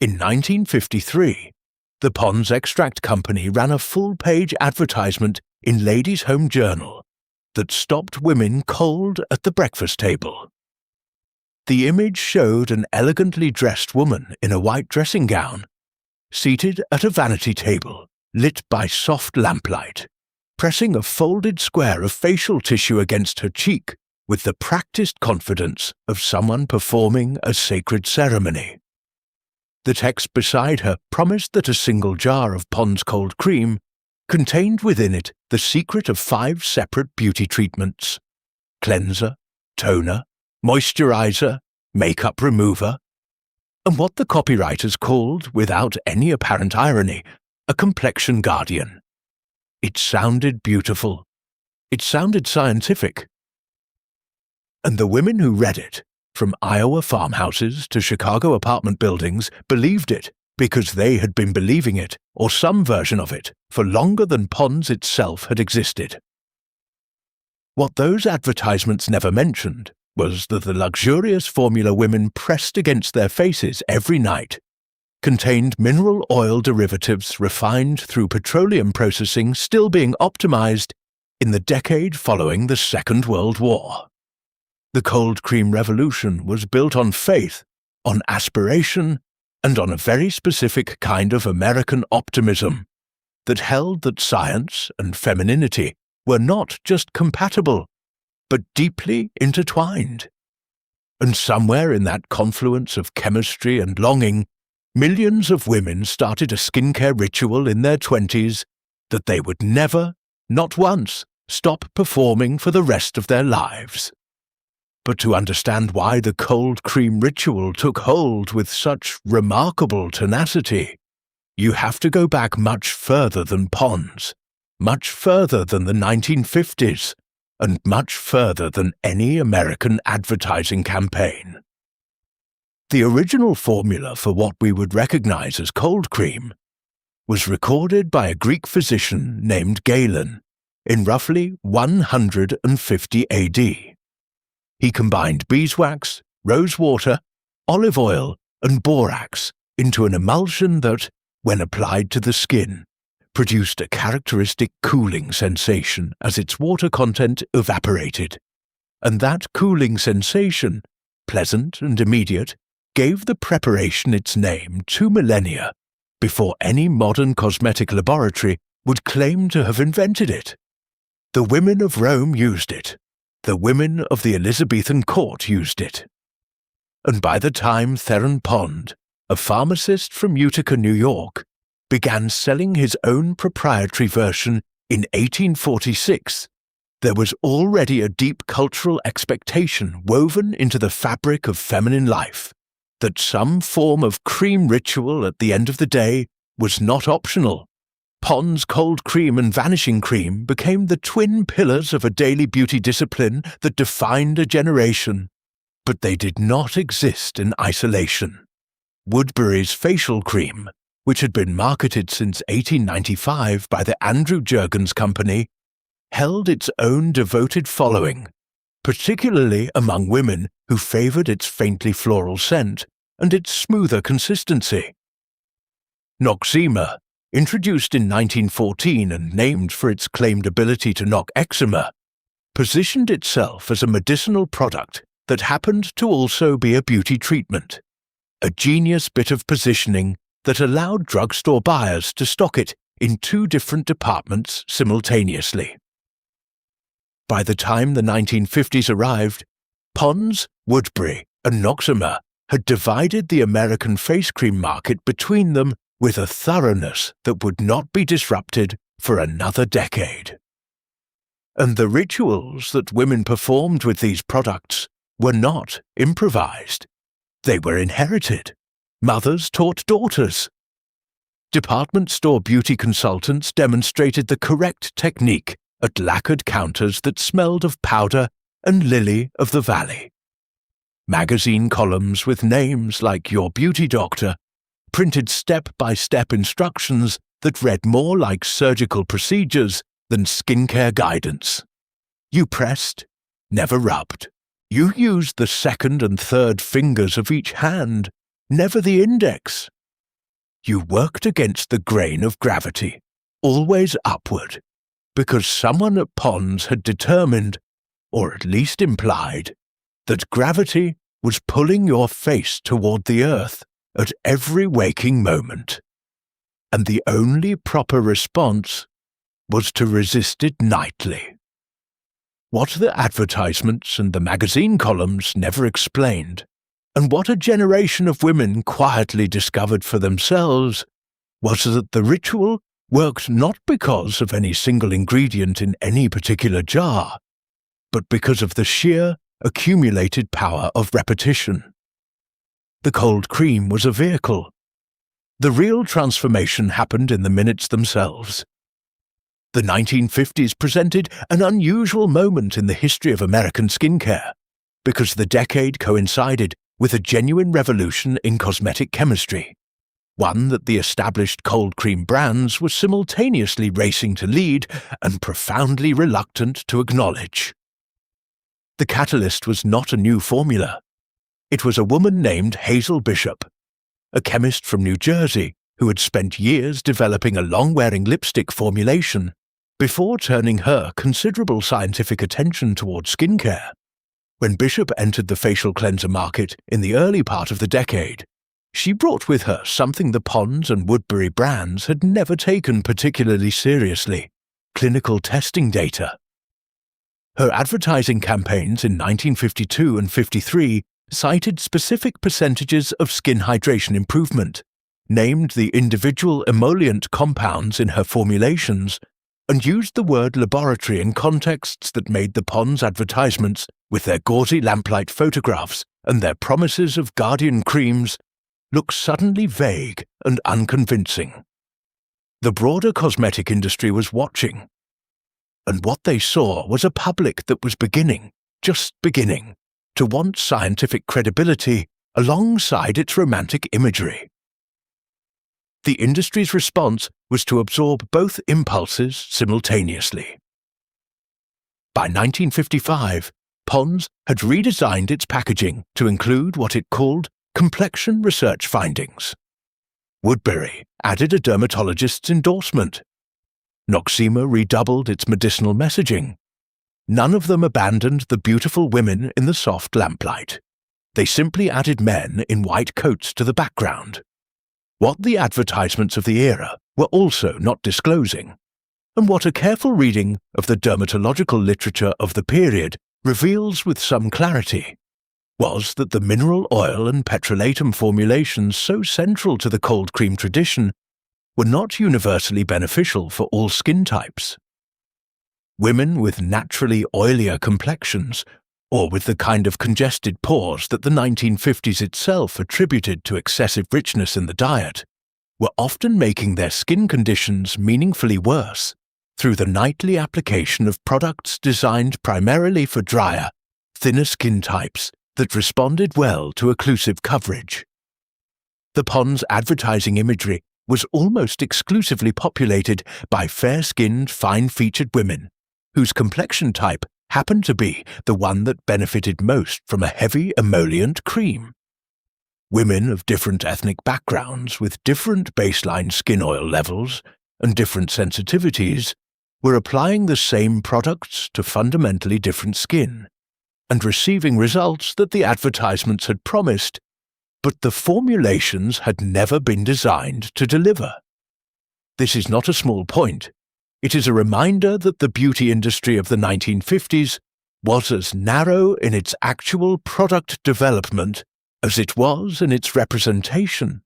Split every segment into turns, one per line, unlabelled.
In 1953, the Pond's Extract Company ran a full-page advertisement in Ladies' Home Journal that stopped women cold at the breakfast table. The image showed an elegantly dressed woman in a white dressing gown, seated at a vanity table lit by soft lamplight, pressing a folded square of facial tissue against her cheek with the practiced confidence of someone performing a sacred ceremony. The text beside her promised that a single jar of Pond's cold cream contained within it the secret of 5 separate beauty treatments: cleanser, toner, moisturizer, makeup remover, and what the copywriters called, without any apparent irony, a complexion guardian. It sounded beautiful. It sounded scientific. And the women who read it, from Iowa farmhouses to Chicago apartment buildings, believed it because they had been believing it, or some version of it, for longer than Pond's itself had existed. What those advertisements never mentioned was that the luxurious formula women pressed against their faces every night contained mineral oil derivatives refined through petroleum processing still being optimized in the decade following the Second World War. The cold cream revolution was built on faith, on aspiration, and on a very specific kind of American optimism that held that science and femininity were not just compatible, but deeply intertwined. And somewhere in that confluence of chemistry and longing, millions of women started a skincare ritual in their 20s that they would never, not once, stop performing for the rest of their lives. But to understand why the cold cream ritual took hold with such remarkable tenacity, you have to go back much further than Pond's, much further than the 1950s, and much further than any American advertising campaign. The original formula for what we would recognize as cold cream was recorded by a Greek physician named Galen in roughly 150 AD. He combined beeswax, rose water, olive oil, and borax into an emulsion that, when applied to the skin, produced a characteristic cooling sensation as its water content evaporated, and that cooling sensation, pleasant and immediate, gave the preparation its name 2 millennia before any modern cosmetic laboratory would claim to have invented it. The women of Rome used it. The women of the Elizabethan court used it. And by the time Theron Pond, a pharmacist from Utica, New York, began selling his own proprietary version in 1846, there was already a deep cultural expectation woven into the fabric of feminine life that some form of cream ritual at the end of the day was not optional. Pond's cold cream and vanishing cream became the twin pillars of a daily beauty discipline that defined a generation, but they did not exist in isolation. Woodbury's facial cream, which had been marketed since 1895 by the Andrew Jergens Company, held its own devoted following, particularly among women who favored its faintly floral scent and its smoother consistency. Noxzema, introduced in 1914 and named for its claimed ability to knock eczema, positioned itself as a medicinal product that happened to also be a beauty treatment, a genius bit of positioning that allowed drugstore buyers to stock it in 2 different departments simultaneously. By the time the 1950s arrived, Pond's, Woodbury, and Noxzema had divided the American face cream market between them with a thoroughness that would not be disrupted for another decade. And the rituals that women performed with these products were not improvised. They were inherited. Mothers taught daughters. Department store beauty consultants demonstrated the correct technique at lacquered counters that smelled of powder and lily of the valley. Magazine columns with names like Your Beauty Doctor printed step-by-step instructions that read more like surgical procedures than skincare guidance. You pressed, never rubbed. You used the second and third fingers of each hand, never the index. You worked against the grain of gravity, always upward, because someone at Pond's had determined, or at least implied, that gravity was pulling your face toward the earth at every waking moment, and the only proper response was to resist it nightly. What the advertisements and the magazine columns never explained, and what a generation of women quietly discovered for themselves, was that the ritual worked not because of any single ingredient in any particular jar, but because of the sheer, accumulated power of repetition. The cold cream was a vehicle. The real transformation happened in the minutes themselves. The 1950s presented an unusual moment in the history of American skincare, because the decade coincided with a genuine revolution in cosmetic chemistry, one that the established cold cream brands were simultaneously racing to lead and profoundly reluctant to acknowledge. The catalyst was not a new formula. It was a woman named Hazel Bishop, a chemist from New Jersey who had spent years developing a long-wearing lipstick formulation before turning her considerable scientific attention toward skincare. When Bishop entered the facial cleanser market in the early part of the decade, she brought with her something the Pond's and Woodbury brands had never taken particularly seriously: clinical testing data. Her advertising campaigns in 1952 and 53 cited specific percentages of skin hydration improvement, named the individual emollient compounds in her formulations, and used the word laboratory in contexts that made the Pond's advertisements, with their gauzy lamplight photographs and their promises of guardian creams, look suddenly vague and unconvincing. The broader cosmetic industry was watching, and what they saw was a public that was beginning, just beginning, to want scientific credibility alongside its romantic imagery. The industry's response was to absorb both impulses simultaneously. By 1955, Pond's had redesigned its packaging to include what it called complexion research findings. Woodbury added a dermatologist's endorsement. Noxzema redoubled its medicinal messaging. None of them abandoned the beautiful women in the soft lamplight. They simply added men in white coats to the background. What the advertisements of the era were also not disclosing, and what a careful reading of the dermatological literature of the period reveals with some clarity, was that the mineral oil and petrolatum formulations so central to the cold cream tradition were not universally beneficial for all skin types. Women with naturally oilier complexions, or with the kind of congested pores that the 1950s itself attributed to excessive richness in the diet, were often making their skin conditions meaningfully worse through the nightly application of products designed primarily for drier, thinner skin types that responded well to occlusive coverage. The Pond's advertising imagery was almost exclusively populated by fair-skinned, fine-featured women, whose complexion type happened to be the one that benefited most from a heavy emollient cream. Women of different ethnic backgrounds with different baseline skin oil levels and different sensitivities were applying the same products to fundamentally different skin, and receiving results that the advertisements had promised, but the formulations had never been designed to deliver. This is not a small point. It is a reminder that the beauty industry of the 1950s was as narrow in its actual product development as it was in its representation,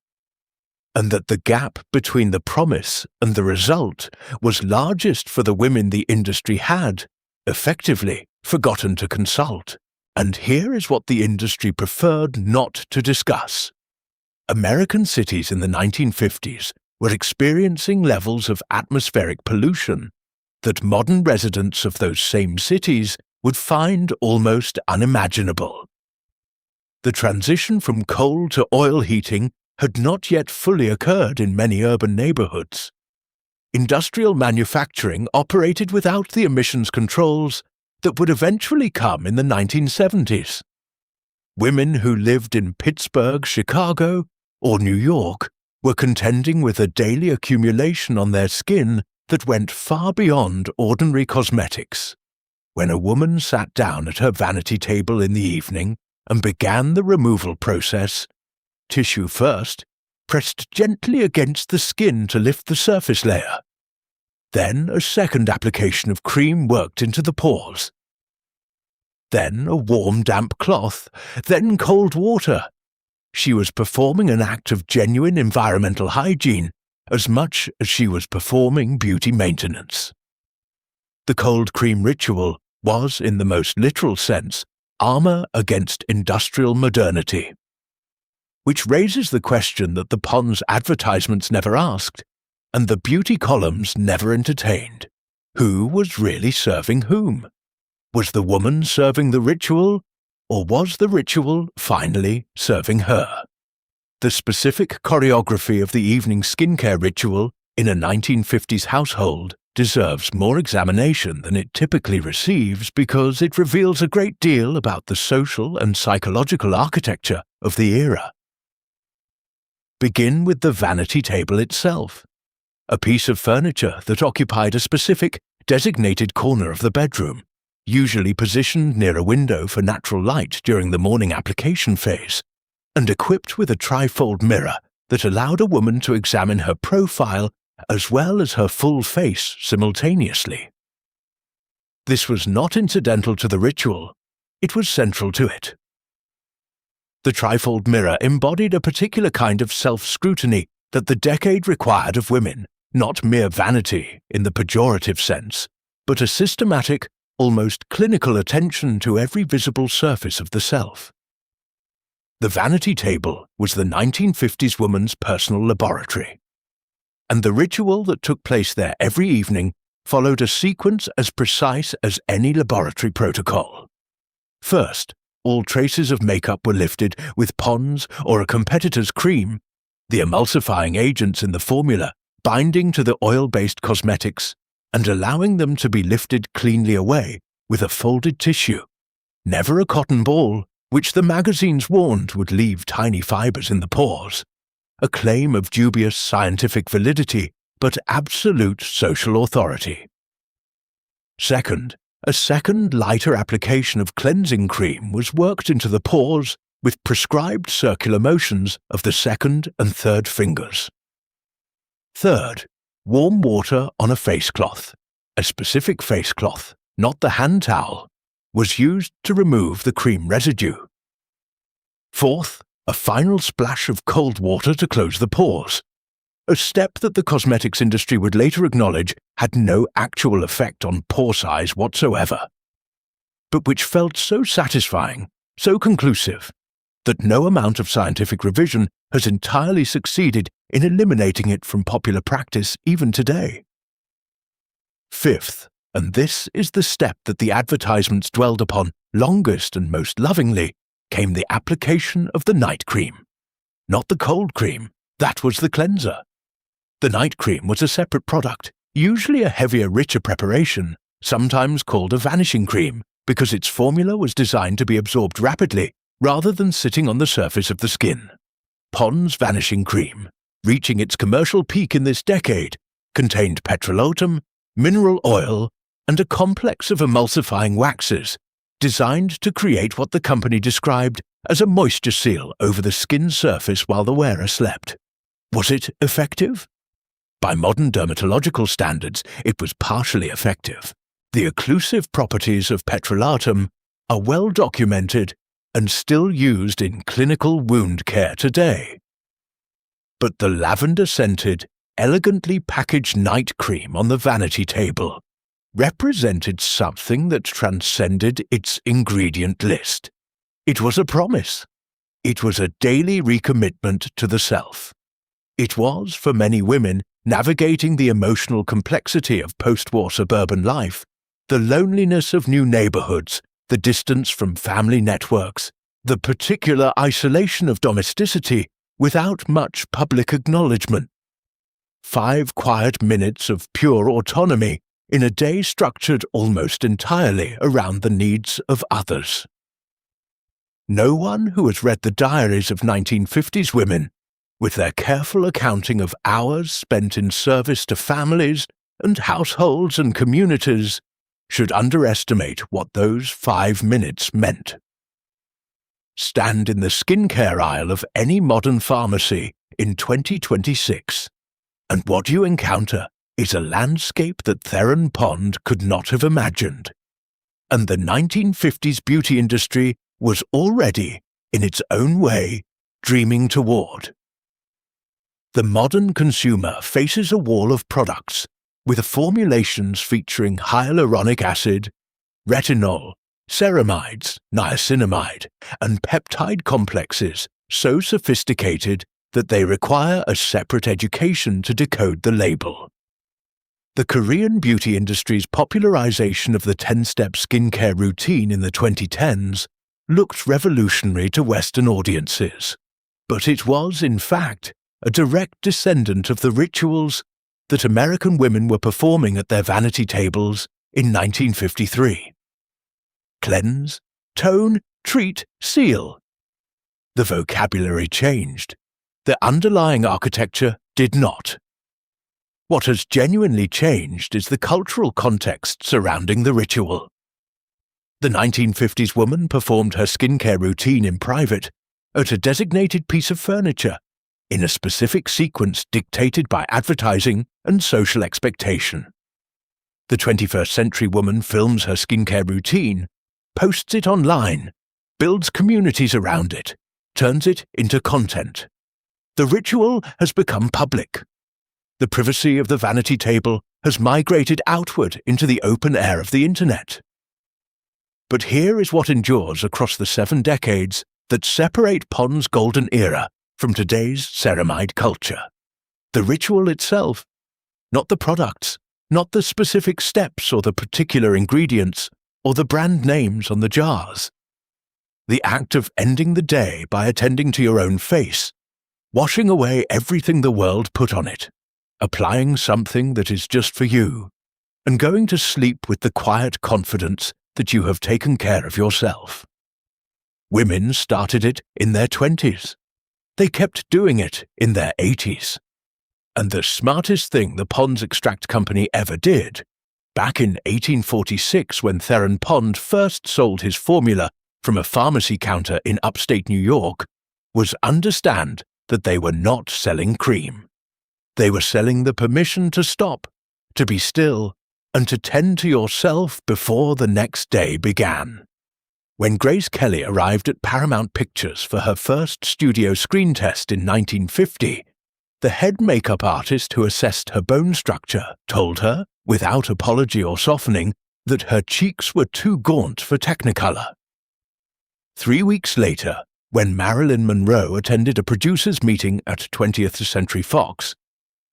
and that the gap between the promise and the result was largest for the women the industry had, effectively, forgotten to consult. And here is what the industry preferred not to discuss. American cities in the 1950s were experiencing levels of atmospheric pollution that modern residents of those same cities would find almost unimaginable. The transition from coal to oil heating had not yet fully occurred in many urban neighborhoods. Industrial manufacturing operated without the emissions controls that would eventually come in the 1970s. Women who lived in Pittsburgh, Chicago, or New York were contending with a daily accumulation on their skin that went far beyond ordinary cosmetics. When a woman sat down at her vanity table in the evening and began the removal process, tissue first, pressed gently against the skin to lift the surface layer. Then a second application of cream worked into the pores. Then a warm, damp cloth, then cold water. She was performing an act of genuine environmental hygiene as much as she was performing beauty maintenance. The cold cream ritual was, in the most literal sense, armor against industrial modernity. Which raises the question that the Pond's advertisements never asked, and the beauty columns never entertained. Who was really serving whom? Was the woman serving the ritual, or was the ritual finally serving her? The specific choreography of the evening skincare ritual in a 1950s household deserves more examination than it typically receives because it reveals a great deal about the social and psychological architecture of the era. Begin with the vanity table itself, a piece of furniture that occupied a specific, designated corner of the bedroom, usually positioned near a window for natural light during the morning application phase, and equipped with a trifold mirror that allowed a woman to examine her profile as well as her full face simultaneously. This was not incidental to the ritual, it was central to it. The trifold mirror embodied a particular kind of self-scrutiny that the decade required of women, not mere vanity in the pejorative sense, but a systematic, almost clinical attention to every visible surface of the self. The vanity table was the 1950s woman's personal laboratory, and the ritual that took place there every evening followed a sequence as precise as any laboratory protocol. First, all traces of makeup were lifted with Pond's or a competitor's cream, the emulsifying agents in the formula binding to the oil-based cosmetics and allowing them to be lifted cleanly away with a folded tissue, never a cotton ball, which the magazines warned would leave tiny fibers in the pores, a claim of dubious scientific validity but absolute social authority. Second, a second lighter application of cleansing cream was worked into the pores with prescribed circular motions of the second and third fingers. Third, warm water on a face cloth, a specific face cloth, not the hand towel, was used to remove the cream residue. Fourth, a final splash of cold water to close the pores, a step that the cosmetics industry would later acknowledge had no actual effect on pore size whatsoever, but which felt so satisfying, so conclusive, that no amount of scientific revision has entirely succeeded in eliminating it from popular practice even today. Fifth, and this is the step that the advertisements dwelled upon longest and most lovingly, came the application of the night cream. Not the cold cream, that was the cleanser. The night cream was a separate product, usually a heavier, richer preparation, sometimes called a vanishing cream, because its formula was designed to be absorbed rapidly rather than sitting on the surface of the skin. Pond's vanishing cream, reaching its commercial peak in this decade, contained petrolatum, mineral oil, and a complex of emulsifying waxes, designed to create what the company described as a moisture seal over the skin surface while the wearer slept. Was it effective? By modern dermatological standards, it was partially effective. The occlusive properties of petrolatum are well documented and still used in clinical wound care today. But the lavender-scented, elegantly packaged night cream on the vanity table represented something that transcended its ingredient list. It was a promise. It was a daily recommitment to the self. It was, for many women, navigating the emotional complexity of post-war suburban life, the loneliness of new neighborhoods, the distance from family networks, the particular isolation of domesticity without much public acknowledgement. 5 quiet minutes of pure autonomy in a day structured almost entirely around the needs of others. No one who has read the diaries of 1950s women with their careful accounting of hours spent in service to families and households and communities, should underestimate what those 5 minutes meant. Stand in the skincare aisle of any modern pharmacy in 2026, and what you encounter is a landscape that Theron Pond could not have imagined. And the 1950s beauty industry was already, in its own way, dreaming toward. The modern consumer faces a wall of products with formulations featuring hyaluronic acid, retinol, ceramides, niacinamide, and peptide complexes so sophisticated that they require a separate education to decode the label. The Korean beauty industry's popularization of the 10-step skincare routine in the 2010s looked revolutionary to Western audiences, but it was, in fact, a direct descendant of the rituals that American women were performing at their vanity tables in 1953. Cleanse, tone, treat, seal. The vocabulary changed. The underlying architecture did not. What has genuinely changed is the cultural context surrounding the ritual. The 1950s woman performed her skincare routine in private, at a designated piece of furniture, in a specific sequence dictated by advertising and social expectation. The 21st century woman films her skincare routine, posts it online, builds communities around it, turns it into content. The ritual has become public. The privacy of the vanity table has migrated outward into the open air of the internet. But here is what endures across the 7 decades that separate Pond's golden era from today's ceramide culture. The ritual itself, not the products, not the specific steps or the particular ingredients or the brand names on the jars. The act of ending the day by attending to your own face, washing away everything the world put on it, applying something that is just for you, and going to sleep with the quiet confidence that you have taken care of yourself. Women started it in their 20s. They kept doing it in their 80s. And the smartest thing the Pond's Extract Company ever did, back in 1846 when Theron Pond first sold his formula from a pharmacy counter in upstate New York, was understand that they were not selling cream. They were selling the permission to stop, to be still, and to tend to yourself before the next day began. When Grace Kelly arrived at Paramount Pictures for her first studio screen test in 1950, the head makeup artist who assessed her bone structure told her, without apology or softening, that her cheeks were too gaunt for Technicolor. 3 weeks later, when Marilyn Monroe attended a producers' meeting at 20th Century Fox,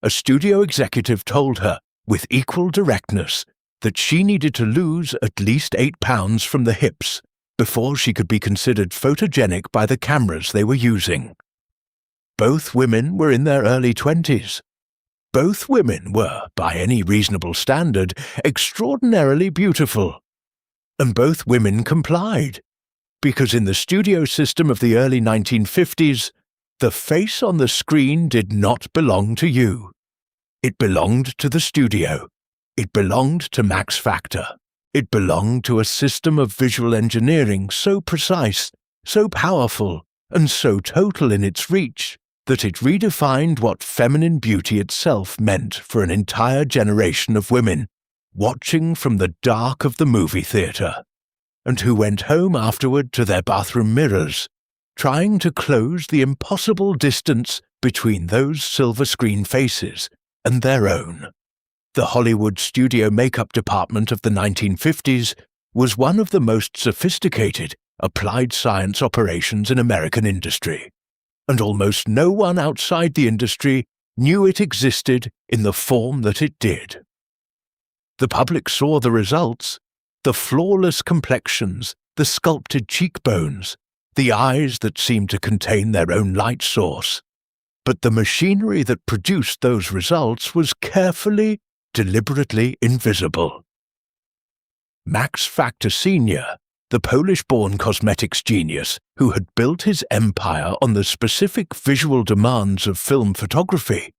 a studio executive told her, with equal directness, that she needed to lose at least 8 pounds from the hips before she could be considered photogenic by the cameras they were using. Both women were in their early 20s. Both women were, by any reasonable standard, extraordinarily beautiful. And both women complied, because in the studio system of the early 1950s, the face on the screen did not belong to you. It belonged to the studio. It belonged to Max Factor. It belonged to a system of visual engineering so precise, so powerful, and so total in its reach that it redefined what feminine beauty itself meant for an entire generation of women watching from the dark of the movie theater, and who went home afterward to their bathroom mirrors, trying to close the impossible distance between those silver screen faces and their own. The Hollywood studio makeup department of the 1950s was one of the most sophisticated applied science operations in American industry, and almost no one outside the industry knew it existed in the form that it did. The public saw the results: the flawless complexions, the sculpted cheekbones, the eyes that seemed to contain their own light source. But the machinery that produced those results was carefully, deliberately invisible. Max Factor Sr., the Polish-born cosmetics genius who had built his empire on the specific visual demands of film photography,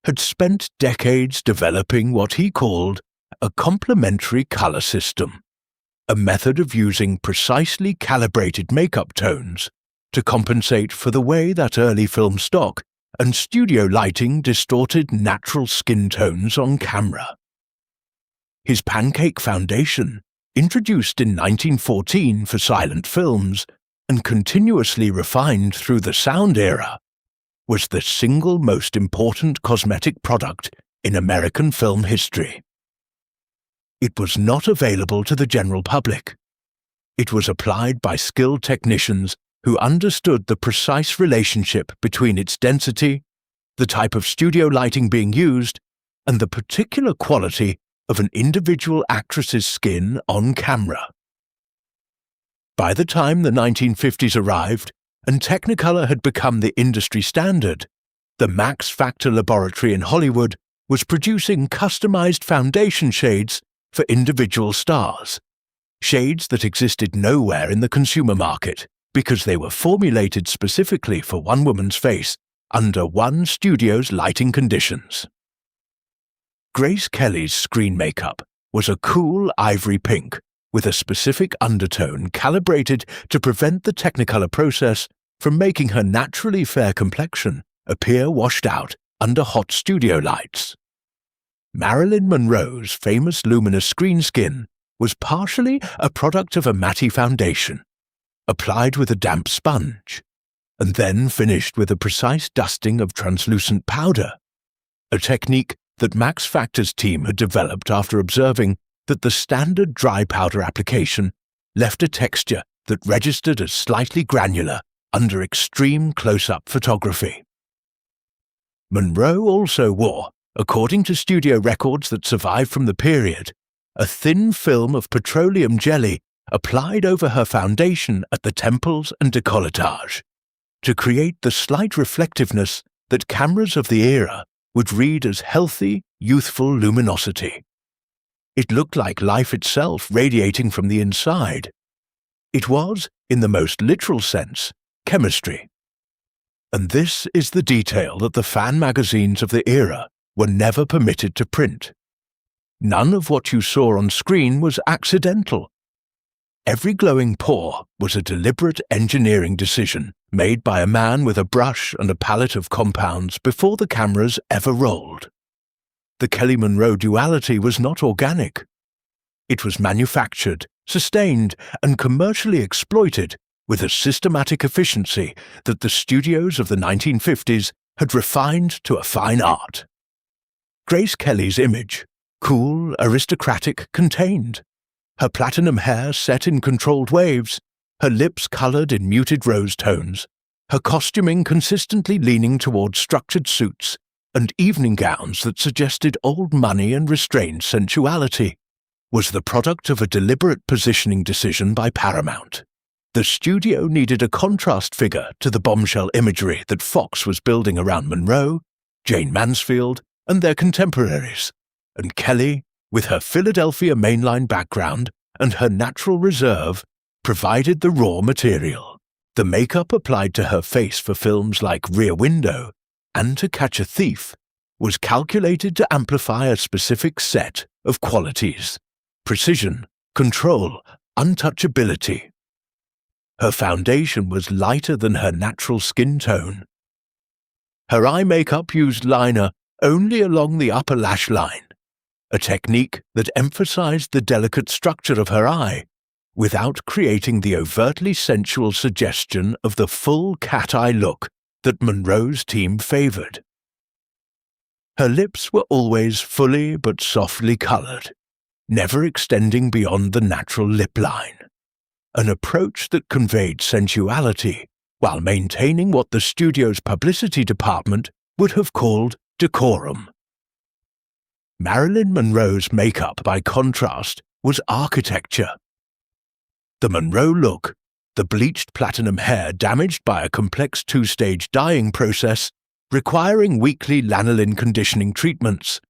had spent decades developing what he called a complementary color system, a method of using precisely calibrated makeup tones to compensate for the way that early film stock and studio lighting distorted natural skin tones on camera. His pancake foundation, introduced in 1914 for silent films and continuously refined through the sound era, was the single most important cosmetic product in American film history. It was not available to the general public. It was applied by skilled technicians who understood the precise relationship between its density, the type of studio lighting being used, and the particular quality of an individual actress's skin on camera. By the time the 1950s arrived and Technicolor had become the industry standard, the Max Factor laboratory in Hollywood was producing customized foundation shades for individual stars, shades that existed nowhere in the consumer market because they were formulated specifically for one woman's face under one studio's lighting conditions. Grace Kelly's screen makeup was a cool ivory pink with a specific undertone calibrated to prevent the Technicolor process from making her naturally fair complexion appear washed out under hot studio lights. Marilyn Monroe's famous luminous screen skin was partially a product of a matte foundation, applied with a damp sponge, and then finished with a precise dusting of translucent powder, a technique that Max Factor's team had developed after observing that the standard dry powder application left a texture that registered as slightly granular under extreme close-up photography. Monroe also wore, according to studio records that survived from the period, a thin film of petroleum jelly applied over her foundation at the temples and décolletage, to create the slight reflectiveness that cameras of the era would read as healthy, youthful luminosity. It looked like life itself radiating from the inside. It was, in the most literal sense, chemistry. And this is the detail that the fan magazines of the era were never permitted to print. None of what you saw on screen was accidental. Every glowing pore was a deliberate engineering decision made by a man with a brush and a palette of compounds before the cameras ever rolled. The Kelly-Monroe duality was not organic. It was manufactured, sustained, and commercially exploited with a systematic efficiency that the studios of the 1950s had refined to a fine art. Grace Kelly's image, cool, aristocratic, contained. Her platinum hair set in controlled waves, her lips colored in muted rose tones, her costuming consistently leaning toward structured suits and evening gowns that suggested old money and restrained sensuality, was the product of a deliberate positioning decision by Paramount. The studio needed a contrast figure to the bombshell imagery that Fox was building around Monroe, Jane Mansfield, and their contemporaries, and Kelly, with her Philadelphia mainline background and her natural reserve, provided the raw material. The makeup applied to her face for films like Rear Window and To Catch a Thief was calculated to amplify a specific set of qualities: precision, control, untouchability. Her foundation was lighter than her natural skin tone. Her eye makeup used liner only along the upper lash line, a technique that emphasized the delicate structure of her eye without creating the overtly sensual suggestion of the full cat-eye look that Monroe's team favored. Her lips were always fully but softly colored, never extending beyond the natural lip line, an approach that conveyed sensuality while maintaining what the studio's publicity department would have called decorum. Marilyn Monroe's makeup, by contrast, was architecture. The Monroe look, the bleached platinum hair damaged by a complex two-stage dyeing process requiring weekly lanolin conditioning treatments,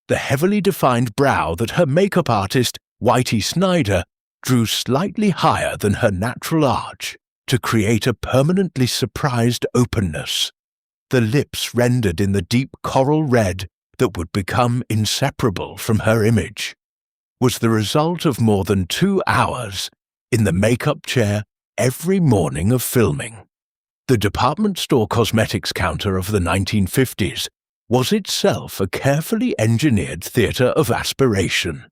the heavily defined brow that her makeup artist, Whitey Snyder, drew slightly higher than her natural arch to create a permanently surprised openness, the lips rendered in the deep coral red that would become inseparable from her image, was the result of more than 2 hours in the makeup chair every morning of filming. The department store cosmetics counter of the 1950s was itself a carefully engineered theatre of aspiration,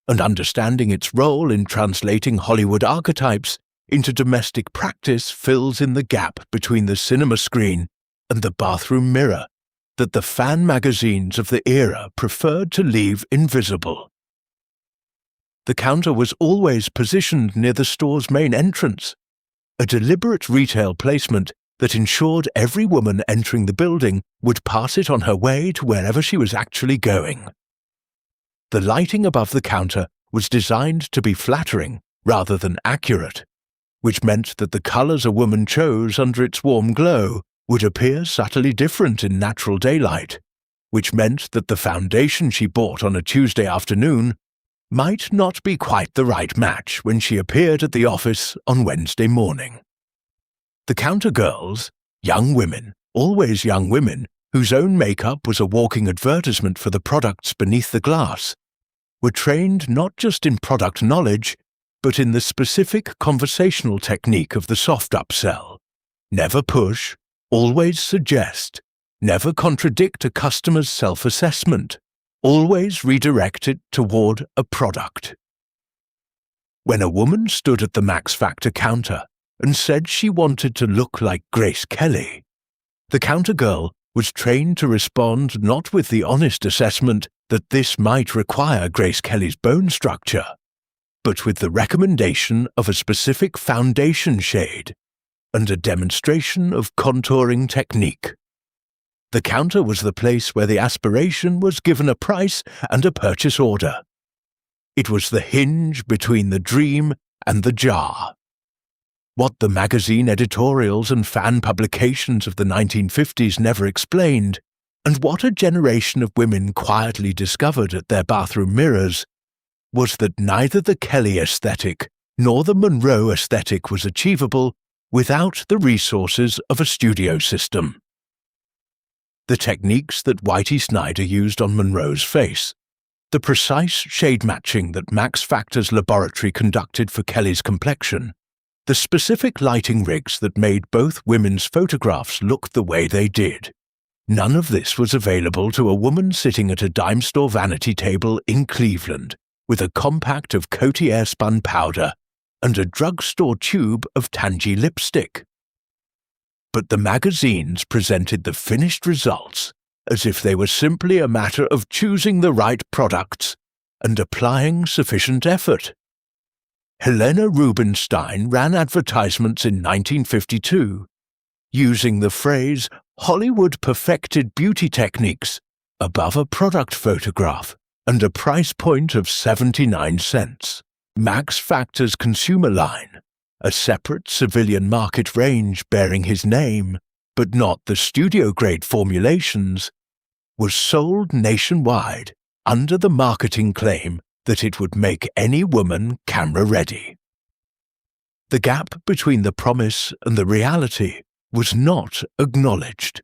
and understanding its role in translating Hollywood archetypes into domestic practice fills in the gap between the cinema screen and the bathroom mirror that the fan magazines of the era preferred to leave invisible. The counter was always positioned near the store's main entrance, a deliberate retail placement that ensured every woman entering the building would pass it on her way to wherever she was actually going. The lighting above the counter was designed to be flattering rather than accurate, which meant that the colors a woman chose under its warm glow would appear subtly different in natural daylight, which meant that the foundation she bought on a Tuesday afternoon might not be quite the right match when she appeared at the office on Wednesday morning. The counter girls, young women, always young women, whose own makeup was a walking advertisement for the products beneath the glass, were trained not just in product knowledge, but in the specific conversational technique of the soft upsell. Never push, always suggest, never contradict a customer's self-assessment, always redirect it toward a product. When a woman stood at the Max Factor counter and said she wanted to look like Grace Kelly, the counter girl was trained to respond not with the honest assessment that this might require Grace Kelly's bone structure, but with the recommendation of a specific foundation shade and a demonstration of contouring technique. The counter was the place where the aspiration was given a price and a purchase order. It was the hinge between the dream and the jar. What the magazine editorials and fan publications of the 1950s never explained, and what a generation of women quietly discovered at their bathroom mirrors, was that neither the Kelly aesthetic nor the Monroe aesthetic was achievable without the resources of a studio system. The techniques that Whitey Snyder used on Monroe's face, the precise shade matching that Max Factor's laboratory conducted for Kelly's complexion, the specific lighting rigs that made both women's photographs look the way they did. None of this was available to a woman sitting at a dime store vanity table in Cleveland with a compact of Coty air-spun powder and a drugstore tube of Tangy lipstick. But the magazines presented the finished results as if they were simply a matter of choosing the right products and applying sufficient effort. Helena Rubinstein ran advertisements in 1952, using the phrase Hollywood perfected beauty techniques above a product photograph and a price point of 79 cents. Max Factor's consumer line, a separate civilian market range bearing his name, but not the studio-grade formulations, was sold nationwide under the marketing claim that it would make any woman camera-ready. The gap between the promise and the reality was not acknowledged.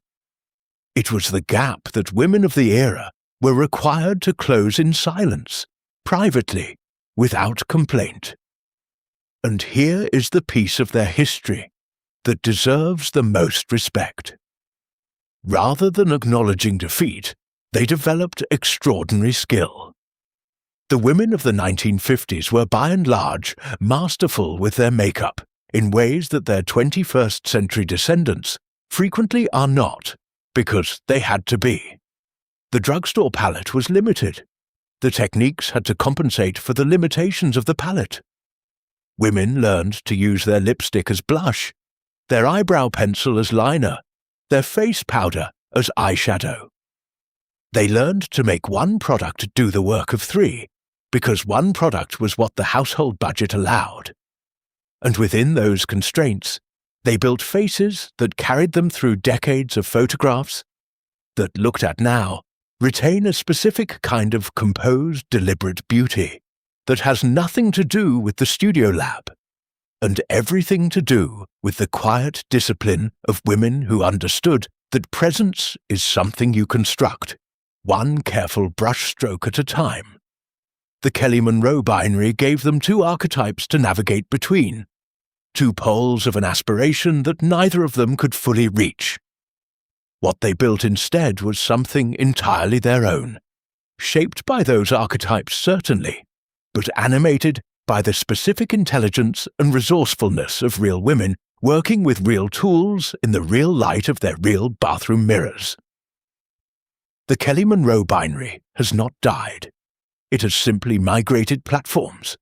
It was the gap that women of the era were required to close in silence, privately, without complaint. And here is the piece of their history that deserves the most respect. Rather than acknowledging defeat, they developed extraordinary skill. The women of the 1950s were by and large masterful with their makeup in ways that their 21st century descendants frequently are not, because they had to be. The drugstore palette was limited. The techniques had to compensate for the limitations of the palette. Women learned to use their lipstick as blush, their eyebrow pencil as liner, their face powder as eyeshadow. They learned to make one product do the work of three, because one product was what the household budget allowed. And within those constraints, they built faces that carried them through decades of photographs that, looked at now, retain a specific kind of composed, deliberate beauty, that has nothing to do with the studio lab, and everything to do with the quiet discipline of women who understood that presence is something you construct, one careful brushstroke at a time. The Kelly-Monroe binary gave them two archetypes to navigate between, two poles of an aspiration that neither of them could fully reach. What they built instead was something entirely their own, shaped by those archetypes certainly, but animated by the specific intelligence and resourcefulness of real women working with real tools in the real light of their real bathroom mirrors. The Kelly-Monroe binary has not died. It has simply migrated platforms.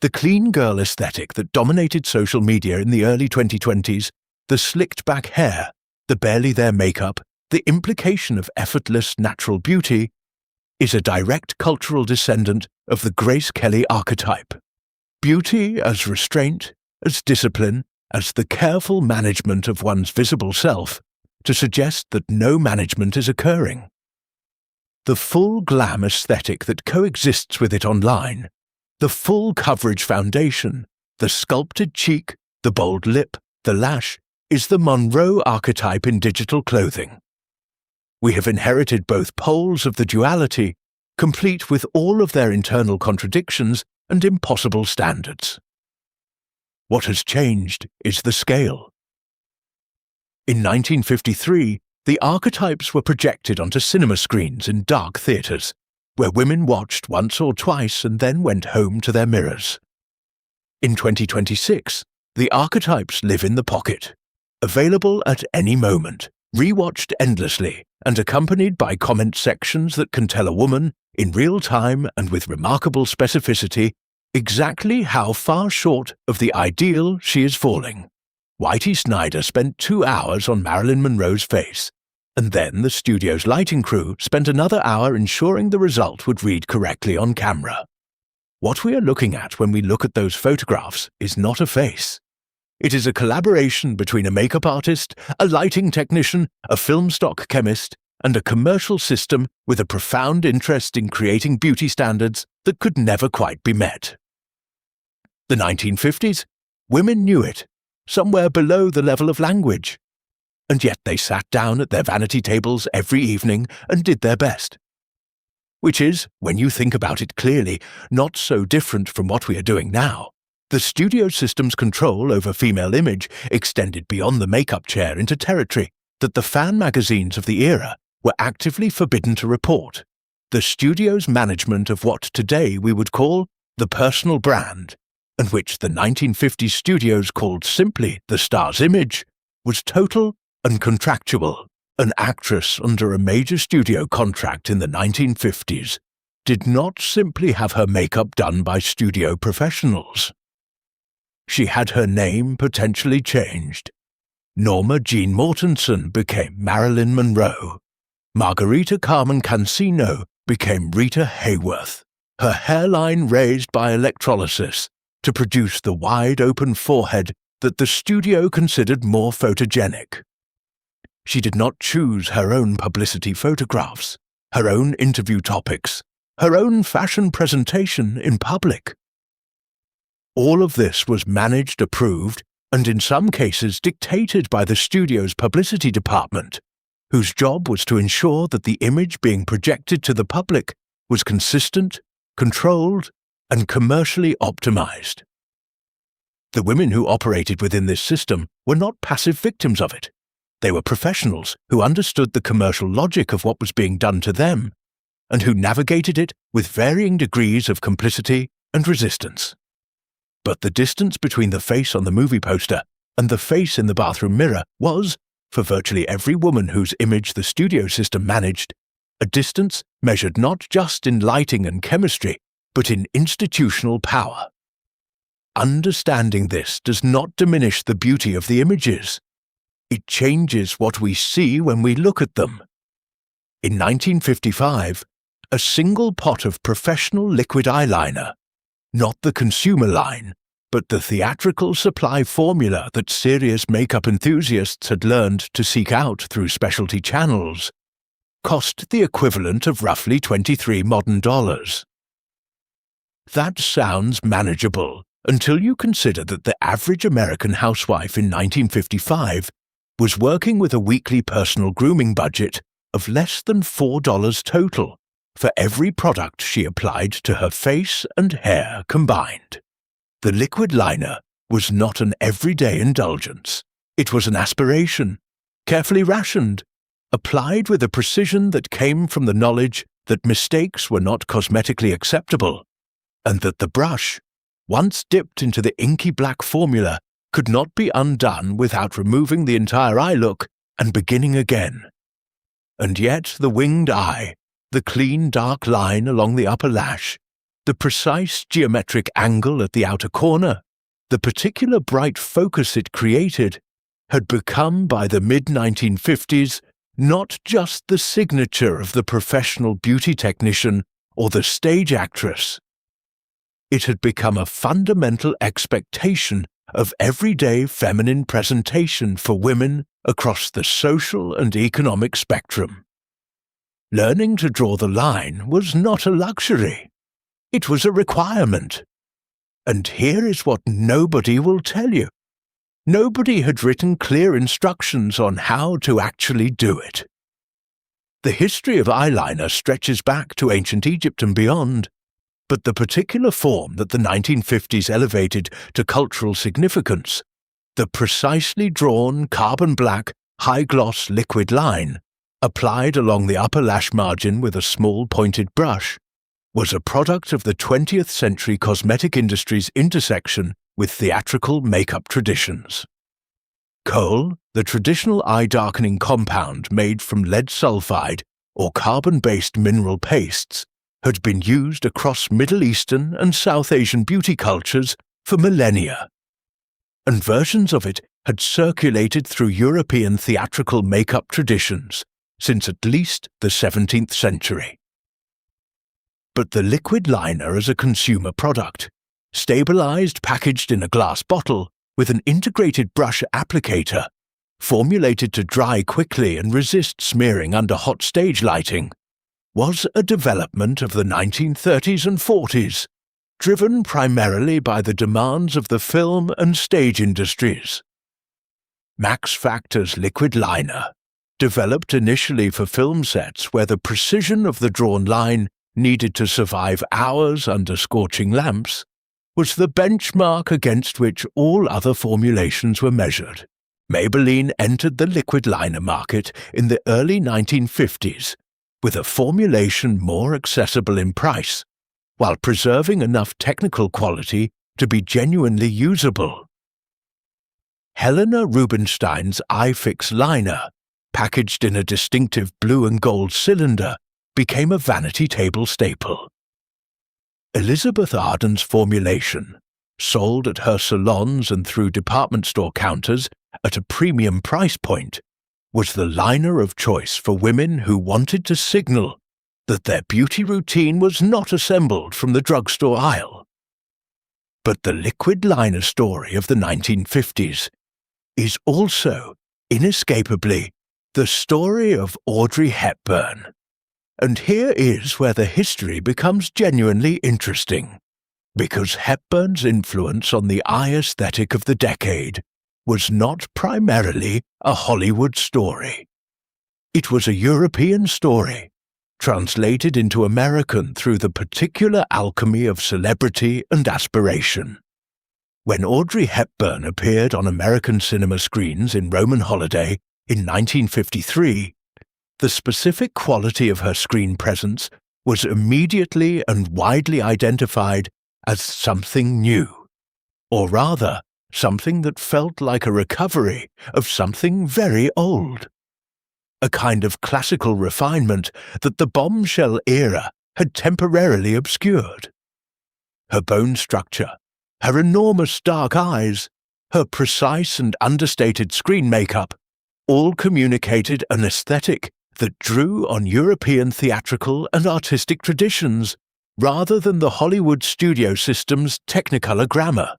The clean girl aesthetic that dominated social media in the early 2020s, the slicked-back hair, the barely-there makeup, the implication of effortless natural beauty, is a direct cultural descendant of the Grace Kelly archetype. Beauty as restraint, as discipline, as the careful management of one's visible self, to suggest that no management is occurring. The full glam aesthetic that coexists with it online, the full coverage foundation, the sculpted cheek, the bold lip, the lash, is the Monroe archetype in digital clothing. We have inherited both poles of the duality, complete with all of their internal contradictions and impossible standards. What has changed is the scale. In 1953, the archetypes were projected onto cinema screens in dark theatres, where women watched once or twice and then went home to their mirrors. In 2026, the archetypes live in the pocket, available at any moment, rewatched endlessly, and accompanied by comment sections that can tell a woman, in real time and with remarkable specificity, exactly how far short of the ideal she is falling. Whitey Snyder spent 2 hours on Marilyn Monroe's face, and then the studio's lighting crew spent another hour ensuring the result would read correctly on camera. What we are looking at when we look at those photographs is not a face. It is a collaboration between a makeup artist, a lighting technician, a film stock chemist, and a commercial system with a profound interest in creating beauty standards that could never quite be met. The 1950s, women knew it, somewhere below the level of language. And yet they sat down at their vanity tables every evening and did their best. Which is, when you think about it clearly, not so different from what we are doing now. The studio system's control over female image extended beyond the makeup chair into territory that the fan magazines of the era were actively forbidden to report. The studio's management of what today we would call the personal brand, and which the 1950s studios called simply the star's image, was total and contractual. An actress under a major studio contract in the 1950s did not simply have her makeup done by studio professionals. She had her name potentially changed. Norma Jean Mortensen became Marilyn Monroe. Margarita Carmen Cancino became Rita Hayworth, her hairline raised by electrolysis to produce the wide-open forehead that the studio considered more photogenic. She did not choose her own publicity photographs, her own interview topics, her own fashion presentation in public. All of this was managed, approved, and in some cases dictated by the studio's publicity department, whose job was to ensure that the image being projected to the public was consistent, controlled, and commercially optimized. The women who operated within this system were not passive victims of it. They were professionals who understood the commercial logic of what was being done to them, and who navigated it with varying degrees of complicity and resistance. But the distance between the face on the movie poster and the face in the bathroom mirror was, for virtually every woman whose image the studio system managed, a distance measured not just in lighting and chemistry, but in institutional power. Understanding this does not diminish the beauty of the images. It changes what we see when we look at them. In 1955, a single pot of professional liquid eyeliner, not the consumer line, but the theatrical supply formula that serious makeup enthusiasts had learned to seek out through specialty channels, cost the equivalent of roughly $23 modern. That sounds manageable until you consider that the average American housewife in 1955 was working with a weekly personal grooming budget of less than $4 total for every product she applied to her face and hair combined. The liquid liner was not an everyday indulgence. It was an aspiration, carefully rationed, applied with a precision that came from the knowledge that mistakes were not cosmetically acceptable, and that the brush, once dipped into the inky black formula, could not be undone without removing the entire eye look and beginning again. And yet the winged eye, the clean dark line along the upper lash, the precise geometric angle at the outer corner, the particular bright focus it created, had become by the mid-1950s not just the signature of the professional beauty technician or the stage actress. It had become a fundamental expectation of everyday feminine presentation for women across the social and economic spectrum. Learning to draw the line was not a luxury. It was a requirement. And here is what nobody will tell you. Nobody had written clear instructions on how to actually do it. The history of eyeliner stretches back to ancient Egypt and beyond, but the particular form that the 1950s elevated to cultural significance, the precisely drawn carbon black, high-gloss liquid line, applied along the upper lash margin with a small pointed brush, was a product of the 20th century cosmetic industry's intersection with theatrical makeup traditions. Kohl, the traditional eye-darkening compound made from lead sulfide or carbon-based mineral pastes, had been used across Middle Eastern and South Asian beauty cultures for millennia, and versions of it had circulated through European theatrical makeup traditions since at least the 17th century. But the liquid liner as a consumer product, stabilized packaged in a glass bottle with an integrated brush applicator, formulated to dry quickly and resist smearing under hot stage lighting, was a development of the 1930s and 40s, driven primarily by the demands of the film and stage industries. Max Factor's liquid liner, developed initially for film sets where the precision of the drawn line needed to survive hours under scorching lamps, was the benchmark against which all other formulations were measured. Maybelline entered the liquid liner market in the early 1950s with a formulation more accessible in price, while preserving enough technical quality to be genuinely usable. Helena Rubinstein's iFix liner, packaged in a distinctive blue and gold cylinder, became a vanity table staple. Elizabeth Arden's formulation, sold at her salons and through department store counters at a premium price point, was the liner of choice for women who wanted to signal that their beauty routine was not assembled from the drugstore aisle. But the liquid liner story of the 1950s is also, inescapably, the story of Audrey Hepburn. And here is where the history becomes genuinely interesting, because Hepburn's influence on the eye aesthetic of the decade was not primarily a Hollywood story. It was a European story, translated into American through the particular alchemy of celebrity and aspiration. When Audrey Hepburn appeared on American cinema screens in Roman Holiday in 1953, the specific quality of her screen presence was immediately and widely identified as something new, or rather, something that felt like a recovery of something very old. A kind of classical refinement that the bombshell era had temporarily obscured. Her bone structure, her enormous dark eyes, her precise and understated screen makeup, all communicated an aesthetic that drew on European theatrical and artistic traditions rather than the Hollywood studio system's technicolor grammar.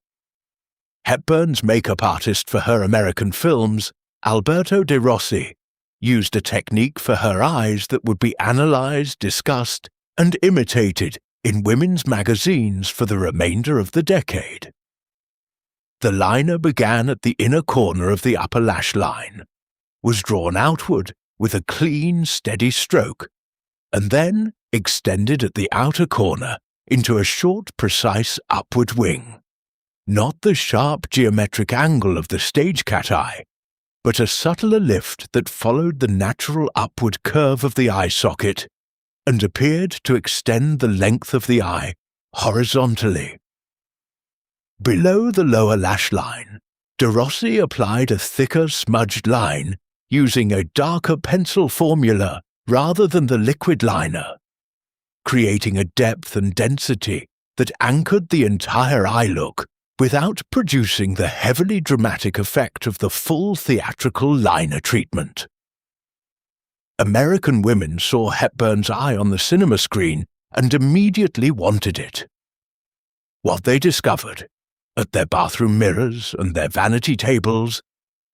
Hepburn's makeup artist for her American films, Alberto De Rossi, used a technique for her eyes that would be analyzed, discussed, and imitated in women's magazines for the remainder of the decade. The liner began at the inner corner of the upper lash line, was drawn outward with a clean, steady stroke, and then extended at the outer corner into a short, precise upward wing. Not the sharp geometric angle of the stage cat eye, but a subtler lift that followed the natural upward curve of the eye socket and appeared to extend the length of the eye horizontally. Below the lower lash line, De Rossi applied a thicker smudged line using a darker pencil formula rather than the liquid liner, creating a depth and density that anchored the entire eye look without producing the heavily dramatic effect of the full theatrical liner treatment. American women saw Hepburn's eye on the cinema screen and immediately wanted it. What they discovered, at their bathroom mirrors and their vanity tables,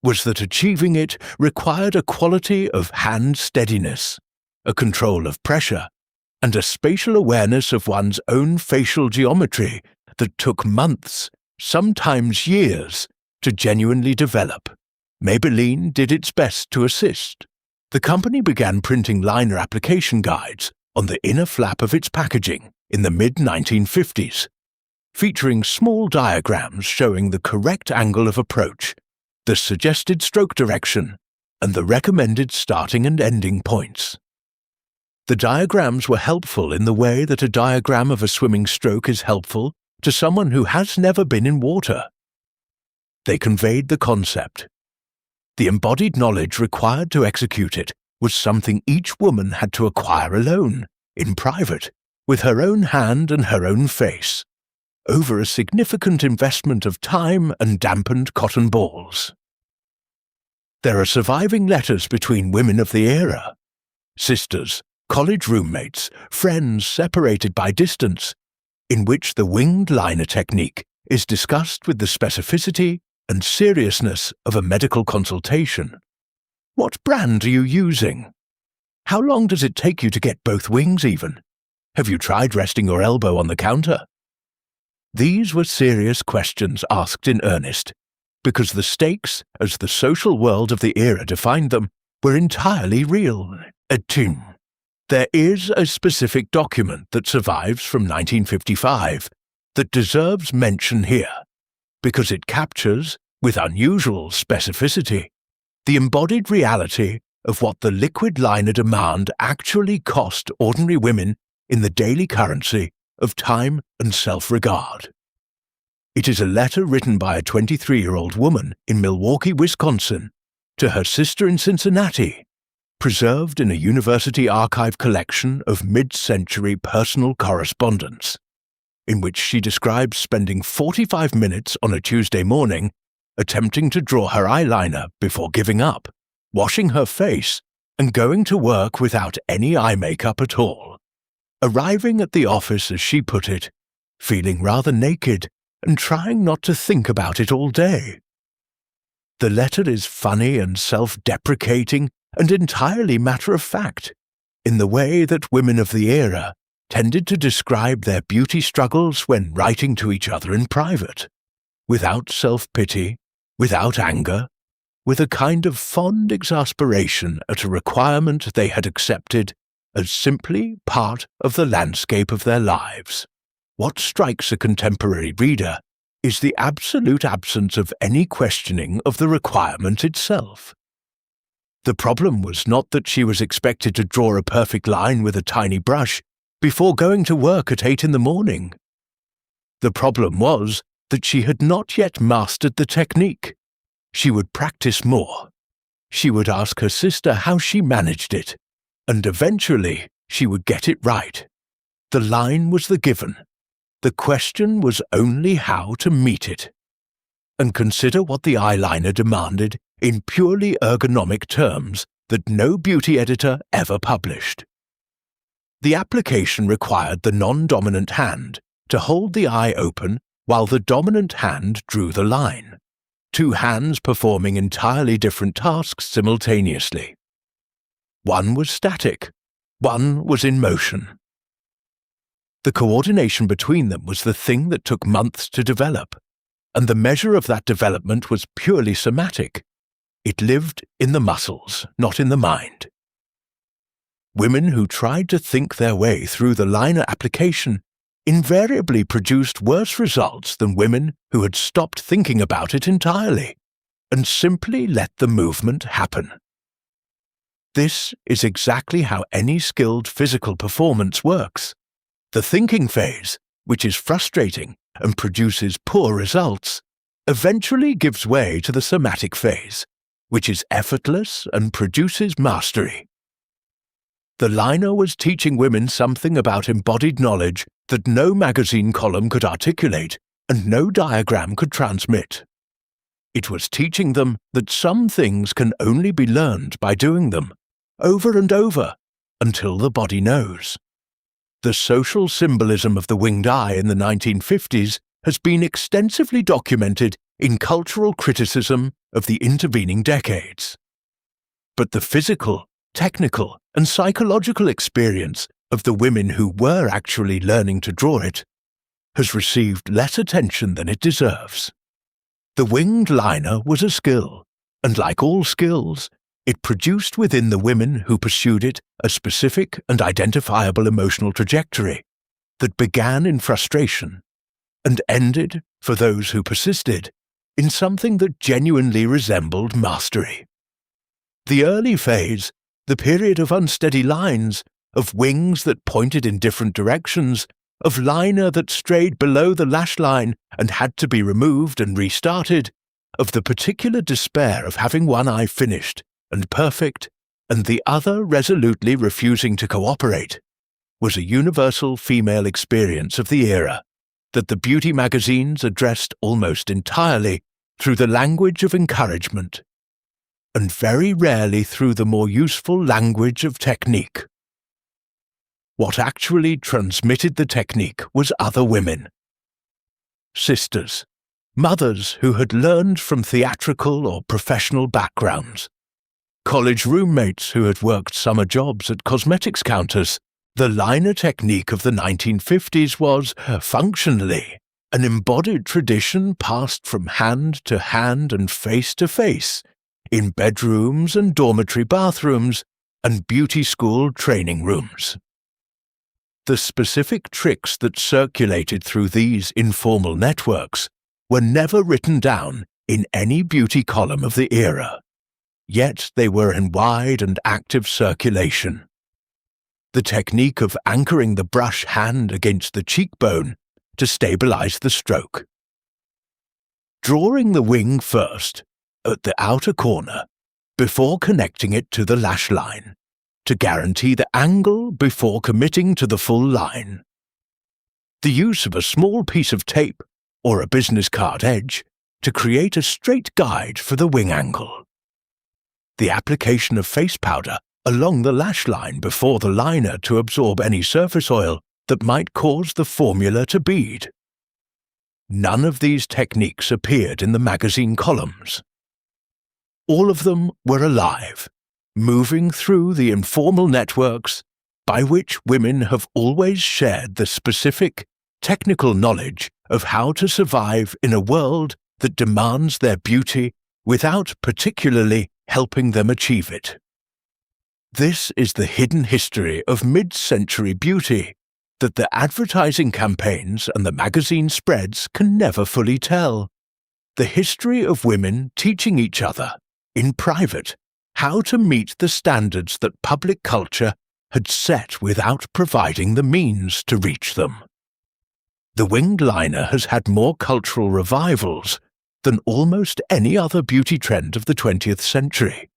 was that achieving it required a quality of hand steadiness, a control of pressure, and a spatial awareness of one's own facial geometry that took months, sometimes years, to genuinely develop. Maybelline did its best to assist. The company began printing liner application guides on the inner flap of its packaging in the mid-1950s, featuring small diagrams showing the correct angle of approach, the suggested stroke direction, and the recommended starting and ending points. The diagrams were helpful in the way that a diagram of a swimming stroke is helpful to someone who has never been in water. They conveyed the concept. The embodied knowledge required to execute it was something each woman had to acquire alone, in private, with her own hand and her own face, over a significant investment of time and dampened cotton balls. There are surviving letters between women of the era, sisters, college roommates, friends separated by distance, in which the winged liner technique is discussed with the specificity and seriousness of a medical consultation. What brand are you using? How long does it take you to get both wings even? Have you tried resting your elbow on the counter? These were serious questions asked in earnest, because the stakes, as the social world of the era defined them, were entirely real. There is a specific document that survives from 1955 that deserves mention here, because it captures, with unusual specificity, the embodied reality of what the liquid liner demand actually cost ordinary women in the daily currency of time and self-regard. It is a letter written by a 23-year-old woman in Milwaukee, Wisconsin, to her sister in Cincinnati, preserved in a university archive collection of mid-century personal correspondence, in which she describes spending 45 minutes on a Tuesday morning attempting to draw her eyeliner before giving up, washing her face, and going to work without any eye makeup at all, arriving at the office, as she put it, feeling rather naked and trying not to think about it all day. The letter is funny and self-deprecating and entirely matter-of-fact, in the way that women of the era tended to describe their beauty struggles when writing to each other in private, without self-pity, without anger, with a kind of fond exasperation at a requirement they had accepted as simply part of the landscape of their lives. What strikes a contemporary reader is the absolute absence of any questioning of the requirement itself. The problem was not that she was expected to draw a perfect line with a tiny brush before going to work at 8 in the morning. The problem was that she had not yet mastered the technique. She would practice more. She would ask her sister how she managed it, and eventually she would get it right. The line was the given. The question was only how to meet it. And consider what the eyeliner demanded in purely ergonomic terms that no beauty editor ever published. The application required the non-dominant hand to hold the eye open while the dominant hand drew the line, two hands performing entirely different tasks simultaneously. One was static, one was in motion. The coordination between them was the thing that took months to develop, and the measure of that development was purely somatic. It lived in the muscles, not in the mind. Women who tried to think their way through the liner application invariably produced worse results than women who had stopped thinking about it entirely and simply let the movement happen. This is exactly how any skilled physical performance works. The thinking phase, which is frustrating and produces poor results, eventually gives way to the somatic phase, which is effortless and produces mastery. The liner was teaching women something about embodied knowledge that no magazine column could articulate and no diagram could transmit. It was teaching them that some things can only be learned by doing them, over and over, until the body knows. The social symbolism of the winged eye in the 1950s has been extensively documented in cultural criticism of the intervening decades. But the physical, technical, and psychological experience of the women who were actually learning to draw it has received less attention than it deserves. The winged liner was a skill, and like all skills, it produced within the women who pursued it a specific and identifiable emotional trajectory that began in frustration and ended, for those who persisted, in something that genuinely resembled mastery. The early phase, the period of unsteady lines, of wings that pointed in different directions, of liner that strayed below the lash line and had to be removed and restarted, of the particular despair of having one eye finished and perfect, and the other resolutely refusing to cooperate, was a universal female experience of the era that the beauty magazines addressed almost entirely through the language of encouragement, and very rarely through the more useful language of technique. What actually transmitted the technique was other women. Sisters, mothers who had learned from theatrical or professional backgrounds, college roommates who had worked summer jobs at cosmetics counters. The liner technique of the 1950s was, functionally, an embodied tradition passed from hand to hand and face to face, in bedrooms and dormitory bathrooms and beauty school training rooms. The specific tricks that circulated through these informal networks were never written down in any beauty column of the era, yet they were in wide and active circulation. The technique of anchoring the brush hand against the cheekbone to stabilize the stroke. Drawing the wing first, at the outer corner, before connecting it to the lash line, to guarantee the angle before committing to the full line. The use of a small piece of tape or a business card edge to create a straight guide for the wing angle. The application of face powder along the lash line before the liner to absorb any surface oil that might cause the formula to bead. None of these techniques appeared in the magazine columns. All of them were alive, moving through the informal networks by which women have always shared the specific, technical knowledge of how to survive in a world that demands their beauty without particularly helping them achieve it. This is the hidden history of mid-century beauty that the advertising campaigns and the magazine spreads can never fully tell. The history of women teaching each other, in private, how to meet the standards that public culture had set without providing the means to reach them. The winged liner has had more cultural revivals than almost any other beauty trend of the 20th century,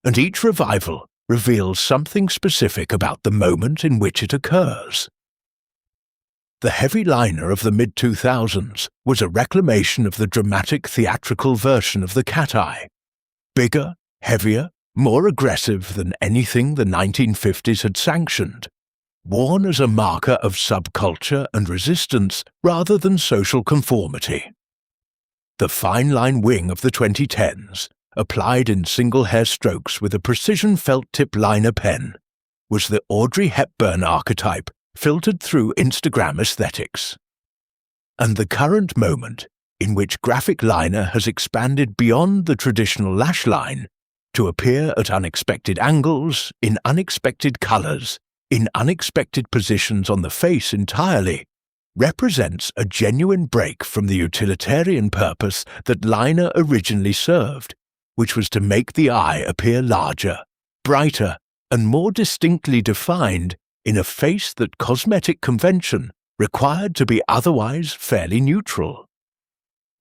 and each revival reveals something specific about the moment in which it occurs. The heavy liner of the mid-2000s was a reclamation of the dramatic theatrical version of the cat eye, bigger, heavier, more aggressive than anything the 1950s had sanctioned, worn as a marker of subculture and resistance rather than social conformity. The fine-line wing of the 2010s, applied in single hair strokes with a precision felt-tip liner pen, was the Audrey Hepburn archetype filtered through Instagram aesthetics. And the current moment in which graphic liner has expanded beyond the traditional lash line to appear at unexpected angles, in unexpected colors, in unexpected positions on the face entirely, represents a genuine break from the utilitarian purpose that liner originally served, which was to make the eye appear larger, brighter, and more distinctly defined in a face that cosmetic convention required to be otherwise fairly neutral.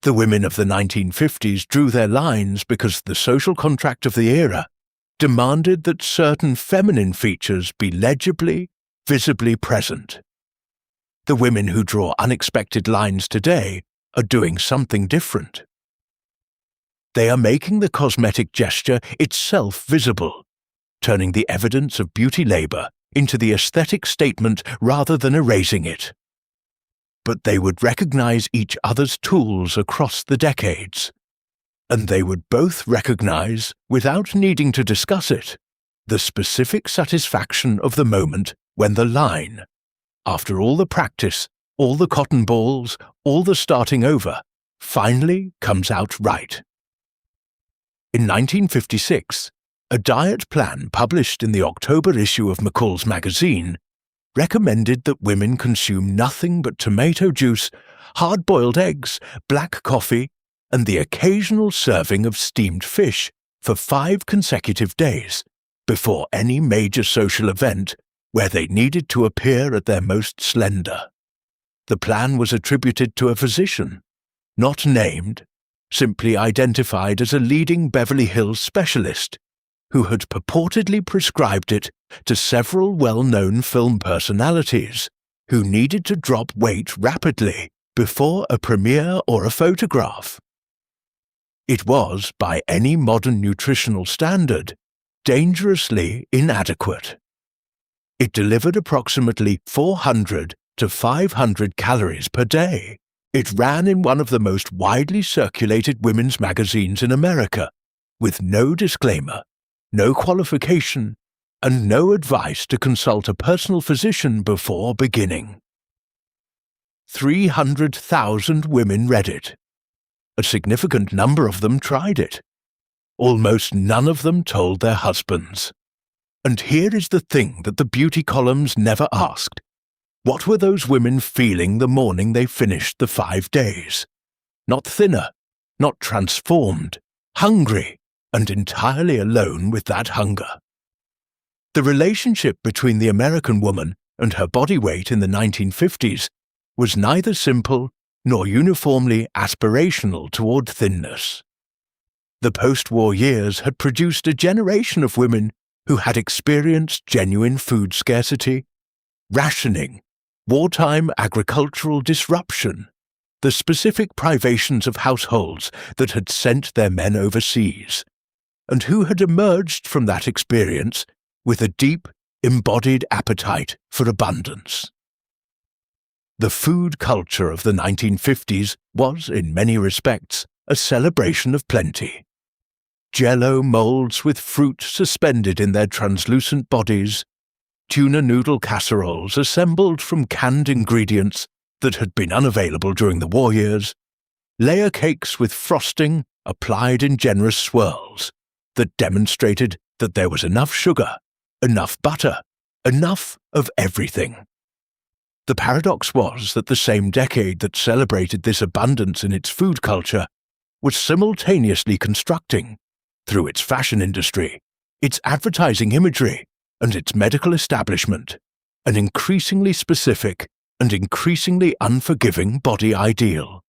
The women of the 1950s drew their lines because the social contract of the era demanded that certain feminine features be legibly, visibly present. The women who draw unexpected lines today are doing something different. They are making the cosmetic gesture itself visible, turning the evidence of beauty labor into the aesthetic statement rather than erasing it. But they would recognize each other's tools across the decades, and they would both recognize, without needing to discuss it, the specific satisfaction of the moment when the line, after all the practice, all the cotton balls, all the starting over, finally comes out right. In 1956, a diet plan published in the October issue of McCall's magazine recommended that women consume nothing but tomato juice, hard-boiled eggs, black coffee, and the occasional serving of steamed fish for 5 consecutive days before any major social event where they needed to appear at their most slender. The plan was attributed to a physician, not named, simply identified as a leading Beverly Hills specialist who had purportedly prescribed it to several well-known film personalities who needed to drop weight rapidly before a premiere or a photograph. It was, by any modern nutritional standard, dangerously inadequate. It delivered approximately 400 to 500 calories per day. It ran in one of the most widely circulated women's magazines in America, with no disclaimer, no qualification, and no advice to consult a personal physician before beginning. 300,000 women read it. A significant number of them tried it. Almost none of them told their husbands. And here is the thing that the beauty columns never asked. What were those women feeling the morning they finished the 5 days? Not thinner, not transformed, hungry, and entirely alone with that hunger. The relationship between the American woman and her body weight in the 1950s was neither simple nor uniformly aspirational toward thinness. The post-war years had produced a generation of women who had experienced genuine food scarcity, rationing, wartime agricultural disruption, the specific privations of households that had sent their men overseas, and who had emerged from that experience with a deep, embodied appetite for abundance. The food culture of the 1950s was, in many respects, a celebration of plenty. Jell-O molds with fruit suspended in their translucent bodies, tuna noodle casseroles assembled from canned ingredients that had been unavailable during the war years, layer cakes with frosting applied in generous swirls that demonstrated that there was enough sugar, enough butter, enough of everything. The paradox was that the same decade that celebrated this abundance in its food culture was simultaneously constructing, through its fashion industry, its advertising imagery, and its medical establishment, an increasingly specific and increasingly unforgiving body ideal.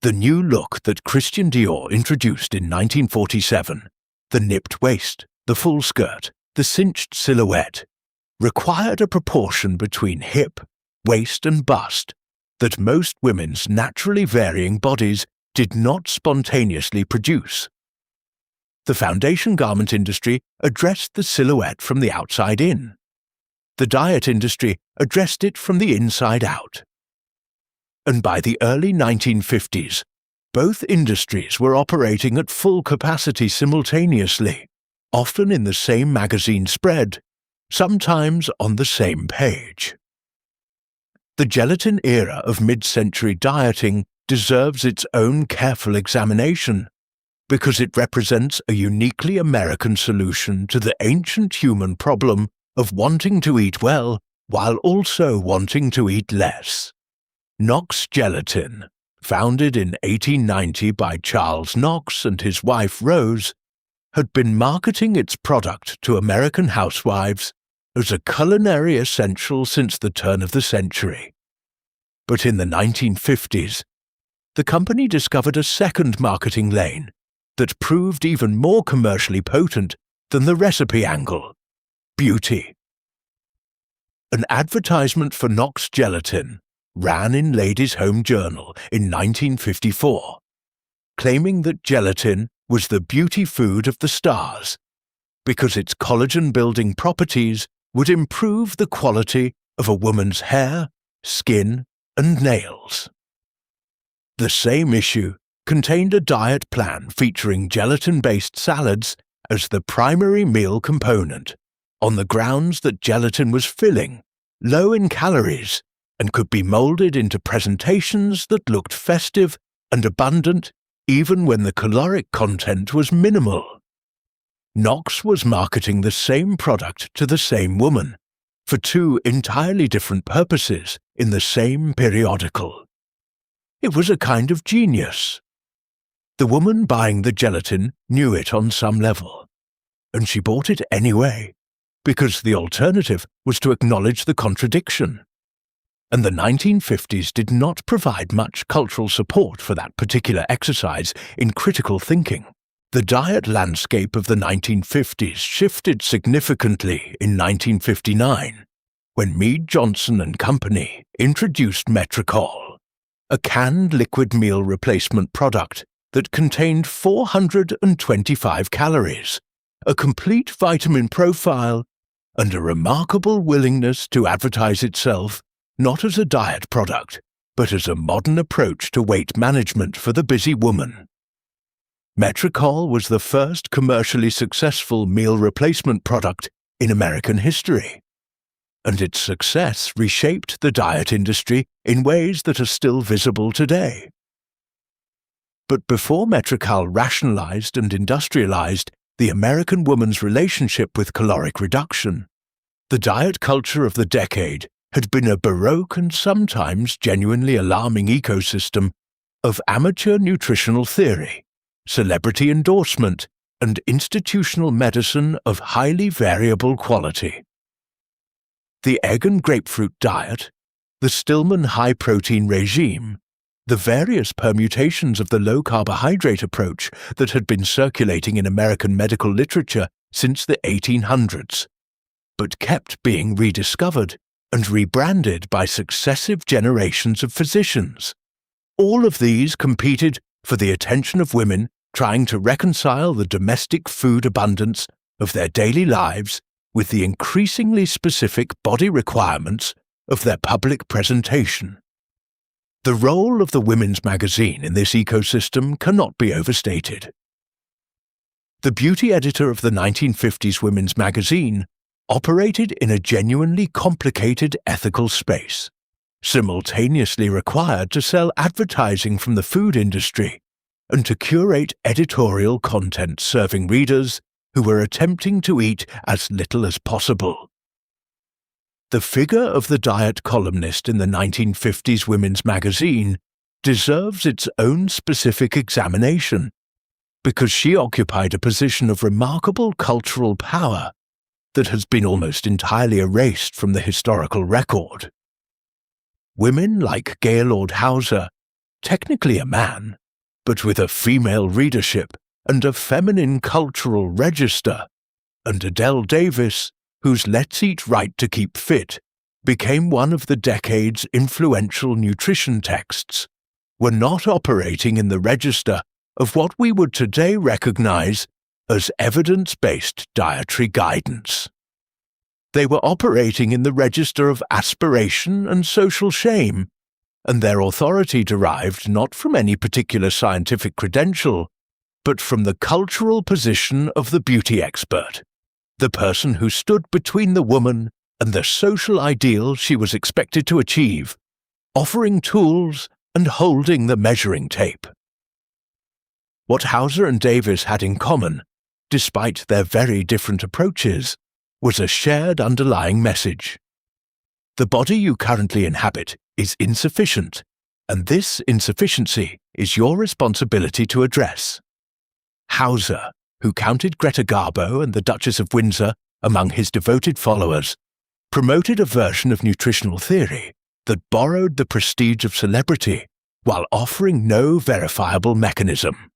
The new look that Christian Dior introduced in 1947, the nipped waist, the full skirt, the cinched silhouette, required a proportion between hip, waist, and bust that most women's naturally varying bodies did not spontaneously produce. The foundation garment industry addressed the silhouette from the outside in. The diet industry addressed it from the inside out. And by the early 1950s, both industries were operating at full capacity simultaneously, often in the same magazine spread, sometimes on the same page. The gelatin era of mid-century dieting deserves its own careful examination because it represents a uniquely American solution to the ancient human problem of wanting to eat well while also wanting to eat less. Knox Gelatin, founded in 1890 by Charles Knox and his wife Rose, had been marketing its product to American housewives as a culinary essential since the turn of the century. But in the 1950s, the company discovered a second marketing lane that proved even more commercially potent than the recipe angle: beauty. An advertisement for Knox Gelatin ran in Ladies' Home Journal in 1954, claiming that gelatin was the beauty food of the stars because its collagen-building properties would improve the quality of a woman's hair, skin, and nails. The same issue contained a diet plan featuring gelatin-based salads as the primary meal component, on the grounds that gelatin was filling, low in calories, and could be molded into presentations that looked festive and abundant even when the caloric content was minimal. Knox was marketing the same product to the same woman, for two entirely different purposes in the same periodical. It was a kind of genius. The woman buying the gelatin knew it on some level, and she bought it anyway, because the alternative was to acknowledge the contradiction. And the 1950s did not provide much cultural support for that particular exercise in critical thinking. The diet landscape of the 1950s shifted significantly in 1959, when Mead Johnson and Company introduced Metricol, a canned liquid meal replacement product that contained 425 calories, a complete vitamin profile, and a remarkable willingness to advertise itself not as a diet product, but as a modern approach to weight management for the busy woman. Metricol was the first commercially successful meal replacement product in American history, and its success reshaped the diet industry in ways that are still visible today. But before Metricol rationalized and industrialized the American woman's relationship with caloric reduction, the diet culture of the decade had been a baroque and sometimes genuinely alarming ecosystem of amateur nutritional theory, celebrity endorsement, and institutional medicine of highly variable quality. The egg and grapefruit diet, the Stillman high-protein regime, the various permutations of the low-carbohydrate approach that had been circulating in American medical literature since the 1800s, but kept being rediscovered and rebranded by successive generations of physicians. All of these competed for the attention of women trying to reconcile the domestic food abundance of their daily lives with the increasingly specific body requirements of their public presentation. The role of the women's magazine in this ecosystem cannot be overstated. The beauty editor of the 1950s women's magazine operated in a genuinely complicated ethical space, simultaneously required to sell advertising from the food industry and to curate editorial content serving readers who were attempting to eat as little as possible. The figure of the diet columnist in the 1950s women's magazine deserves its own specific examination, because she occupied a position of remarkable cultural power that has been almost entirely erased from the historical record. Women like Gaylord Hauser, technically a man, but with a female readership and a feminine cultural register, and Adele Davis, whose Let's Eat Right to Keep Fit became one of the decade's influential nutrition texts, were not operating in the register of what we would today recognize as evidence-based dietary guidance. They were operating in the register of aspiration and social shame, and their authority derived not from any particular scientific credential, but from the cultural position of the beauty expert, the person who stood between the woman and the social ideal she was expected to achieve offering tools and holding the measuring tape. What Hauser and Davis had in common, despite their very different approaches, was a shared underlying message. The body you currently inhabit is insufficient, and this insufficiency is your responsibility to address. Hauser, who counted Greta Garbo and the Duchess of Windsor among his devoted followers, promoted a version of nutritional theory that borrowed the prestige of celebrity while offering no verifiable mechanism.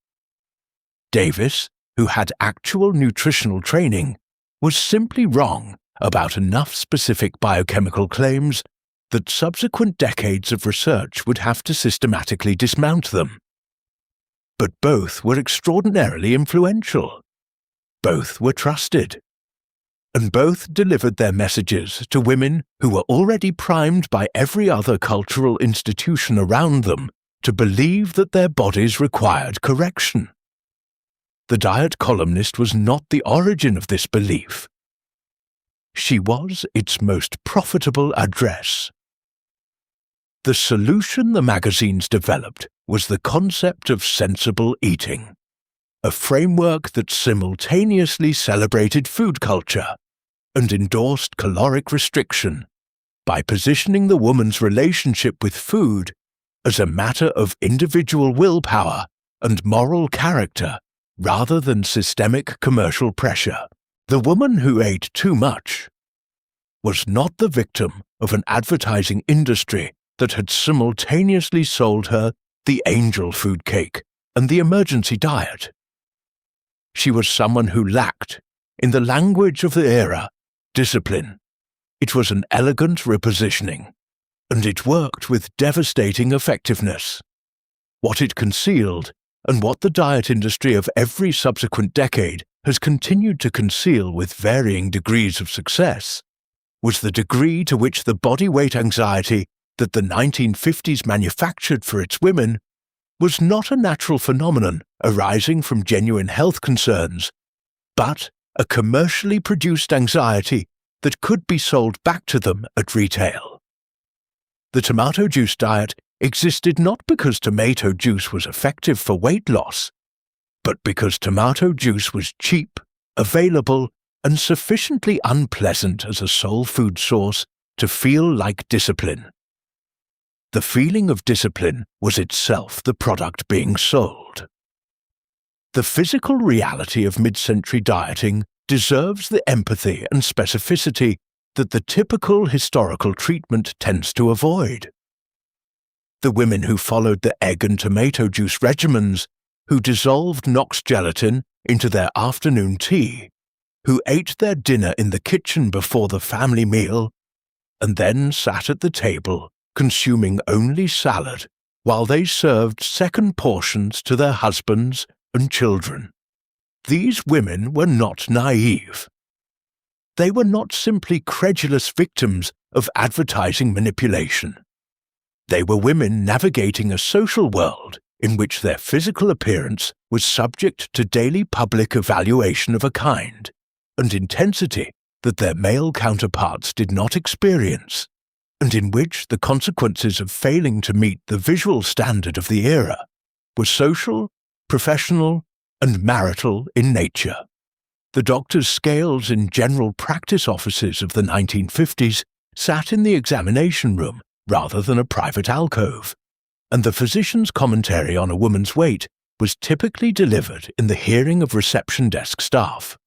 Davis, who had actual nutritional training, was simply wrong about enough specific biochemical claims that subsequent decades of research would have to systematically dismount them. But both were extraordinarily influential. Both were trusted. And both delivered their messages to women who were already primed by every other cultural institution around them to believe that their bodies required correction. The diet columnist was not the origin of this belief. She was its most profitable address. The solution the magazines developed was the concept of sensible eating, a framework that simultaneously celebrated food culture and endorsed caloric restriction by positioning the woman's relationship with food as a matter of individual willpower and moral character rather than systemic commercial pressure. The woman who ate too much was not the victim of an advertising industry that had simultaneously sold her the angel food cake and the emergency diet. She was someone who lacked, in the language of the era, discipline. It was an elegant repositioning, and it worked with devastating effectiveness. What it concealed, and what the diet industry of every subsequent decade has continued to conceal with varying degrees of success, was the degree to which the body weight anxiety that the 1950s manufactured for its women was not a natural phenomenon arising from genuine health concerns, but a commercially produced anxiety that could be sold back to them at retail. The tomato juice diet existed not because tomato juice was effective for weight loss, but because tomato juice was cheap, available, and sufficiently unpleasant as a sole food source to feel like discipline. The feeling of discipline was itself the product being sold. The physical reality of mid-century dieting deserves the empathy and specificity that the typical historical treatment tends to avoid. The women who followed the egg and tomato juice regimens, who dissolved Knox gelatin into their afternoon tea, who ate their dinner in the kitchen before the family meal, and then sat at the table consuming only salad while they served second portions to their husbands and children. These women were not naive. They were not simply credulous victims of advertising manipulation. They were women navigating a social world in which their physical appearance was subject to daily public evaluation of a kind and intensity that their male counterparts did not experience, and in which the consequences of failing to meet the visual standard of the era were social, professional, and marital in nature. The doctors' scales in general practice offices of the 1950s sat in the examination room rather than a private alcove, and the physician's commentary on a woman's weight was typically delivered in the hearing of reception desk staff.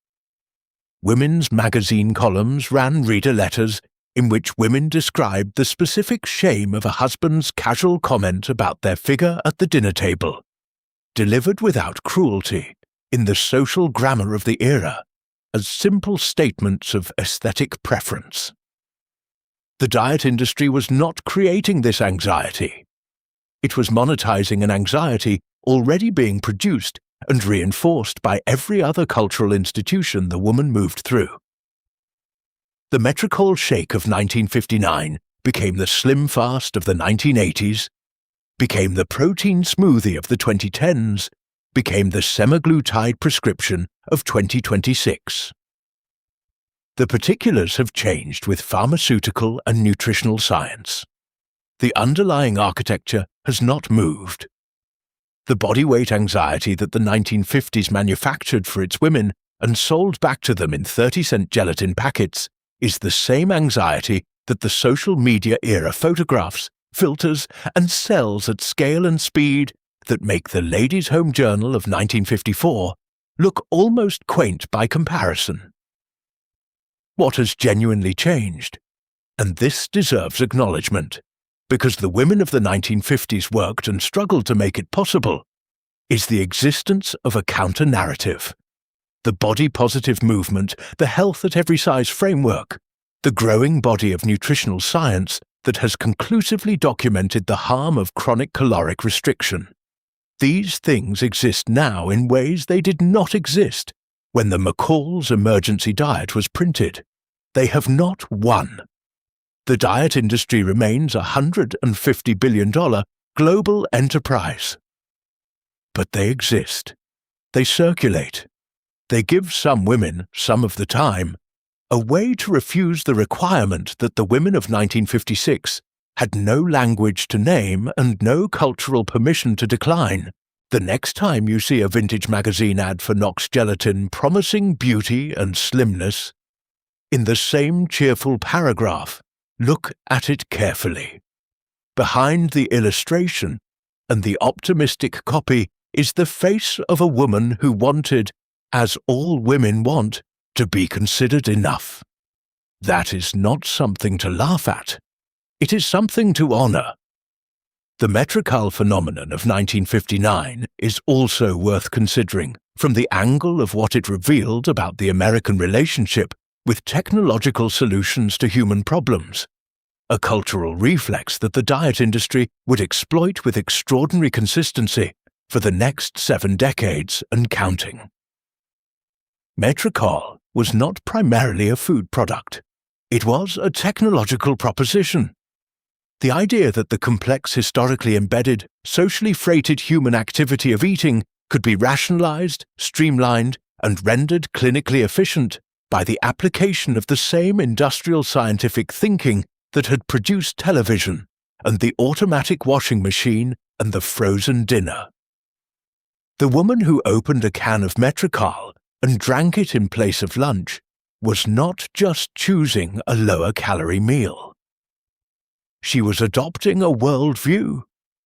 Women's magazine columns ran reader letters in which women described the specific shame of a husband's casual comment about their figure at the dinner table, delivered without cruelty, in the social grammar of the era, as simple statements of aesthetic preference. The diet industry was not creating this anxiety. It was monetizing an anxiety already being produced and reinforced by every other cultural institution the woman moved through. The Metropole Shake of 1959 became the Slim Fast of the 1980s, became the Protein Smoothie of the 2010s, became the semaglutide prescription of 2026. The particulars have changed with pharmaceutical and nutritional science. The underlying architecture has not moved. The body weight anxiety that the 1950s manufactured for its women and sold back to them in 30-cent gelatin packets is the same anxiety that the social media era photographs, filters, and sells at scale and speed that make the Ladies' Home Journal of 1954 look almost quaint by comparison. What has genuinely changed? And this deserves acknowledgement, because the women of the 1950s worked and struggled to make it possible, is the existence of a counter-narrative. The body-positive movement, the health at every size framework, the growing body of nutritional science that has conclusively documented the harm of chronic caloric restriction. These things exist now in ways they did not exist when the McCall's emergency diet was printed. They have not won. The diet industry remains a $150 billion global enterprise. But they exist. They circulate. They give some women, some of the time, a way to refuse the requirement that the women of 1956 had no language to name and no cultural permission to decline. The next time you see a vintage magazine ad for Knox Gelatin promising beauty and slimness, in the same cheerful paragraph, look at it carefully. Behind the illustration and the optimistic copy is the face of a woman who wanted, as all women want, to be considered enough. That is not something to laugh at. It is something to honor. The Metrical phenomenon of 1959 is also worth considering from the angle of what it revealed about the American relationship with technological solutions to human problems, a cultural reflex that the diet industry would exploit with extraordinary consistency for the next 7 decades and counting. Metrical was not primarily a food product. It was a technological proposition. The idea that the complex, historically embedded, socially freighted human activity of eating could be rationalized, streamlined, and rendered clinically efficient by the application of the same industrial scientific thinking that had produced television and the automatic washing machine and the frozen dinner. The woman who opened a can of Metrical and drank it in place of lunch was not just choosing a lower-calorie meal. She was adopting a worldview,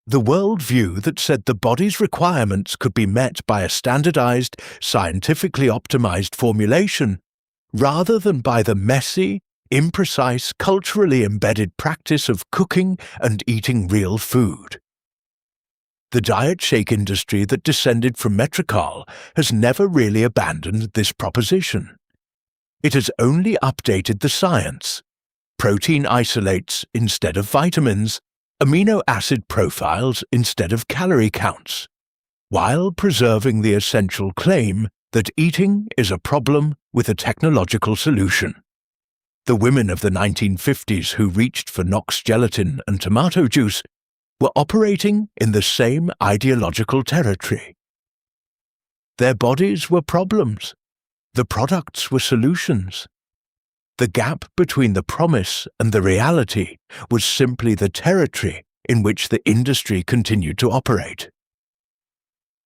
the worldview that said the body's requirements could be met by a standardized, scientifically optimized formulation, rather than by the messy, imprecise, culturally embedded practice of cooking and eating real food. The diet shake industry that descended from Metrical has never really abandoned this proposition. It has only updated the science. Protein isolates instead of vitamins, amino acid profiles instead of calorie counts, while preserving the essential claim that eating is a problem with a technological solution. The women of the 1950s who reached for Knox Gelatin and tomato juice were operating in the same ideological territory. Their bodies were problems. The products were solutions. The gap between the promise and the reality was simply the territory in which the industry continued to operate.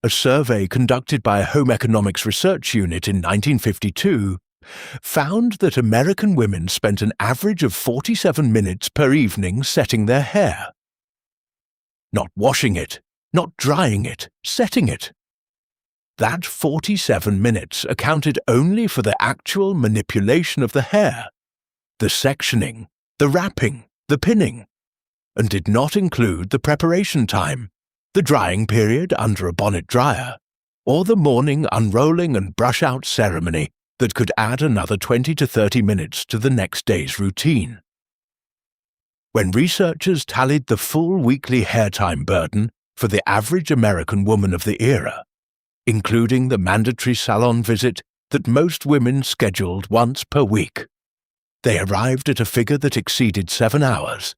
A survey conducted by a home economics research unit in 1952 found that American women spent an average of 47 minutes per evening setting their hair. Not washing it, not drying it, setting it. That 47 minutes accounted only for the actual manipulation of the hair, the sectioning, the wrapping, the pinning, and did not include the preparation time, the drying period under a bonnet dryer, or the morning unrolling and brush-out ceremony that could add another 20 to 30 minutes to the next day's routine. When researchers tallied the full weekly hair time burden for the average American woman of the era, including the mandatory salon visit that most women scheduled once per week, they arrived at a figure that exceeded 7 hours,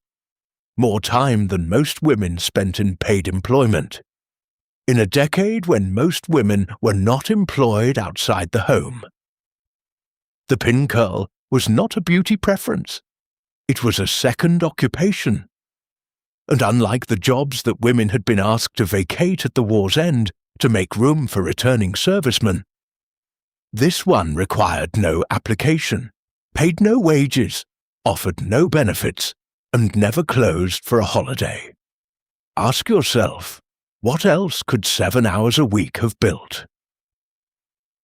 more time than most women spent in paid employment, in a decade when most women were not employed outside the home. The pin curl was not a beauty preference. It was a second occupation. and unlike the jobs that women had been asked to vacate at the war's end to make room for returning servicemen, this one required no application, paid no wages, offered no benefits, and never closed for a holiday. Ask yourself, what else could 7 hours a week have built?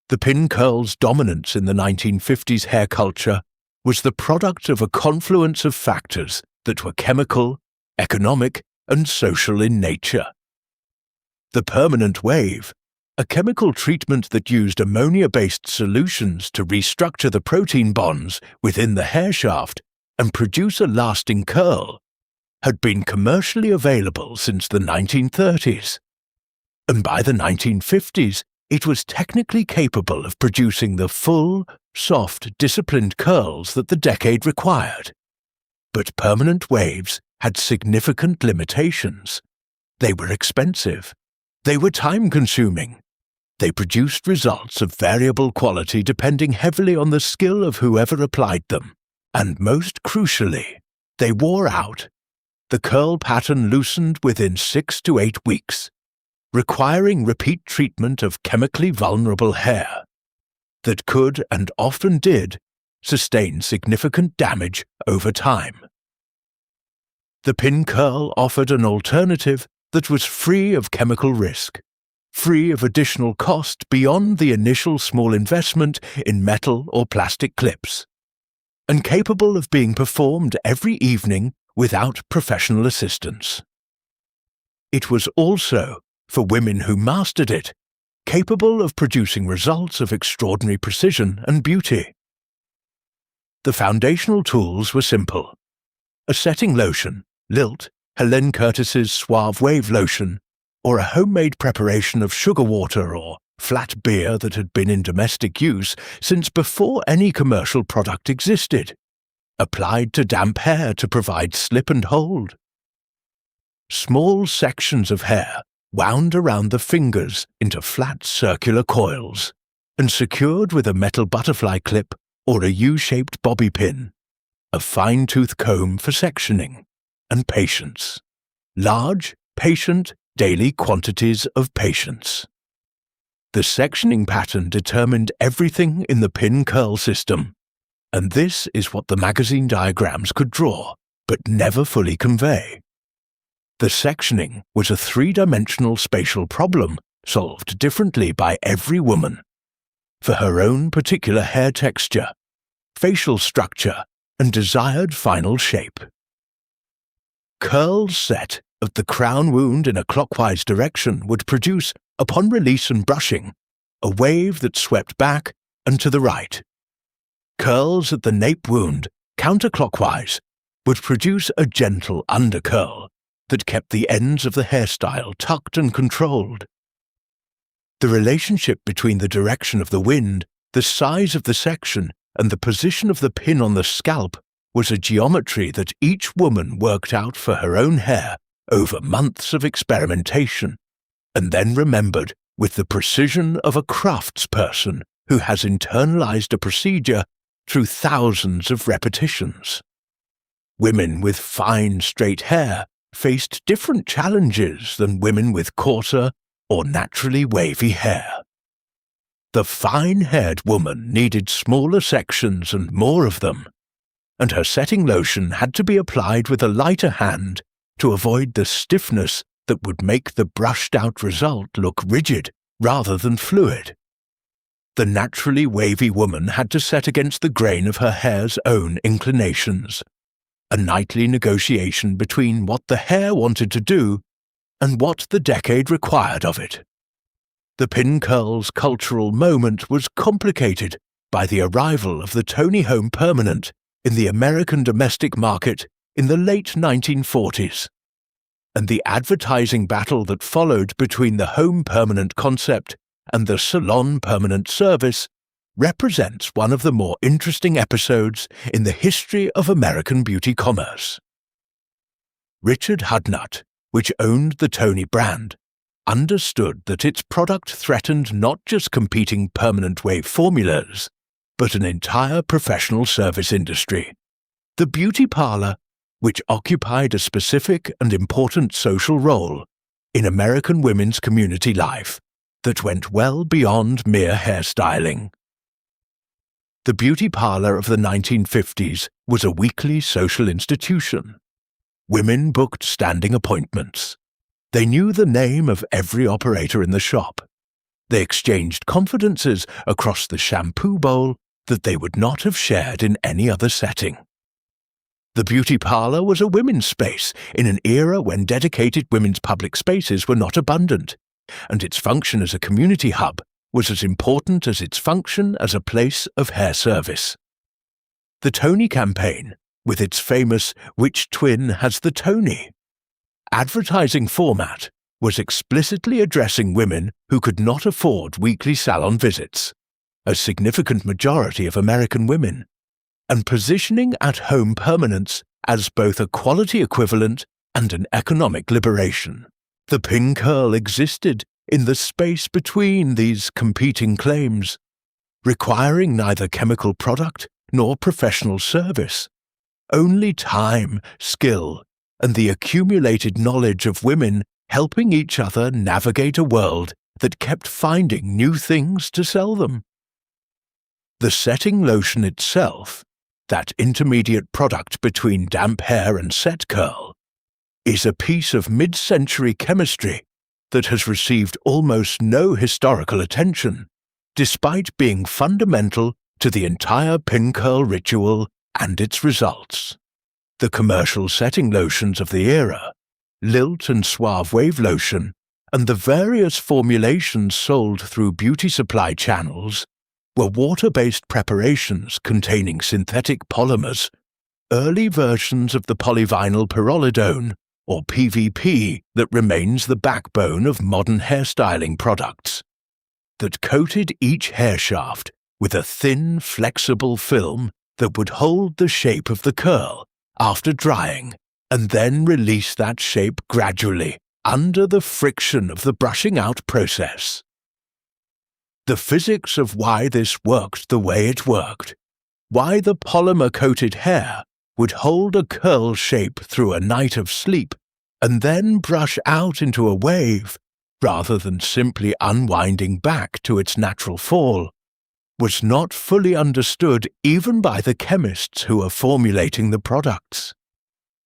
The pin curl's dominance in the 1950s hair culture was the product of a confluence of factors that were chemical, economic, and social in nature. The permanent wave, a chemical treatment that used ammonia-based solutions to restructure the protein bonds within the hair shaft and produce a lasting curl, had been commercially available since the 1930s. And by the 1950s, it was technically capable of producing the full, soft, disciplined curls that the decade required. But permanent waves had significant limitations. They were expensive. They were time-consuming. They produced results of variable quality depending heavily on the skill of whoever applied them. And most crucially, they wore out. The curl pattern loosened within 6 to 8 weeks, requiring repeat treatment of chemically vulnerable hair that could, and often did, sustain significant damage over time. The pin curl offered an alternative that was free of chemical risk, free of additional cost beyond the initial small investment in metal or plastic clips, and capable of being performed every evening without professional assistance. It was also, for women who mastered it, capable of producing results of extraordinary precision and beauty. The foundational tools were simple: a setting lotion, Lilt, Helene Curtis's Suave Wave Lotion, or a homemade preparation of sugar water or flat beer that had been in domestic use since before any commercial product existed, applied to damp hair to provide slip and hold. Small sections of hair wound around the fingers into flat circular coils and secured with a metal butterfly clip or a U-shaped bobby pin, a fine-tooth comb for sectioning, and patience. Large, patient, daily quantities of patience. The sectioning pattern determined everything in the pin curl system, and this is what the magazine diagrams could draw, but never fully convey. The sectioning was a three-dimensional spatial problem solved differently by every woman, for her own particular hair texture, facial structure, and desired final shape. Curls set at the crown wound in a clockwise direction would produce, upon release and brushing, a wave that swept back and to the right. Curls at the nape wound, counterclockwise, would produce a gentle undercurl that kept the ends of the hairstyle tucked and controlled. The relationship between the direction of the wind, the size of the section, and the position of the pin on the scalp was a geometry that each woman worked out for her own hair over months of experimentation, and then remembered with the precision of a craftsperson who has internalized a procedure through thousands of repetitions. Women with fine, straight hair faced different challenges than women with coarser or naturally wavy hair. The fine-haired woman needed smaller sections and more of them, and her setting lotion had to be applied with a lighter hand to avoid the stiffness that would make the brushed-out result look rigid rather than fluid. The naturally wavy woman had to set against the grain of her hair's own inclinations, a nightly negotiation between what the hair wanted to do and what the decade required of it. The pin curl's cultural moment was complicated by the arrival of the Tony Home Permanent in the American domestic market in the late 1940s, and the advertising battle that followed between the home permanent concept and the salon permanent service represents one of the more interesting episodes in the history of American beauty commerce. Richard Hudnut, which owned the Tony brand, understood that its product threatened not just competing permanent wave formulas, but an entire professional service industry. The beauty parlor which occupied a specific and important social role in American women's community life that went well beyond mere hairstyling. The beauty parlor of the 1950s was a weekly social institution. Women booked standing appointments. They knew the name of every operator in the shop. They exchanged confidences across the shampoo bowl that they would not have shared in any other setting. The beauty parlor was a women's space in an era when dedicated women's public spaces were not abundant, and its function as a community hub was as important as its function as a place of hair service. The Tony campaign, with its famous "Which twin has the Tony?" advertising format, was explicitly addressing women who could not afford weekly salon visits, a significant majority of American women, and positioning at-home permanence as both a quality equivalent and an economic liberation. The pin curl existed in the space between these competing claims, requiring neither chemical product nor professional service, only time, skill, and the accumulated knowledge of women helping each other navigate a world that kept finding new things to sell them. The setting lotion itself, that intermediate product between damp hair and set curl, is a piece of mid-century chemistry that has received almost no historical attention, despite being fundamental to the entire pin curl ritual and its results. The commercial setting lotions of the era, Lilt and Suave Wave Lotion, and the various formulations sold through beauty supply channels were water-based preparations containing synthetic polymers, early versions of the polyvinyl pyrrolidone, or PVP, that remains the backbone of modern hairstyling products, that coated each hair shaft with a thin, flexible film that would hold the shape of the curl after drying, and then release that shape gradually under the friction of the brushing out process. The physics of why this worked the way it worked, why the polymer-coated hair would hold a curl shape through a night of sleep and then brush out into a wave, rather than simply unwinding back to its natural fall, was not fully understood even by the chemists who are formulating the products,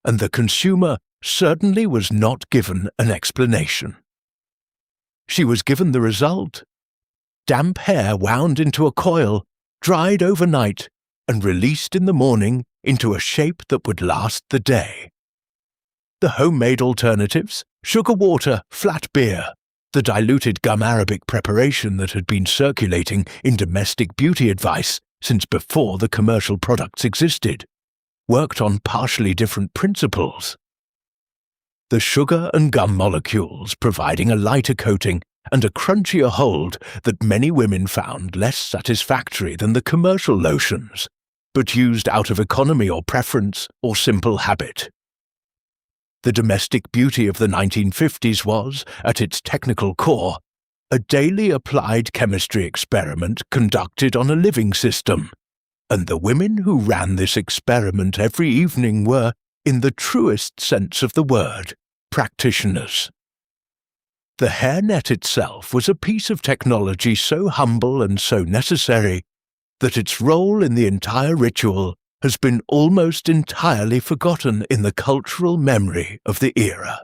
and the consumer certainly was not given an explanation. She was given the result: damp hair wound into a coil, dried overnight, and released in the morning into a shape that would last the day. The homemade alternatives, sugar water, flat beer, the diluted gum arabic preparation that had been circulating in domestic beauty advice since before the commercial products existed, worked on partially different principles. The sugar and gum molecules providing a lighter coating and a crunchier hold that many women found less satisfactory than the commercial lotions, but used out of economy or preference or simple habit. The domestic beauty of the 1950s was, at its technical core, a daily applied chemistry experiment conducted on a living system, and the women who ran this experiment every evening were, in the truest sense of the word, practitioners. The hairnet itself was a piece of technology so humble and so necessary that its role in the entire ritual has been almost entirely forgotten in the cultural memory of the era.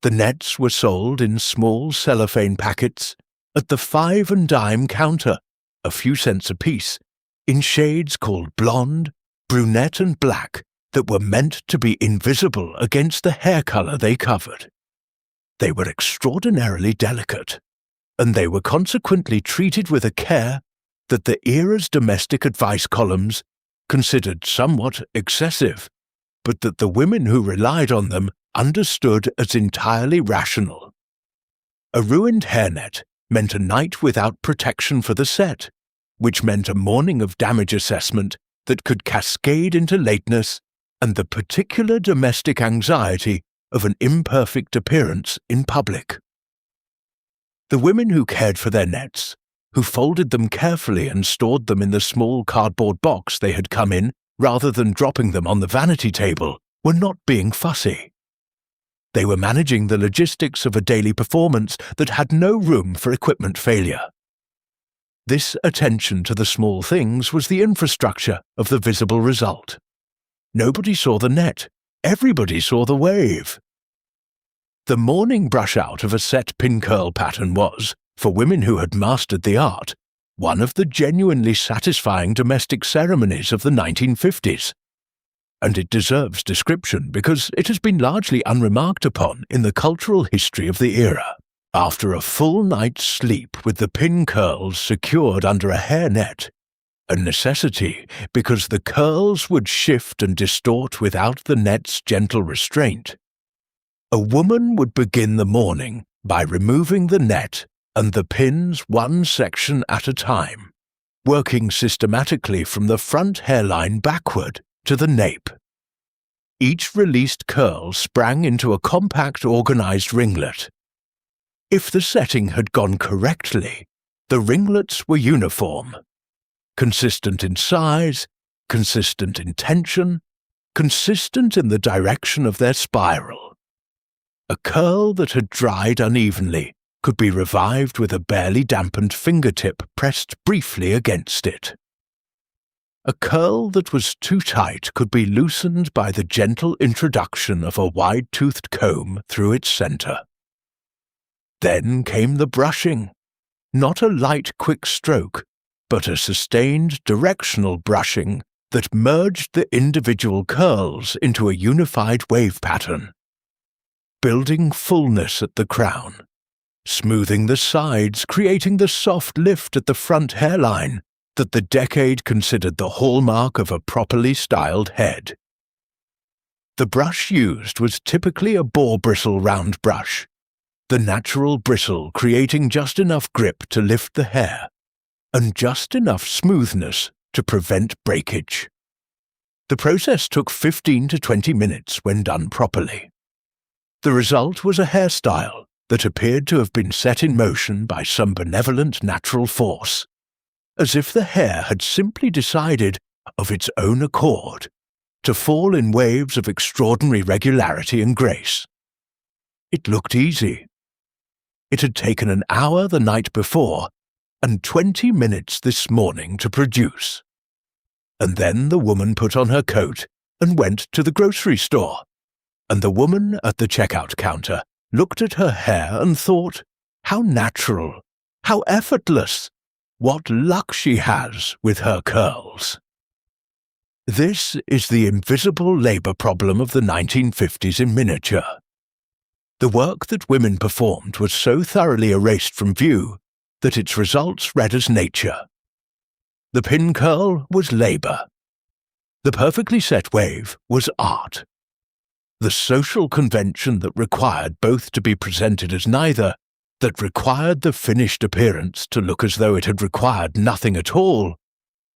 The nets were sold in small cellophane packets at the 5 and dime counter, a few cents apiece, in shades called blonde, brunette and black that were meant to be invisible against the hair color they covered. They were extraordinarily delicate, and they were consequently treated with a care that the era's domestic advice columns considered somewhat excessive, but that the women who relied on them understood as entirely rational. A ruined hairnet meant a night without protection for the set, which meant a morning of damage assessment that could cascade into lateness and the particular domestic anxiety of an imperfect appearance in public. The women who cared for their nets, who folded them carefully and stored them in the small cardboard box they had come in rather than dropping them on the vanity table, were not being fussy. They were managing the logistics of a daily performance that had no room for equipment failure. This attention to the small things was the infrastructure of the visible result. Nobody saw the net. Everybody saw the wave. The morning brush-out of a set pin curl pattern was, for women who had mastered the art, one of the genuinely satisfying domestic ceremonies of the 1950s. And it deserves description because it has been largely unremarked upon in the cultural history of the era. After a full night's sleep with the pin curls secured under a hairnet, a necessity because the curls would shift and distort without the net's gentle restraint, a woman would begin the morning by removing the net and the pins one section at a time, working systematically from the front hairline backward to the nape. Each released curl sprang into a compact, organized ringlet. If the setting had gone correctly, the ringlets were uniform, consistent in size, consistent in tension, consistent in the direction of their spiral. A curl that had dried unevenly could be revived with a barely dampened fingertip pressed briefly against it. A curl that was too tight could be loosened by the gentle introduction of a wide-toothed comb through its center. Then came the brushing, not a light, quick stroke, but a sustained directional brushing that merged the individual curls into a unified wave pattern, building fullness at the crown, smoothing the sides, creating the soft lift at the front hairline that the decade considered the hallmark of a properly styled head. The brush used was typically a boar bristle round brush, the natural bristle creating just enough grip to lift the hair, and just enough smoothness to prevent breakage. The process took 15 to 20 minutes when done properly. The result was a hairstyle that appeared to have been set in motion by some benevolent natural force, as if the hair had simply decided, of its own accord, to fall in waves of extraordinary regularity and grace. It looked easy. It had taken an hour the night before and 20 minutes this morning to produce. And then the woman put on her coat and went to the grocery store, and the woman at the checkout counter looked at her hair and thought, how natural, how effortless, what luck she has with her curls. This is the invisible labor problem of the 1950s in miniature. The work that women performed was so thoroughly erased from view that its results read as nature. The pin curl was labor. The perfectly set wave was art. The social convention that required both to be presented as neither, that required the finished appearance to look as though it had required nothing at all,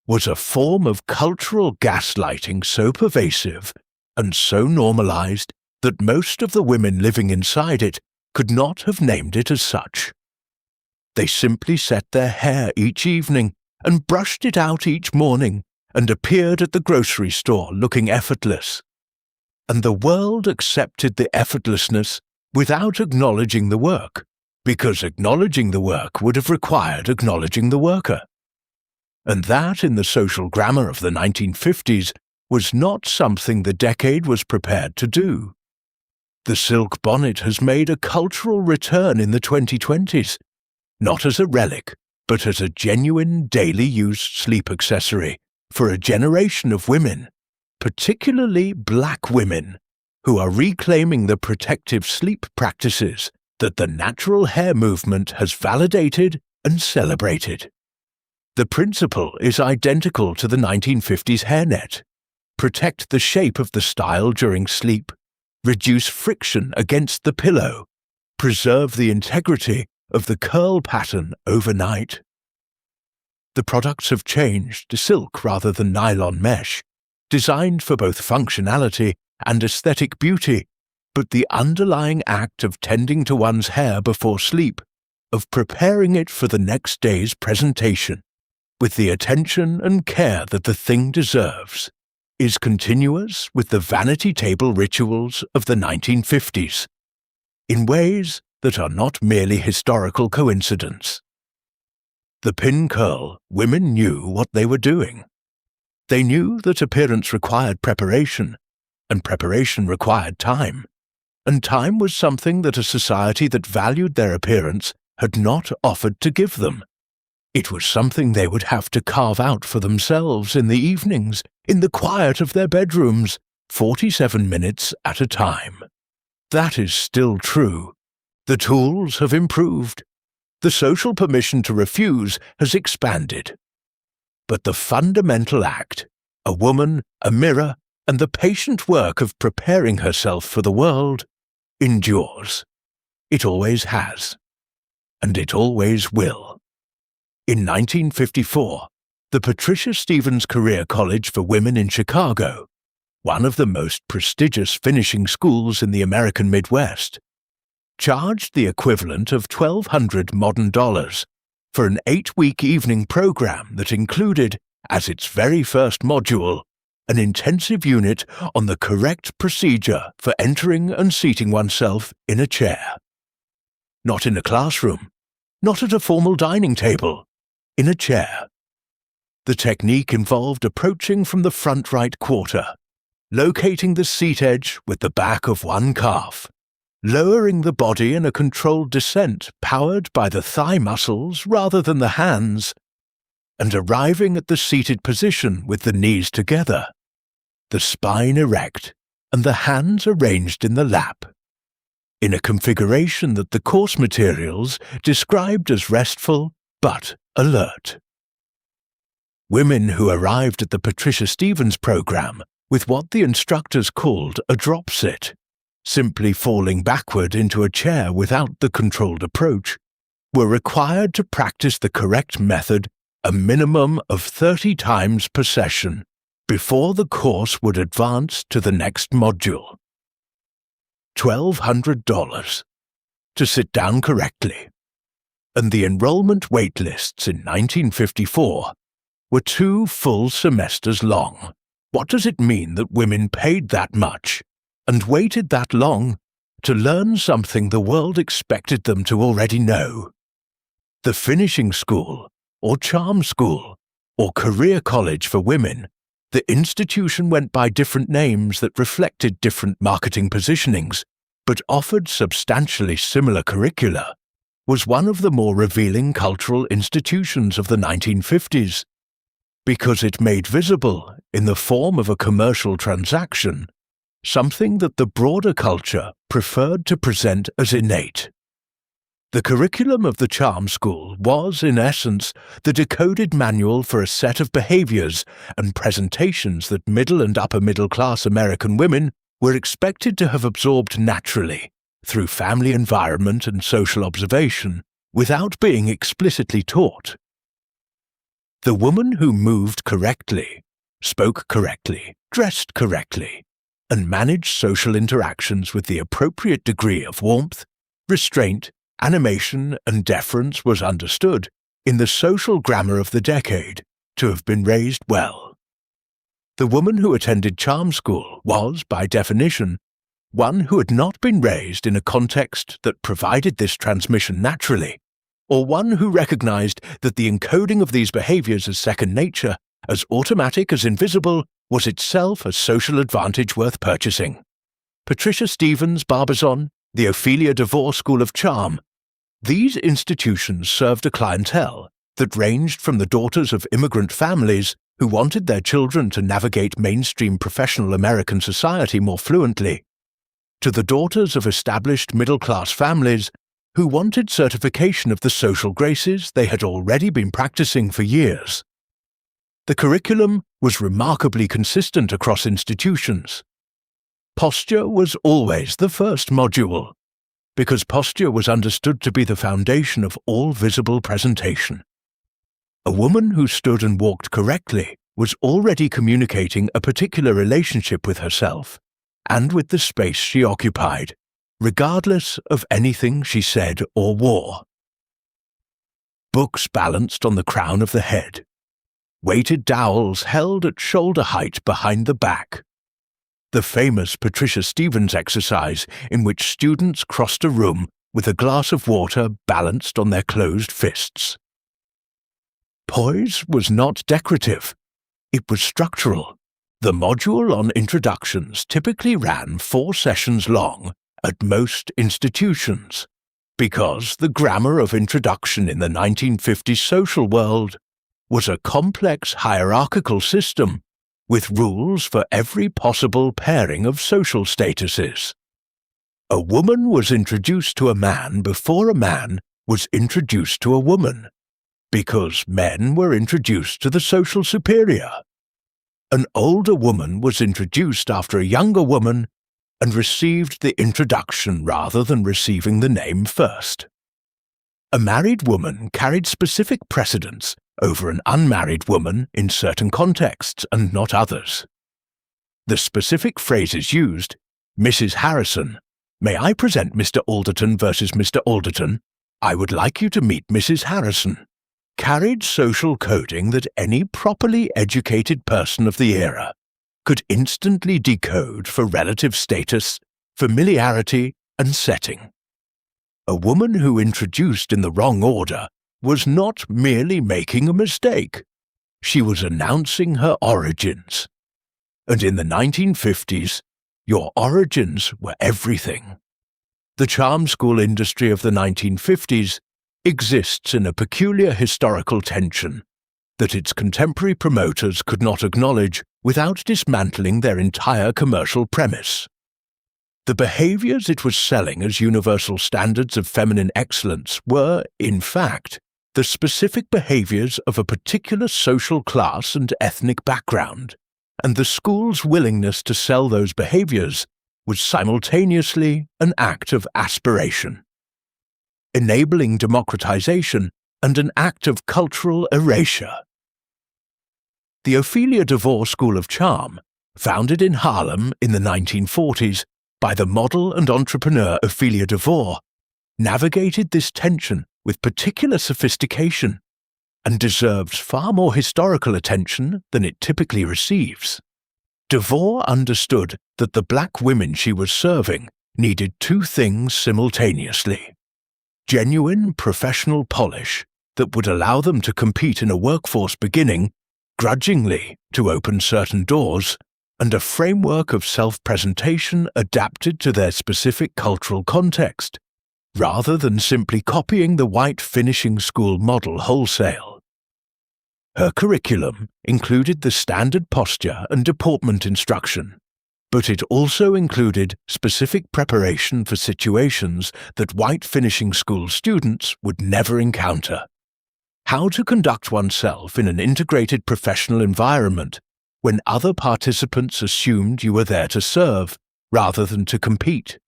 was a form of cultural gaslighting so pervasive and so normalized that most of the women living inside it could not have named it as such. They simply set their hair each evening and brushed it out each morning and appeared at the grocery store looking effortless. And the world accepted the effortlessness without acknowledging the work, because acknowledging the work would have required acknowledging the worker. And that, in the social grammar of the 1950s, was not something the decade was prepared to do. The silk bonnet has made a cultural return in the 2020s, not as a relic, but as a genuine daily use sleep accessory for a generation of women, particularly black women, who are reclaiming the protective sleep practices that the natural hair movement has validated and celebrated. The principle is identical to the 1950s hairnet. Protect the shape of the style during sleep, reduce friction against the pillow, preserve the integrity of the curl pattern overnight. The products have changed to silk rather than nylon mesh, designed for both functionality and aesthetic beauty, but the underlying act of tending to one's hair before sleep, of preparing it for the next day's presentation, with the attention and care that the thing deserves, is continuous with the vanity table rituals of the 1950s, in ways that are not merely historical coincidence. The pin curl, women knew what they were doing. They knew that appearance required preparation, and preparation required time, and time was something that a society that valued their appearance had not offered to give them. It was something they would have to carve out for themselves in the evenings, in the quiet of their bedrooms, 47 minutes at a time. That is still true. The tools have improved. The social permission to refuse has expanded. But the fundamental act, a woman, a mirror, and the patient work of preparing herself for the world, endures. It always has. And it always will. In 1954, the Patricia Stevens Career College for Women in Chicago, one of the most prestigious finishing schools in the American Midwest, charged the equivalent of $1,200 modern dollars for an 8-week evening program that included, as its very first module, an intensive unit on the correct procedure for entering and seating oneself in a chair. Not in a classroom, not at a formal dining table, in a chair. The technique involved approaching from the front right quarter, locating the seat edge with the back of one calf, lowering the body in a controlled descent powered by the thigh muscles rather than the hands, and arriving at the seated position with the knees together, the spine erect, and the hands arranged in the lap, in a configuration that the course materials described as restful but alert. Women who arrived at the Patricia Stevens program with what the instructors called a drop sit, simply falling backward into a chair without the controlled approach, were required to practice the correct method a minimum of 30 times per session before the course would advance to the next module. $1,200 to sit down correctly. And the enrollment wait lists in 1954 were 2 full semesters long. What does it mean that women paid that much and waited that long to learn something the world expected them to already know? The finishing school, or charm school, or career college for women, the institution went by different names that reflected different marketing positionings, but offered substantially similar curricula, was one of the more revealing cultural institutions of the 1950s, because it made visible, in the form of a commercial transaction, something that the broader culture preferred to present as innate. The curriculum of the charm school was, in essence, the decoded manual for a set of behaviors and presentations that middle and upper-middle-class American women were expected to have absorbed naturally, through family environment and social observation, without being explicitly taught. The woman who moved correctly, spoke correctly, dressed correctly, and managed social interactions with the appropriate degree of warmth, restraint, animation, and deference was understood, in the social grammar of the decade, to have been raised well. The woman who attended charm school was, by definition, one who had not been raised in a context that provided this transmission naturally, or one who recognized that the encoding of these behaviors as second nature, as automatic as invisible, was itself a social advantage worth purchasing. Patricia Stevens Barbizon, the Ophelia DeVore School of Charm. These institutions served a clientele that ranged from the daughters of immigrant families who wanted their children to navigate mainstream professional American society more fluently, to the daughters of established middle-class families who wanted certification of the social graces they had already been practicing for years. The curriculum was remarkably consistent across institutions. Posture was always the first module, because posture was understood to be the foundation of all visible presentation. A woman who stood and walked correctly was already communicating a particular relationship with herself and with the space she occupied, regardless of anything she said or wore. Books balanced on the crown of the head. weighted dowels held at shoulder height behind the back. The famous Patricia Stevens exercise in which students crossed a room with a glass of water balanced on their closed fists. Poise was not decorative. It was structural. The module on introductions typically ran 4 sessions long at most institutions, because the grammar of introduction in the 1950s social world was a complex hierarchical system with rules for every possible pairing of social statuses. A woman was introduced to a man before a man was introduced to a woman, because men were introduced to the social superior. An older woman was introduced after a younger woman and received the introduction rather than receiving the name first. A married woman carried specific precedence over an unmarried woman in certain contexts and not others. The specific phrases used, Mrs. Harrison, may I present Mr. Alderton versus Mr. Alderton? I would like you to meet Mrs. Harrison, carried social coding that any properly educated person of the era could instantly decode for relative status, familiarity, and setting. A woman who introduced in the wrong order was not merely making a mistake. She was announcing her origins. And in the 1950s, your origins were everything. The charm school industry of the 1950s exists in a peculiar historical tension that its contemporary promoters could not acknowledge without dismantling their entire commercial premise. The behaviors it was selling as universal standards of feminine excellence were, in fact, the specific behaviors of a particular social class and ethnic background, and the school's willingness to sell those behaviors was simultaneously an act of aspiration, enabling democratization and an act of cultural erasure. The Ophelia DeVore School of Charm, founded in Harlem in the 1940s by the model and entrepreneur Ophelia DeVore, navigated this tension with particular sophistication and deserves far more historical attention than it typically receives. DeVore understood that the black women she was serving needed 2 things simultaneously: genuine professional polish that would allow them to compete in a workforce beginning, grudgingly, to open certain doors, and a framework of self-presentation adapted to their specific cultural context, rather than simply copying the white finishing school model wholesale. Her curriculum included the standard posture and deportment instruction, but it also included specific preparation for situations that white finishing school students would never encounter. How to conduct oneself in an integrated professional environment when other participants assumed you were there to serve rather than to compete.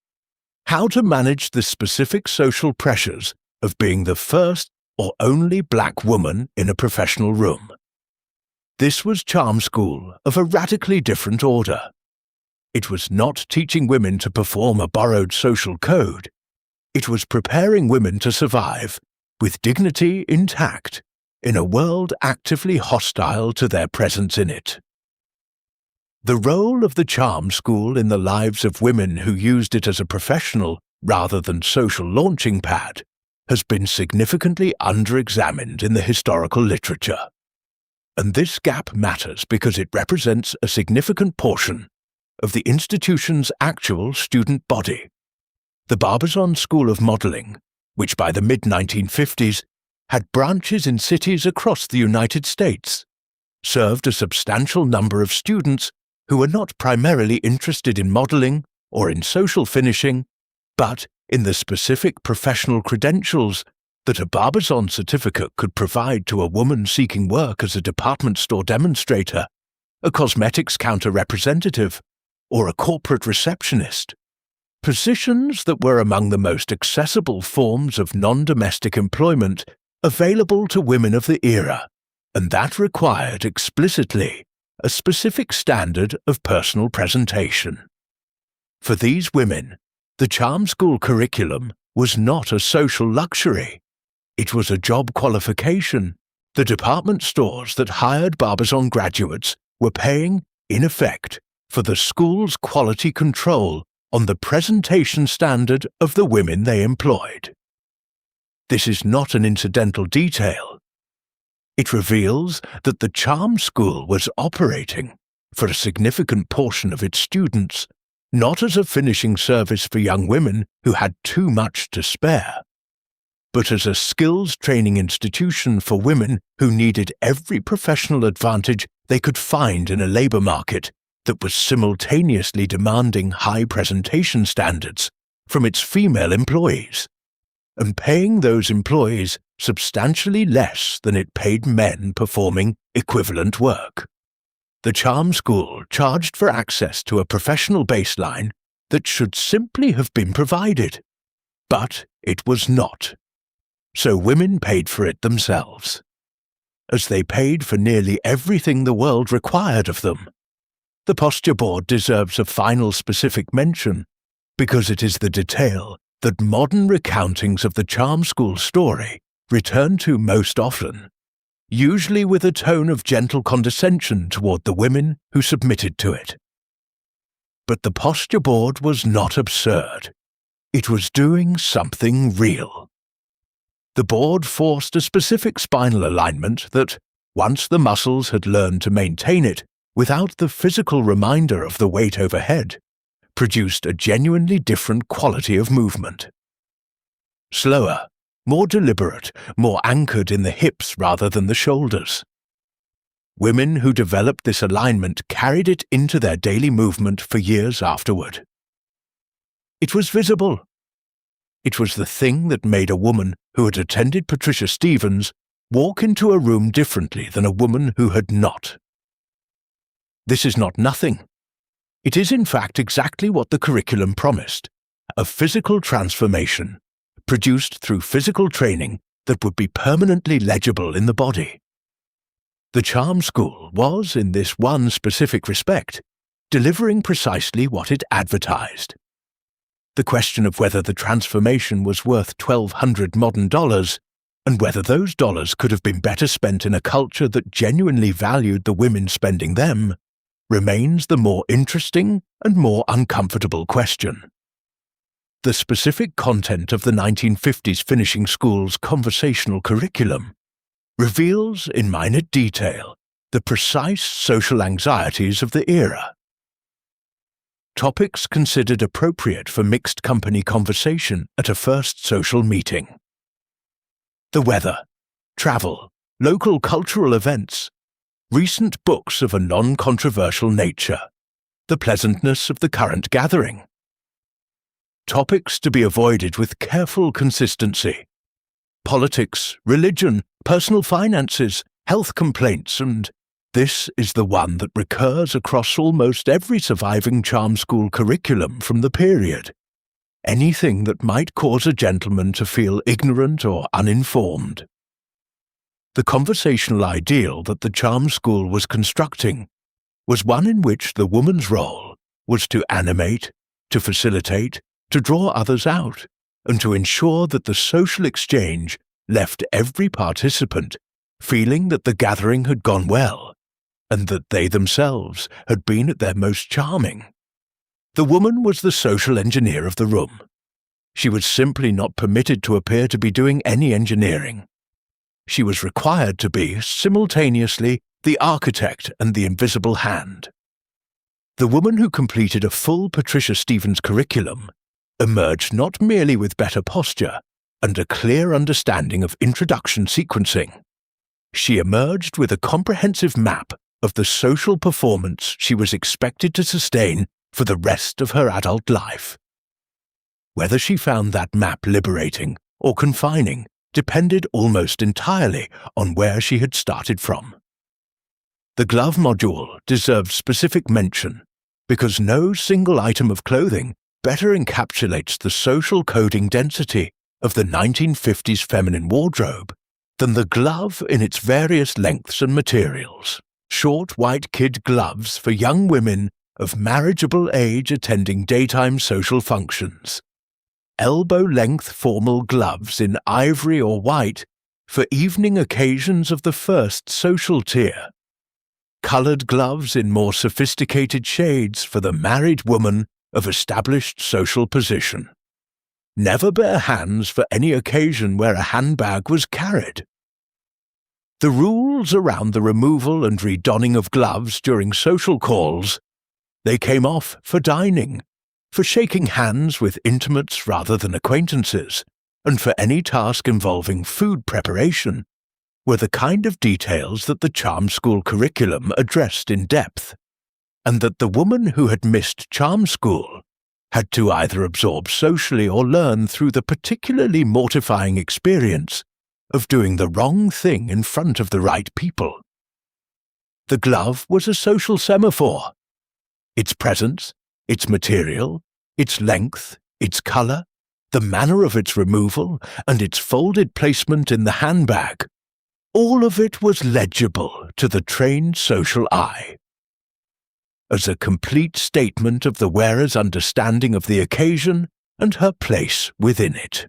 How to manage the specific social pressures of being the first or only black woman in a professional room. This was charm school of a radically different order. It was not teaching women to perform a borrowed social code. It was preparing women to survive, with dignity intact, in a world actively hostile to their presence in it. The role of the charm school in the lives of women who used it as a professional rather than social launching pad has been significantly under-examined in the historical literature. And this gap matters because it represents a significant portion of the institution's actual student body. The Barbizon School of Modeling, which by the mid-1950s had branches in cities across the United States, served a substantial number of students who were not primarily interested in modeling or in social finishing, but in the specific professional credentials that a Barbizon certificate could provide to a woman seeking work as a department store demonstrator, a cosmetics counter representative, or a corporate receptionist. Positions that were among the most accessible forms of non-domestic employment available to women of the era, and that required explicitly a specific standard of personal presentation. For these women, the charm school curriculum was not a social luxury. It was a job qualification The department stores that hired Barbizon graduates were paying, in effect, for the school's quality control on the presentation standard of the women they employed. This is not an incidental detail. It reveals that the charm school was operating, for a significant portion of its students, not as a finishing service for young women who had too much to spare, but as a skills training institution for women who needed every professional advantage they could find in a labour market that was simultaneously demanding high presentation standards from its female employees, and paying those employees substantially less than it paid men performing equivalent work. The charm school charged for access to a professional baseline that should simply have been provided, but it was not. So women paid for it themselves, as they paid for nearly everything the world required of them. The posture board deserves a final specific mention because it is the detail that modern recountings of the charm school story return to most often, usually with a tone of gentle condescension toward the women who submitted to it. But the posture board was not absurd. It was doing something real. The board forced a specific spinal alignment that, once the muscles had learned to maintain it without the physical reminder of the weight overhead, produced a genuinely different quality of movement. Slower, more deliberate, more anchored in the hips rather than the shoulders. Women who developed this alignment carried it into their daily movement for years afterward. It was visible. It was the thing that made a woman who had attended Patricia Stevens walk into a room differently than a woman who had not. This is not nothing. It is in fact exactly what the curriculum promised, a physical transformation, produced through physical training that would be permanently legible in the body. The charm school was, in this one specific respect, delivering precisely what it advertised. The question of whether the transformation was worth $1,200 modern dollars, and whether those dollars could have been better spent in a culture that genuinely valued the women spending them, remains the more interesting and more uncomfortable question. The specific content of the 1950s finishing school's conversational curriculum reveals in minute detail the precise social anxieties of the era. Topics considered appropriate for mixed company conversation at a first social meeting. The weather, travel, local cultural events, recent books of a non-controversial nature, the pleasantness of the current gathering. Topics to be avoided with careful consistency. Politics, religion, personal finances, health complaints, and this is the one that recurs across almost every surviving charm school curriculum from the period. Anything that might cause a gentleman to feel ignorant or uninformed. The conversational ideal that the charm school was constructing was one in which the woman's role was to animate, to facilitate, to draw others out, and to ensure that the social exchange left every participant feeling that the gathering had gone well, and that they themselves had been at their most charming. The woman was the social engineer of the room. She was simply not permitted to appear to be doing any engineering. She was required to be, simultaneously, the architect and the invisible hand. The woman who completed a full Patricia Stevens curriculum emerged not merely with better posture and a clear understanding of introduction sequencing. She emerged with a comprehensive map of the social performance she was expected to sustain for the rest of her adult life. Whether she found that map liberating or confining depended almost entirely on where she had started from. The glove module deserves specific mention because no single item of clothing better encapsulates the social coding density of the 1950s feminine wardrobe than the glove in its various lengths and materials. Short white kid gloves for young women of marriageable age attending daytime social functions. Elbow-length formal gloves in ivory or white for evening occasions of the first social tier, coloured gloves in more sophisticated shades for the married woman of established social position, never bare hands for any occasion where a handbag was carried. The rules around the removal and redonning of gloves during social calls, they came off for dining, for shaking hands with intimates rather than acquaintances, and for any task involving food preparation, were the kind of details that the charm school curriculum addressed in depth, and that the woman who had missed charm school had to either absorb socially or learn through the particularly mortifying experience of doing the wrong thing in front of the right people. The glove was a social semaphore. Its presence, its material, its length, its colour, the manner of its removal, and its folded placement in the handbag, all of it was legible to the trained social eye, as a complete statement of the wearer's understanding of the occasion and her place within it.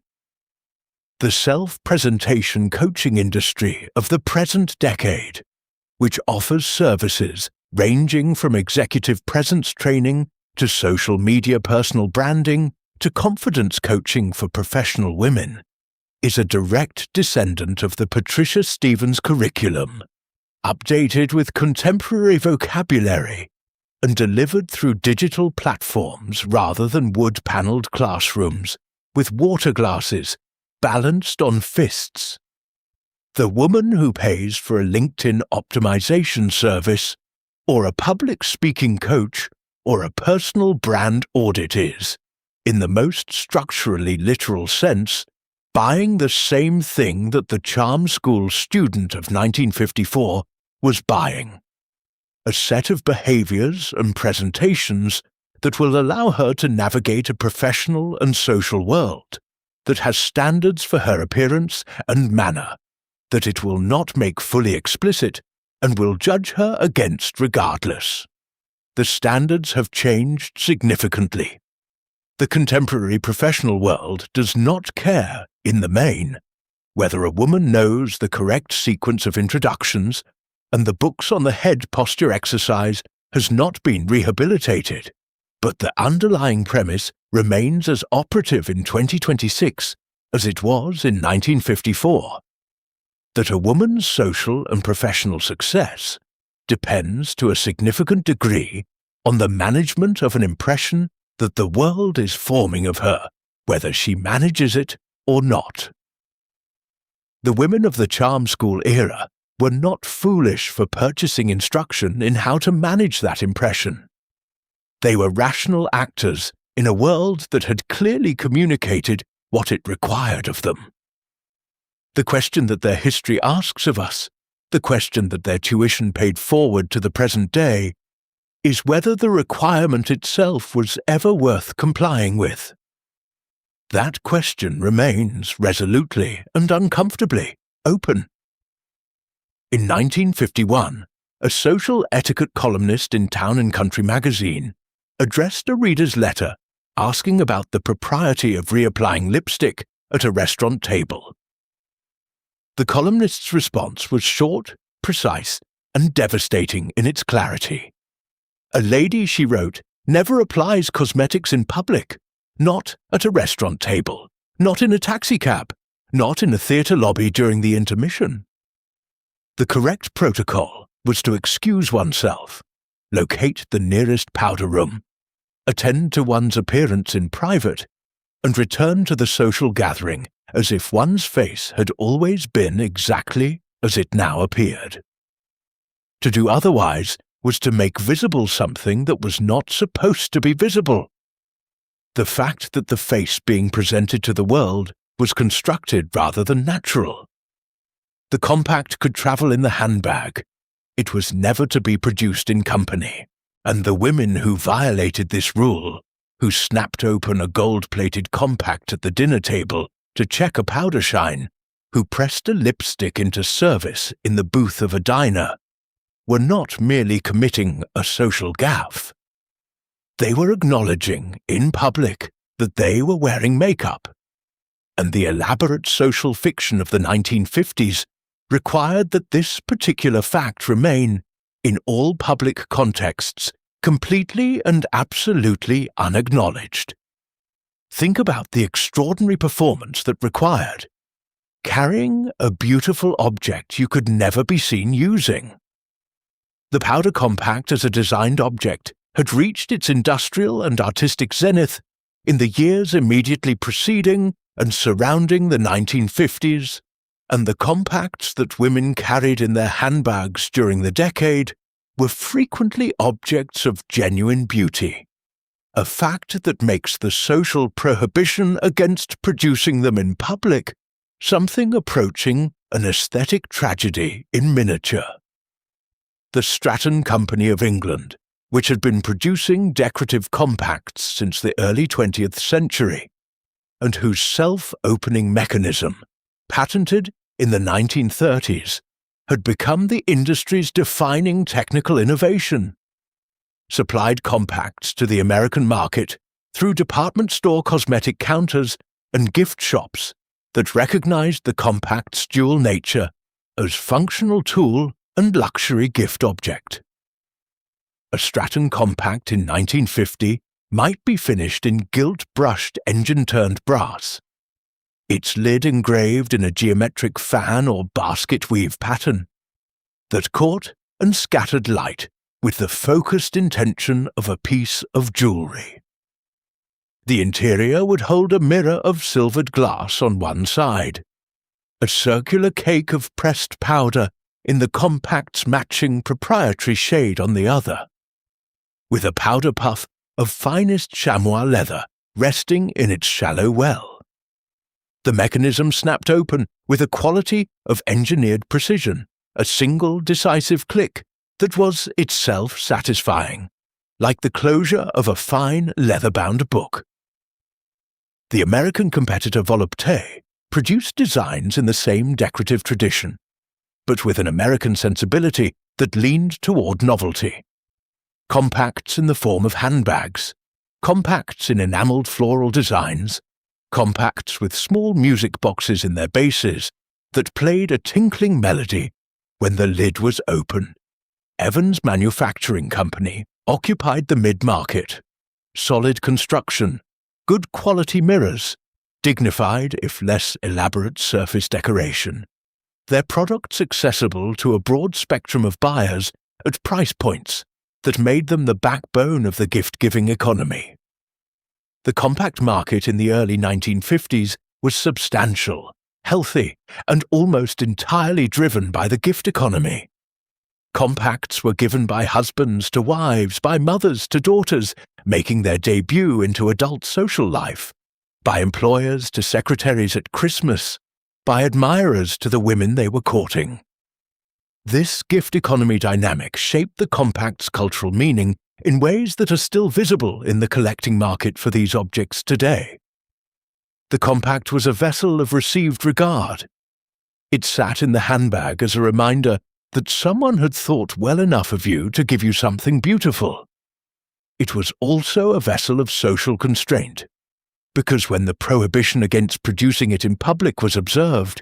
The self-presentation coaching industry of the present decade, which offers services ranging from executive presence training to social media personal branding to confidence coaching for professional women, is a direct descendant of the Patricia Stevens curriculum, updated with contemporary vocabulary and delivered through digital platforms rather than wood-panelled classrooms with water glasses balanced on fists. The woman who pays for a LinkedIn optimization service, or a public speaking coach, or a personal brand audit is, in the most structurally literal sense, buying the same thing that the charm school student of 1954 was buying: a set of behaviors and presentations that will allow her to navigate a professional and social world that has standards for her appearance and manner that it will not make fully explicit and will judge her against regardless. The standards have changed significantly. The contemporary professional world does not care, in the main, whether a woman knows the correct sequence of introductions and the books on the head posture exercise has not been rehabilitated, but the underlying premise remains as operative in 2026 as it was in 1954, that a woman's social and professional success depends to a significant degree on the management of an impression that the world is forming of her, whether she manages it or not. The women of the charm school era were not foolish for purchasing instruction in how to manage that impression. They were rational actors in a world that had clearly communicated what it required of them. The question that their history asks of us, the question that their tuition paid forward to the present day, is whether the requirement itself was ever worth complying with. That question remains resolutely and uncomfortably open. In 1951, a social etiquette columnist in Town and Country magazine addressed a reader's letter asking about the propriety of reapplying lipstick at a restaurant table. The columnist's response was short, precise, and devastating in its clarity. A lady, she wrote, never applies cosmetics in public, not at a restaurant table, not in a taxicab, not in a theatre lobby during the intermission. The correct protocol was to excuse oneself, locate the nearest powder room, attend to one's appearance in private, and return to the social gathering as if one's face had always been exactly as it now appeared. To do otherwise was to make visible something that was not supposed to be visible. The fact that the face being presented to the world was constructed rather than natural. The compact could travel in the handbag. It was never to be produced in company, and the women who violated this rule, who snapped open a gold-plated compact at the dinner table to check a powder shine, who pressed a lipstick into service in the booth of a diner, were not merely committing a social gaffe. They were acknowledging, in public, that they were wearing makeup, and the elaborate social fiction of the 1950s required that this particular fact remain, in all public contexts, completely and absolutely unacknowledged. Think about the extraordinary performance that required. Carrying a beautiful object you could never be seen using. The powder compact as a designed object had reached its industrial and artistic zenith in the years immediately preceding and surrounding the 1950s, and the compacts that women carried in their handbags during the decade were frequently objects of genuine beauty, a fact that makes the social prohibition against producing them in public something approaching an aesthetic tragedy in miniature. The Stratton Company of England, which had been producing decorative compacts since the early 20th century, and whose self-opening mechanism, patented in the 1930s, had become the industry's defining technical innovation, supplied compacts to the American market through department store cosmetic counters and gift shops that recognized the compact's dual nature as functional tool and luxury gift object. A Stratton compact in 1950 might be finished in gilt-brushed engine-turned brass, its lid engraved in a geometric fan or basket weave pattern that caught and scattered light with the focused intention of a piece of jewelry. The interior would hold a mirror of silvered glass on one side, a circular cake of pressed powder in the compact's matching proprietary shade on the other, with a powder puff of finest chamois leather resting in its shallow well. The mechanism snapped open with a quality of engineered precision, a single decisive click that was itself satisfying, like the closure of a fine leather-bound book. The American competitor Volupté produced designs in the same decorative tradition, but with an American sensibility that leaned toward novelty. Compacts in the form of handbags, compacts in enameled floral designs, compacts with small music boxes in their bases that played a tinkling melody when the lid was open. Evans Manufacturing Company occupied the mid-market. Solid construction, good quality mirrors, dignified if less elaborate surface decoration. Their products accessible to a broad spectrum of buyers at price points that made them the backbone of the gift-giving economy. The compact market in the early 1950s was substantial, healthy, and almost entirely driven by the gift economy. Compacts were given by husbands to wives, by mothers to daughters, making their debut into adult social life, by employers to secretaries at Christmas, by admirers to the women they were courting. This gift economy dynamic shaped the compact's cultural meaning in ways that are still visible in the collecting market for these objects today. The compact was a vessel of received regard. It sat in the handbag as a reminder that someone had thought well enough of you to give you something beautiful. It was also a vessel of social constraint, because when the prohibition against producing it in public was observed,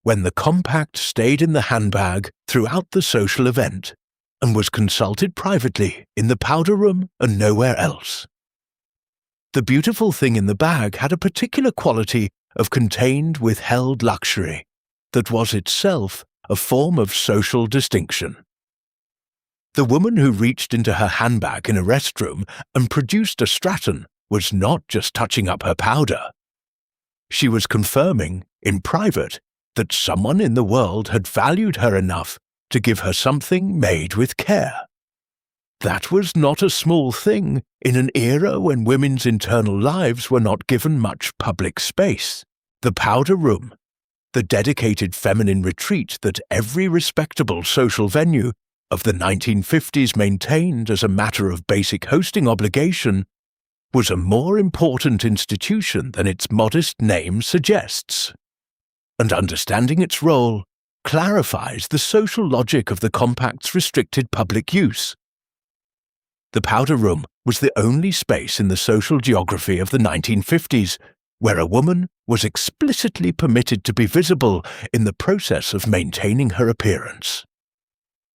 when the compact stayed in the handbag throughout the social event and was consulted privately in the powder room and nowhere else. The beautiful thing in the bag had a particular quality of contained, withheld luxury that was itself a form of social distinction. The woman who reached into her handbag in a restroom and produced a Stratton was not just touching up her powder. She was confirming, in private, that someone in the world had valued her enough to give her something made with care. That was not a small thing in an era when women's internal lives were not given much public space. The powder room, the dedicated feminine retreat that every respectable social venue of the 1950s maintained as a matter of basic hosting obligation, was a more important institution than its modest name suggests. And understanding its role clarifies the social logic of the compact's restricted public use. The powder room was the only space in the social geography of the 1950s where a woman was explicitly permitted to be visible in the process of maintaining her appearance.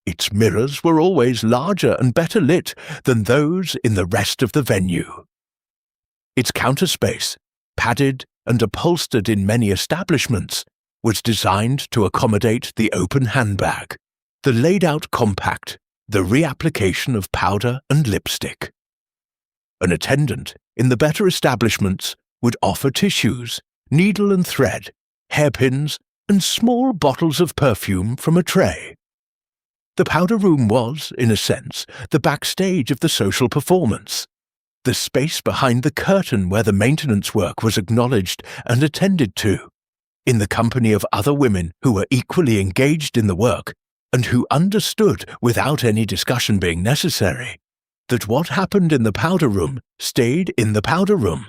Its mirrors were always larger and better lit than those in the rest of the venue. Its counter space, padded and upholstered in many establishments, was designed to accommodate the open handbag, the laid-out compact, the reapplication of powder and lipstick. An attendant in the better establishments would offer tissues, needle and thread, hairpins, and small bottles of perfume from a tray. The powder room was, in a sense, the backstage of the social performance, the space behind the curtain where the maintenance work was acknowledged and attended to, in the company of other women who were equally engaged in the work and who understood, without any discussion being necessary, that what happened in the powder room stayed in the powder room.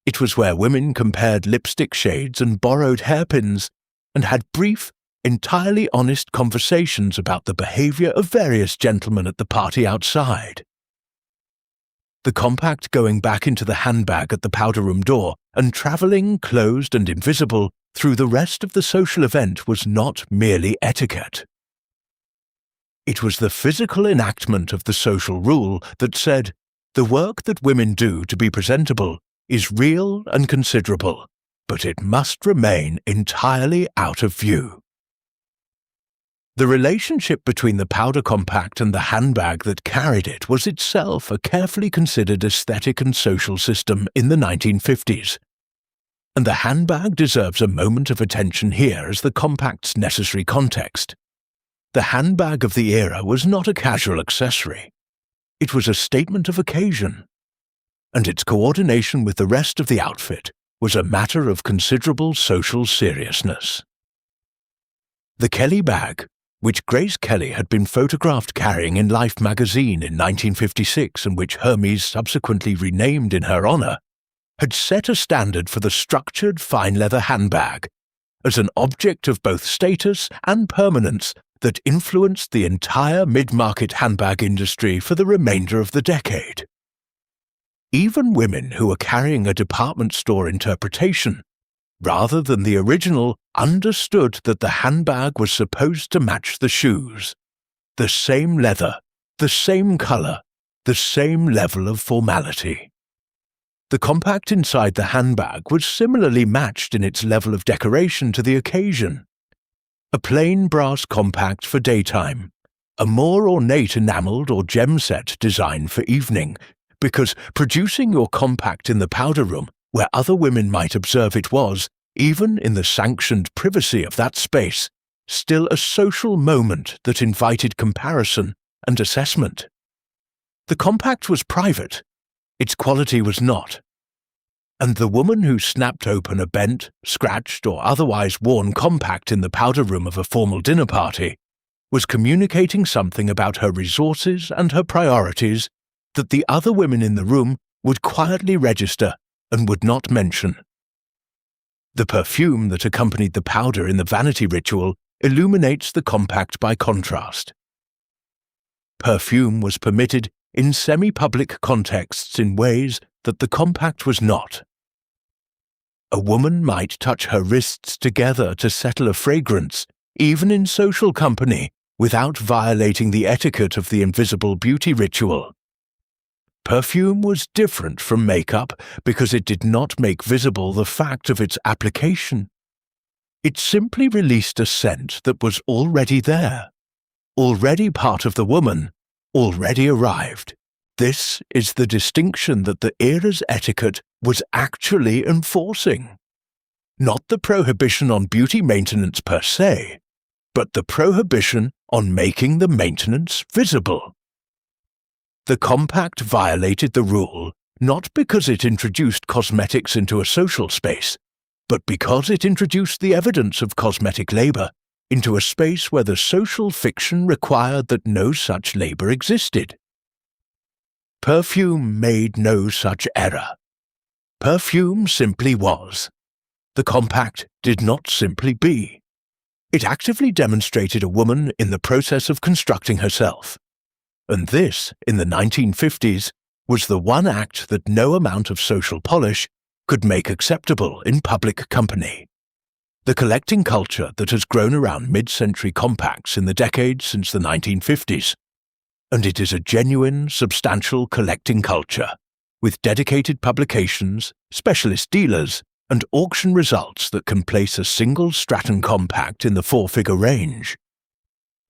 It was where women compared lipstick shades and borrowed hairpins and had brief, entirely honest conversations about the behavior of various gentlemen at the party outside. The compact going back into the handbag at the powder room door and travelling closed and invisible through the rest of the social event was not merely etiquette. It was the physical enactment of the social rule that said, the work that women do to be presentable is real and considerable, but it must remain entirely out of view. The relationship between the powder compact and the handbag that carried it was itself a carefully considered aesthetic and social system in the 1950s. And the handbag deserves a moment of attention here as the compact's necessary context. The handbag of the era was not a casual accessory. It was a statement of occasion, and its coordination with the rest of the outfit was a matter of considerable social seriousness. The Kelly bag, which Grace Kelly had been photographed carrying in Life magazine in 1956 and which Hermes subsequently renamed in her honor, had set a standard for the structured fine leather handbag as an object of both status and permanence that influenced the entire mid-market handbag industry for the remainder of the decade. Even women who were carrying a department store interpretation, rather than the original, understood that the handbag was supposed to match the shoes. The same leather, the same color, the same level of formality. The compact inside the handbag was similarly matched in its level of decoration to the occasion. A plain brass compact for daytime, a more ornate enameled or gem set designed for evening, because producing your compact in the powder room where other women might observe it was, even in the sanctioned privacy of that space, still a social moment that invited comparison and assessment. The compact was private, its quality was not. And the woman who snapped open a bent, scratched, or otherwise worn compact in the powder room of a formal dinner party was communicating something about her resources and her priorities that the other women in the room would quietly register and would not mention. The perfume that accompanied the powder in the vanity ritual illuminates the compact by contrast. Perfume was permitted in semi-public contexts in ways that the compact was not. A woman might touch her wrists together to settle a fragrance, even in social company, without violating the etiquette of the invisible beauty ritual. Perfume was different from makeup because it did not make visible the fact of its application. It simply released a scent that was already there, already part of the woman, already arrived. This is the distinction that the era's etiquette was actually enforcing. Not the prohibition on beauty maintenance per se, but the prohibition on making the maintenance visible. The compact violated the rule not because it introduced cosmetics into a social space, but because it introduced the evidence of cosmetic labor into a space where the social fiction required that no such labor existed. Perfume made no such error. Perfume simply was. The compact did not simply be. It actively demonstrated a woman in the process of constructing herself. And this, in the 1950s, was the one act that no amount of social polish could make acceptable in public company. The collecting culture that has grown around mid-century compacts in the decades since the 1950s. And it is a genuine, substantial collecting culture, with dedicated publications, specialist dealers, and auction results that can place a single Stratton compact in the four-figure range.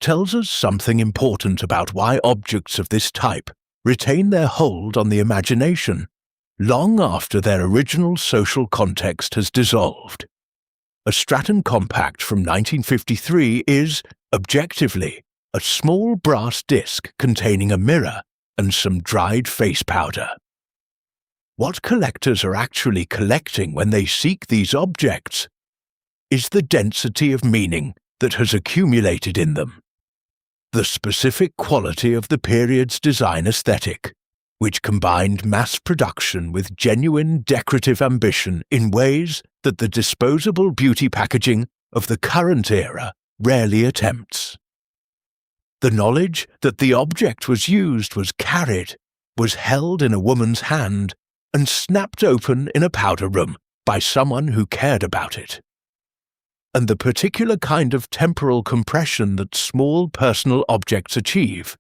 Tells us something important about why objects of this type retain their hold on the imagination long after their original social context has dissolved. A Stratton compact from 1953 is, objectively, a small brass disc containing a mirror and some dried face powder. What collectors are actually collecting when they seek these objects is the density of meaning that has accumulated in them, the specific quality of the period's design aesthetic, which combined mass production with genuine decorative ambition in ways that the disposable beauty packaging of the current era rarely attempts. The knowledge that the object was used was carried, was held in a woman's hand, and snapped open in a powder room by someone who cared about it. And the particular kind of temporal compression that small personal objects achieve,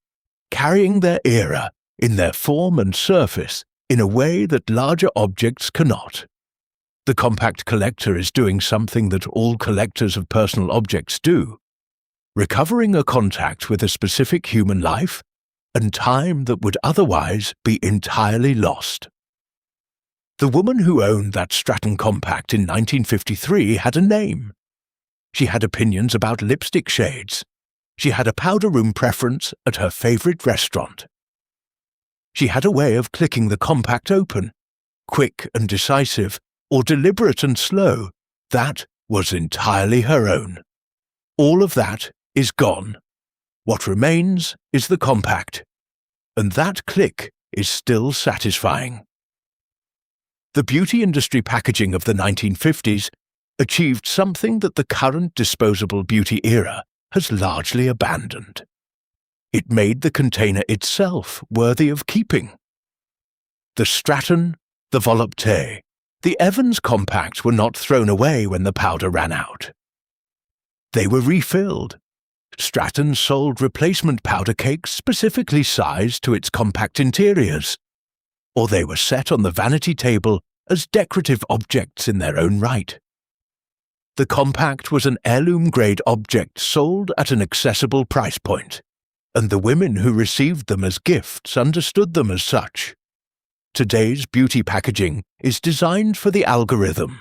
carrying their era in their form and surface in a way that larger objects cannot. The compact collector is doing something that all collectors of personal objects do, recovering a contact with a specific human life and time that would otherwise be entirely lost. The woman who owned that Stratton compact in 1953 had a name. She had opinions about lipstick shades. She had a powder room preference at her favorite restaurant. She had a way of clicking the compact open, quick and decisive, or deliberate and slow, that was entirely her own. All of that is gone. What remains is the compact, and that click is still satisfying. The beauty industry packaging of the 1950s achieved something that the current disposable beauty era has largely abandoned. It made the container itself worthy of keeping. The Stratton, the Volupté, the Evans compact were not thrown away when the powder ran out. They were refilled. Stratton sold replacement powder cakes specifically sized to its compact interiors, or they were set on the vanity table as decorative objects in their own right. The compact was an heirloom-grade object sold at an accessible price point, and the women who received them as gifts understood them as such. Today's beauty packaging is designed for the algorithm.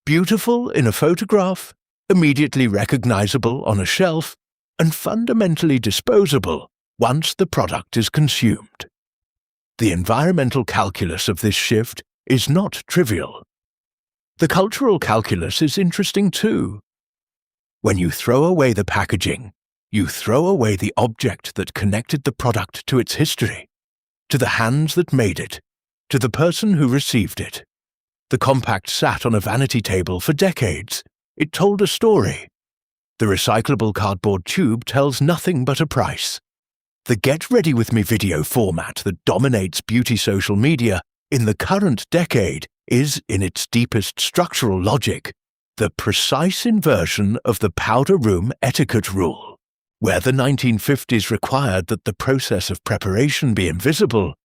Beautiful in a photograph, immediately recognizable on a shelf, and fundamentally disposable once the product is consumed. The environmental calculus of this shift is not trivial. The cultural calculus is interesting too. When you throw away the packaging, you throw away the object that connected the product to its history, to the hands that made it, to the person who received it. The compact sat on a vanity table for decades. It told a story. The recyclable cardboard tube tells nothing but a price. The Get Ready With Me video format that dominates beauty social media in the current decade is, in its deepest structural logic, the precise inversion of the powder room etiquette rule. Where the 1950s required that the process of preparation be invisible,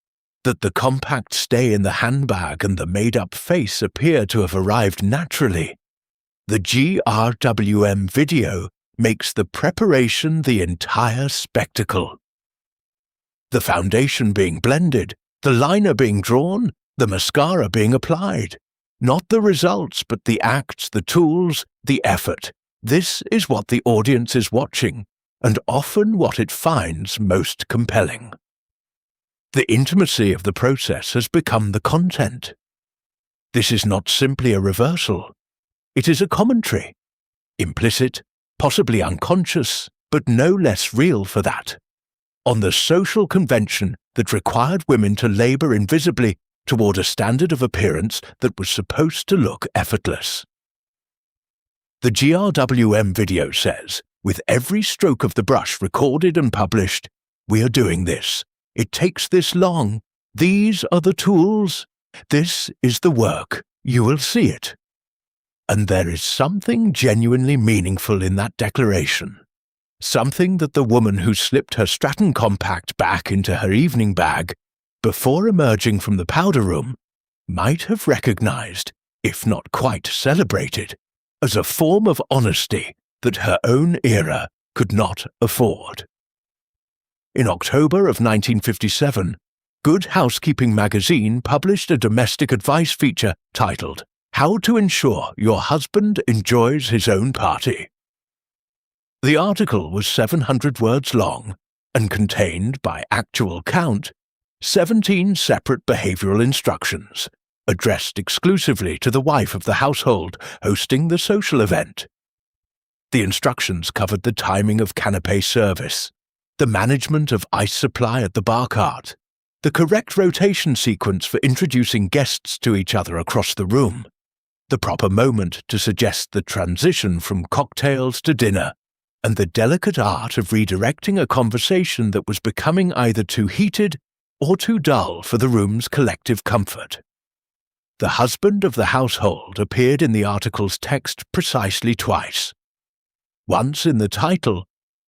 that the compact stay in the handbag and the made-up face appear to have arrived naturally, the GRWM video makes the preparation the entire spectacle. The foundation being blended, the liner being drawn, the mascara being applied. Not the results, but the acts, the tools, the effort. This is what the audience is watching, and often what it finds most compelling. The intimacy of the process has become the content. This is not simply a reversal. It is a commentary. Implicit, possibly unconscious, but no less real for that. On the social convention that required women to labor invisibly toward a standard of appearance that was supposed to look effortless. The GRWM video says, with every stroke of the brush recorded and published, we are doing this. It takes this long. These are the tools. This is the work. you will see it. And there is something genuinely meaningful in that declaration. Something that the woman who slipped her Stratton Compact back into her evening bag before emerging from the powder room might have recognized, if not quite celebrated, as a form of honesty that her own era could not afford. In October of 1957, Good Housekeeping magazine published a domestic advice feature titled "How to Ensure Your Husband Enjoys His Own Party." The article was 700 words long and contained, by actual count, 17 separate behavioral instructions, addressed exclusively to the wife of the household hosting the social event. The instructions covered the timing of canapé service, the management of ice supply at the bar cart, the correct rotation sequence for introducing guests to each other across the room, the proper moment to suggest the transition from cocktails to dinner, and the delicate art of redirecting a conversation that was becoming either too heated or too dull for the room's collective comfort. The husband of the household appeared in the article's text precisely twice. Once in the title,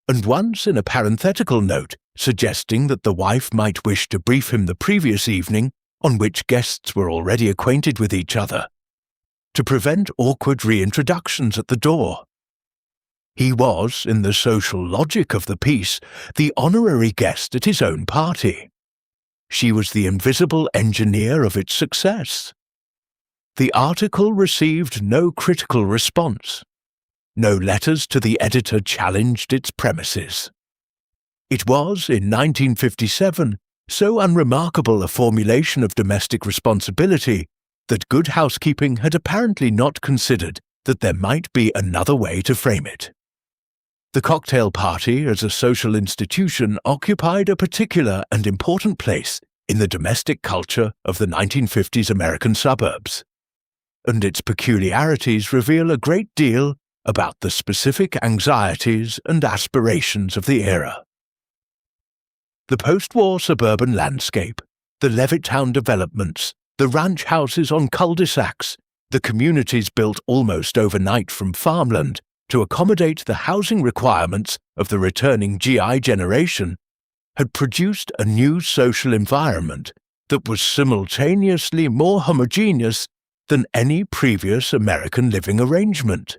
and once in a parenthetical note suggesting that the wife might wish to brief him the previous evening on which guests were already acquainted with each other, to prevent awkward reintroductions at the door. He was, in the social logic of the piece, the honorary guest at his own party. She was the invisible engineer of its success. The article received no critical response. No letters to the editor challenged its premises. It was, in 1957, so unremarkable a formulation of domestic responsibility that Good Housekeeping had apparently not considered that there might be another way to frame it. The cocktail party as a social institution occupied a particular and important place in the domestic culture of the 1950s American suburbs, and its peculiarities reveal a great deal about the specific anxieties and aspirations of the era. The post-war suburban landscape, the Levittown developments, the ranch houses on cul-de-sacs, the communities built almost overnight from farmland to accommodate the housing requirements of the returning GI generation, had produced a new social environment that was simultaneously more homogeneous than any previous American living arrangement,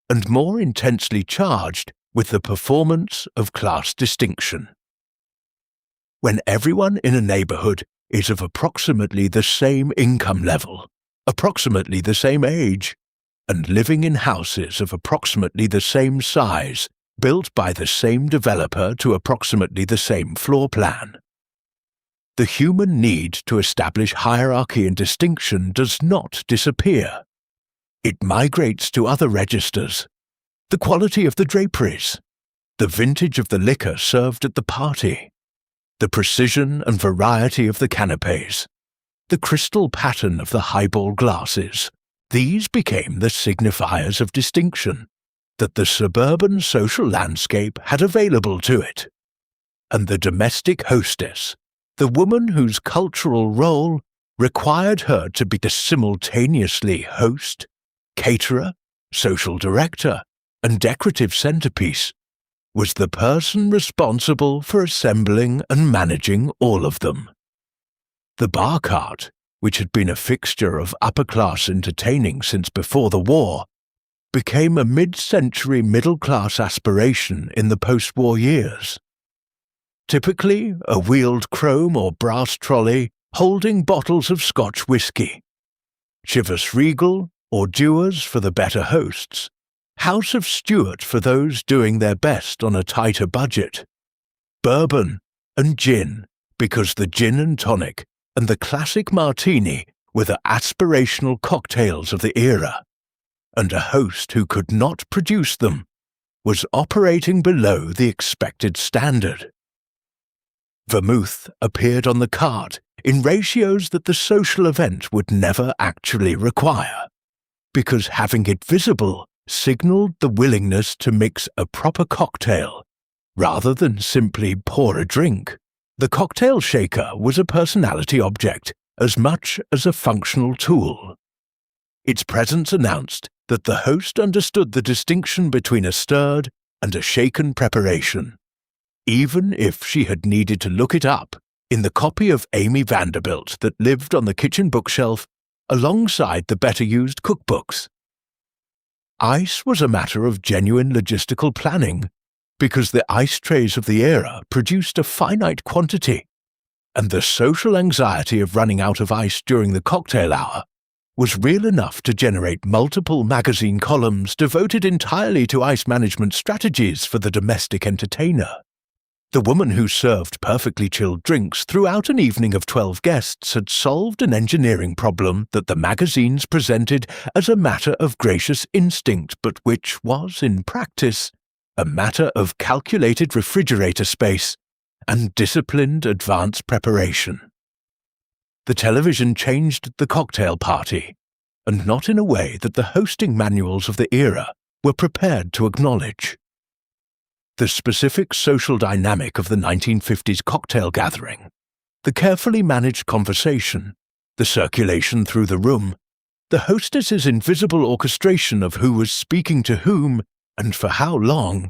and more intensely charged with the performance of class distinction. When everyone in a neighborhood is of approximately the same income level, approximately the same age, and living in houses of approximately the same size, built by the same developer to approximately the same floor plan, the human need to establish hierarchy and distinction does not disappear. It migrates to other registers: the quality of the draperies, the vintage of the liquor served at the party, the precision and variety of the canapés, the crystal pattern of the highball glasses. These became the signifiers of distinction that the suburban social landscape had available to it. And the domestic hostess, the woman whose cultural role required her to be simultaneously host, caterer, social director, and decorative centerpiece, was the person responsible for assembling and managing all of them. The bar cart, which had been a fixture of upper-class entertaining since before the war, became a mid-century middle-class aspiration in the post-war years. Typically, a wheeled chrome or brass trolley holding bottles of Scotch whisky, Chivas Regal or Dewars for the better hosts, House of Stewart for those doing their best on a tighter budget, bourbon and gin, because the gin and tonic and the classic martini were the aspirational cocktails of the era, and a host who could not produce them was operating below the expected standard. Vermouth appeared on the cart in ratios that the social event would never actually require, because having it visible signaled the willingness to mix a proper cocktail rather than simply pour a drink. The cocktail shaker was a personality object as much as a functional tool. its presence announced that the host understood the distinction between a stirred and a shaken preparation, even if she had needed to look it up in the copy of Amy Vanderbilt that lived on the kitchen bookshelf alongside the better-used cookbooks. Ice was a matter of genuine logistical planning, because the ice trays of the era produced a finite quantity, and the social anxiety of running out of ice during the cocktail hour was real enough to generate multiple magazine columns devoted entirely to ice management strategies for the domestic entertainer. The woman who served perfectly chilled drinks throughout an evening of 12 guests had solved an engineering problem that the magazines presented as a matter of gracious instinct, but which was, in practice, a matter of calculated refrigerator space and disciplined advance preparation. The television changed the cocktail party, and not in a way that the hosting manuals of the era were prepared to acknowledge. The specific social dynamic of the 1950s cocktail gathering, the carefully managed conversation, the circulation through the room, the hostess's invisible orchestration of who was speaking to whom and for how long,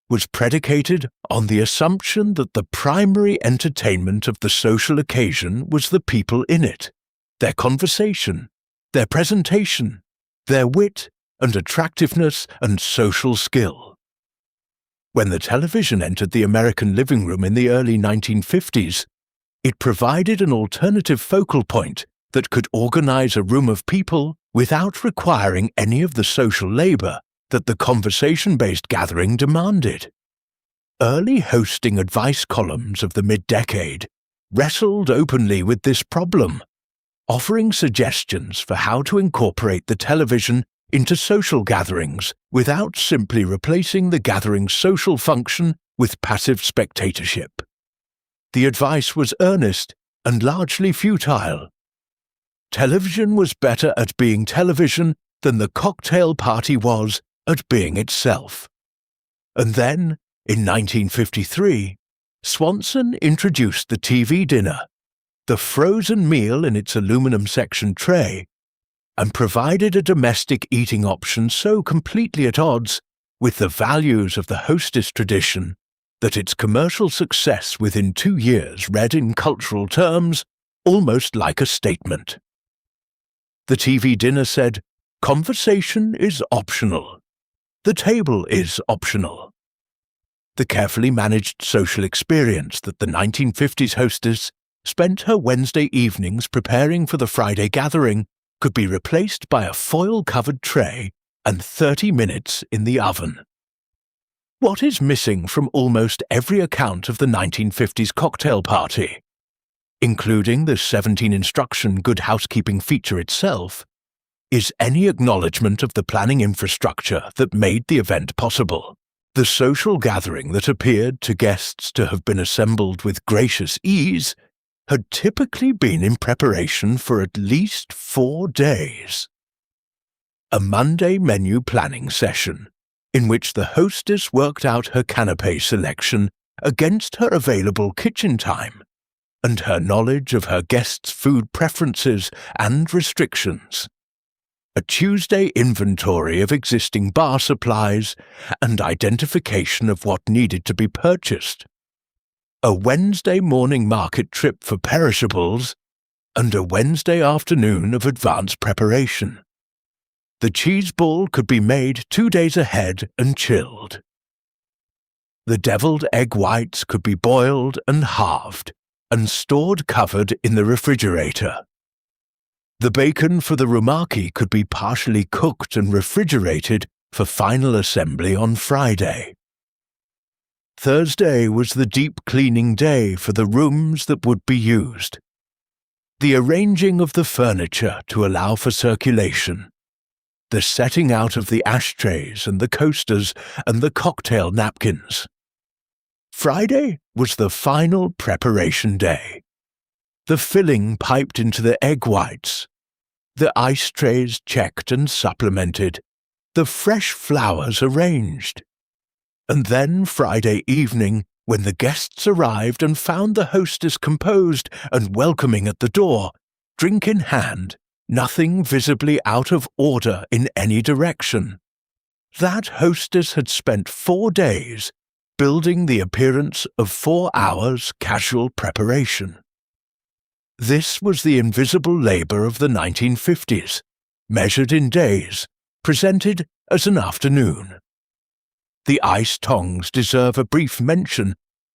was predicated on the assumption that the primary entertainment of the social occasion was the people in it, their conversation, their presentation, their wit and attractiveness and social skill. When the television entered the American living room in the early 1950s, it provided an alternative focal point that could organize a room of people without requiring any of the social labor that the conversation-based gathering demanded. Early hosting advice columns of the mid-decade wrestled openly with this problem, offering suggestions for how to incorporate the television into social gatherings without simply replacing the gathering's social function with passive spectatorship. The advice was earnest and largely futile. Television was better at being television than the cocktail party was at being itself. And then, in 1953, Swanson introduced the TV dinner, the frozen meal in its aluminum-sectioned tray, and provided a domestic eating option so completely at odds with the values of the hostess tradition that its commercial success within 2 years read in cultural terms almost like a statement. The TV dinner said, "Conversation is optional. The table is optional." The carefully managed social experience that the 1950s hostess spent her Wednesday evenings preparing for the Friday gathering could be replaced by a foil-covered tray and 30 minutes in the oven. What is missing from almost every account of the 1950s cocktail party, including the 17-instruction good housekeeping feature itself, is any acknowledgement of the planning infrastructure that made the event possible. The social gathering that appeared to guests to have been assembled with gracious ease had typically been in preparation for at least 4 days. A Monday menu planning session, in which the hostess worked out her canapé selection against her available kitchen time and her knowledge of her guests' food preferences and restrictions. A Tuesday inventory of existing bar supplies and identification of what needed to be purchased. A Wednesday morning market trip for perishables, and a Wednesday afternoon of advanced preparation. The cheese ball could be made 2 days ahead and chilled. The deviled egg whites could be boiled and halved and stored covered in the refrigerator. The bacon for the rumaki could be partially cooked and refrigerated for final assembly on Friday. Thursday was the deep cleaning day for the rooms that would be used. The arranging of the furniture to allow for circulation. The setting out of the ashtrays and the coasters and the cocktail napkins. Friday was the final preparation day. The filling piped into the egg whites, the ice trays checked and supplemented, the fresh flowers arranged. And then Friday evening, when the guests arrived and found the hostess composed and welcoming at the door, drink in hand, nothing visibly out of order in any direction. That hostess had spent 4 days building the appearance of 4 hours casual preparation. This was the invisible labor of the 1950s, measured in days, presented as an afternoon. The ice tongs deserve a brief mention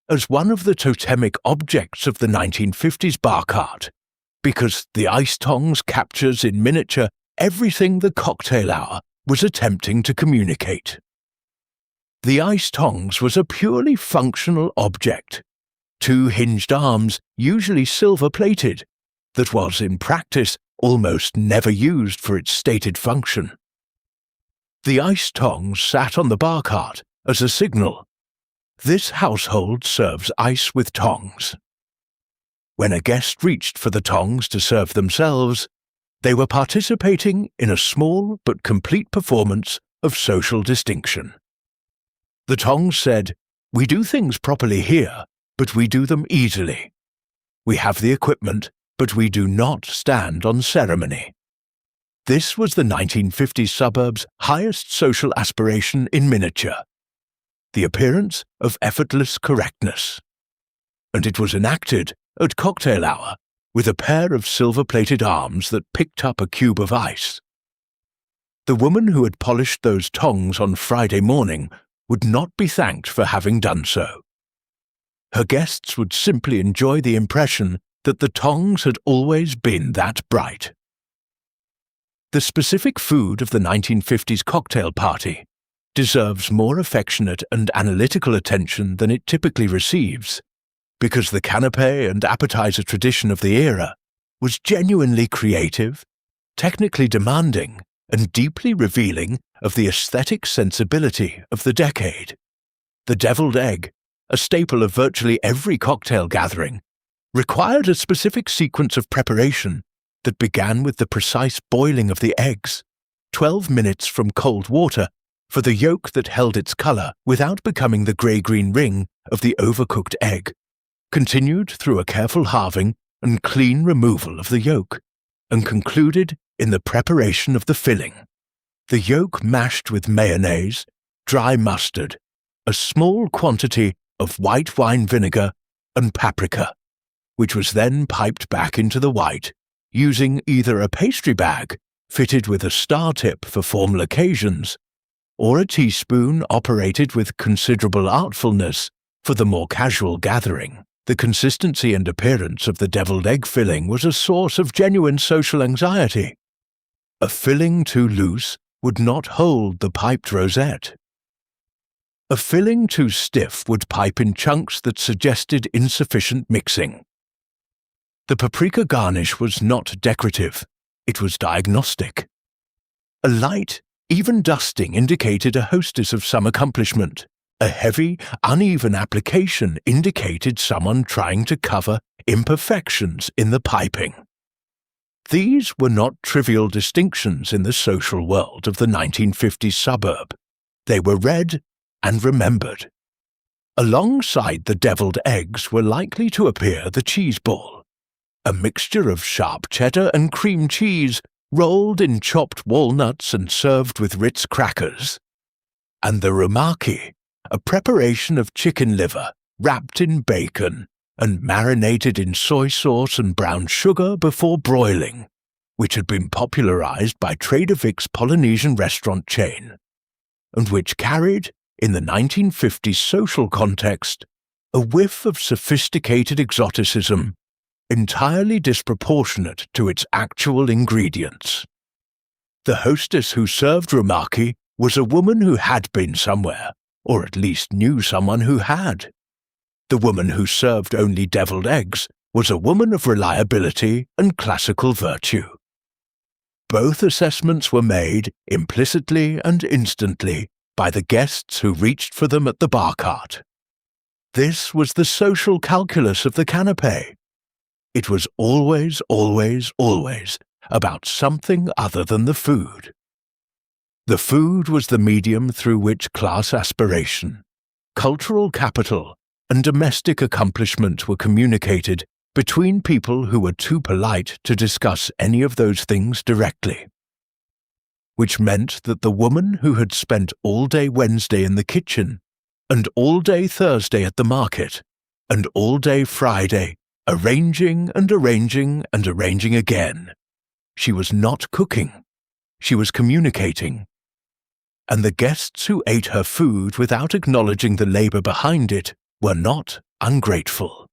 as one of the totemic objects of the 1950s bar cart, because the ice tongs captures in miniature everything the cocktail hour was attempting to communicate. The ice tongs was a purely functional object, 2 hinged arms, usually silver-plated, that was in practice almost never used for its stated function. The ice tongs sat on the bar cart as a signal. This household serves ice with tongs. When a guest reached for the tongs to serve themselves, they were participating in a small but complete performance of social distinction. The tongs said, "We do things properly here, but we do them easily. We have the equipment, but we do not stand on ceremony." This was the 1950s suburb's highest social aspiration in miniature, the appearance of effortless correctness. And it was enacted at cocktail hour with a pair of silver-plated arms that picked up a cube of ice. The woman who had polished those tongs on Friday morning would not be thanked for having done so. Her guests would simply enjoy the impression that the tongs had always been that bright. The specific food of the 1950s cocktail party deserves more affectionate and analytical attention than it typically receives, because the canapé and appetizer tradition of the era was genuinely creative, technically demanding, and deeply revealing of the aesthetic sensibility of the decade. The deviled egg, a staple of virtually every cocktail gathering, required a specific sequence of preparation that began with the precise boiling of the eggs, 12 minutes from cold water, for the yolk that held its color without becoming the grey-green ring of the overcooked egg, continued through a careful halving and clean removal of the yolk, and concluded in the preparation of the filling. The yolk mashed with mayonnaise, dry mustard, a small quantity of white wine vinegar, and paprika, which was then piped back into the white, using either a pastry bag fitted with a star tip for formal occasions, or a teaspoon operated with considerable artfulness for the more casual gathering. The consistency and appearance of the deviled egg filling was a source of genuine social anxiety. A filling too loose would not hold the piped rosette. A filling too stiff would pipe in chunks that suggested insufficient mixing. The paprika garnish was not decorative, it was diagnostic. A light, even dusting indicated a hostess of some accomplishment. A heavy, uneven application indicated someone trying to cover imperfections in the piping. These were not trivial distinctions in the social world of the 1950s suburb. They were read and remembered. Alongside the deviled eggs were likely to appear the cheese ball, a mixture of sharp cheddar and cream cheese rolled in chopped walnuts and served with Ritz crackers, and the rumaki, a preparation of chicken liver wrapped in bacon and marinated in soy sauce and brown sugar before broiling, which had been popularized by Trader Vic's Polynesian restaurant chain, and which carried, in the 1950s social context, a whiff of sophisticated exoticism entirely disproportionate to its actual ingredients. The hostess who served rumaki was a woman who had been somewhere, or at least knew someone who had. The woman who served only deviled eggs was a woman of reliability and classical virtue. Both assessments were made implicitly and instantly by the guests who reached for them at the bar cart. This was the social calculus of the canapé. It was always, always, always about something other than the food. The food was the medium through which class aspiration, cultural capital, and domestic accomplishment were communicated between people who were too polite to discuss any of those things directly. Which meant that the woman who had spent all day Wednesday in the kitchen, and all day Thursday at the market, and all day Friday, arranging and arranging and arranging again, she was not cooking, she was communicating. And the guests who ate her food without acknowledging the labour behind it were not ungrateful.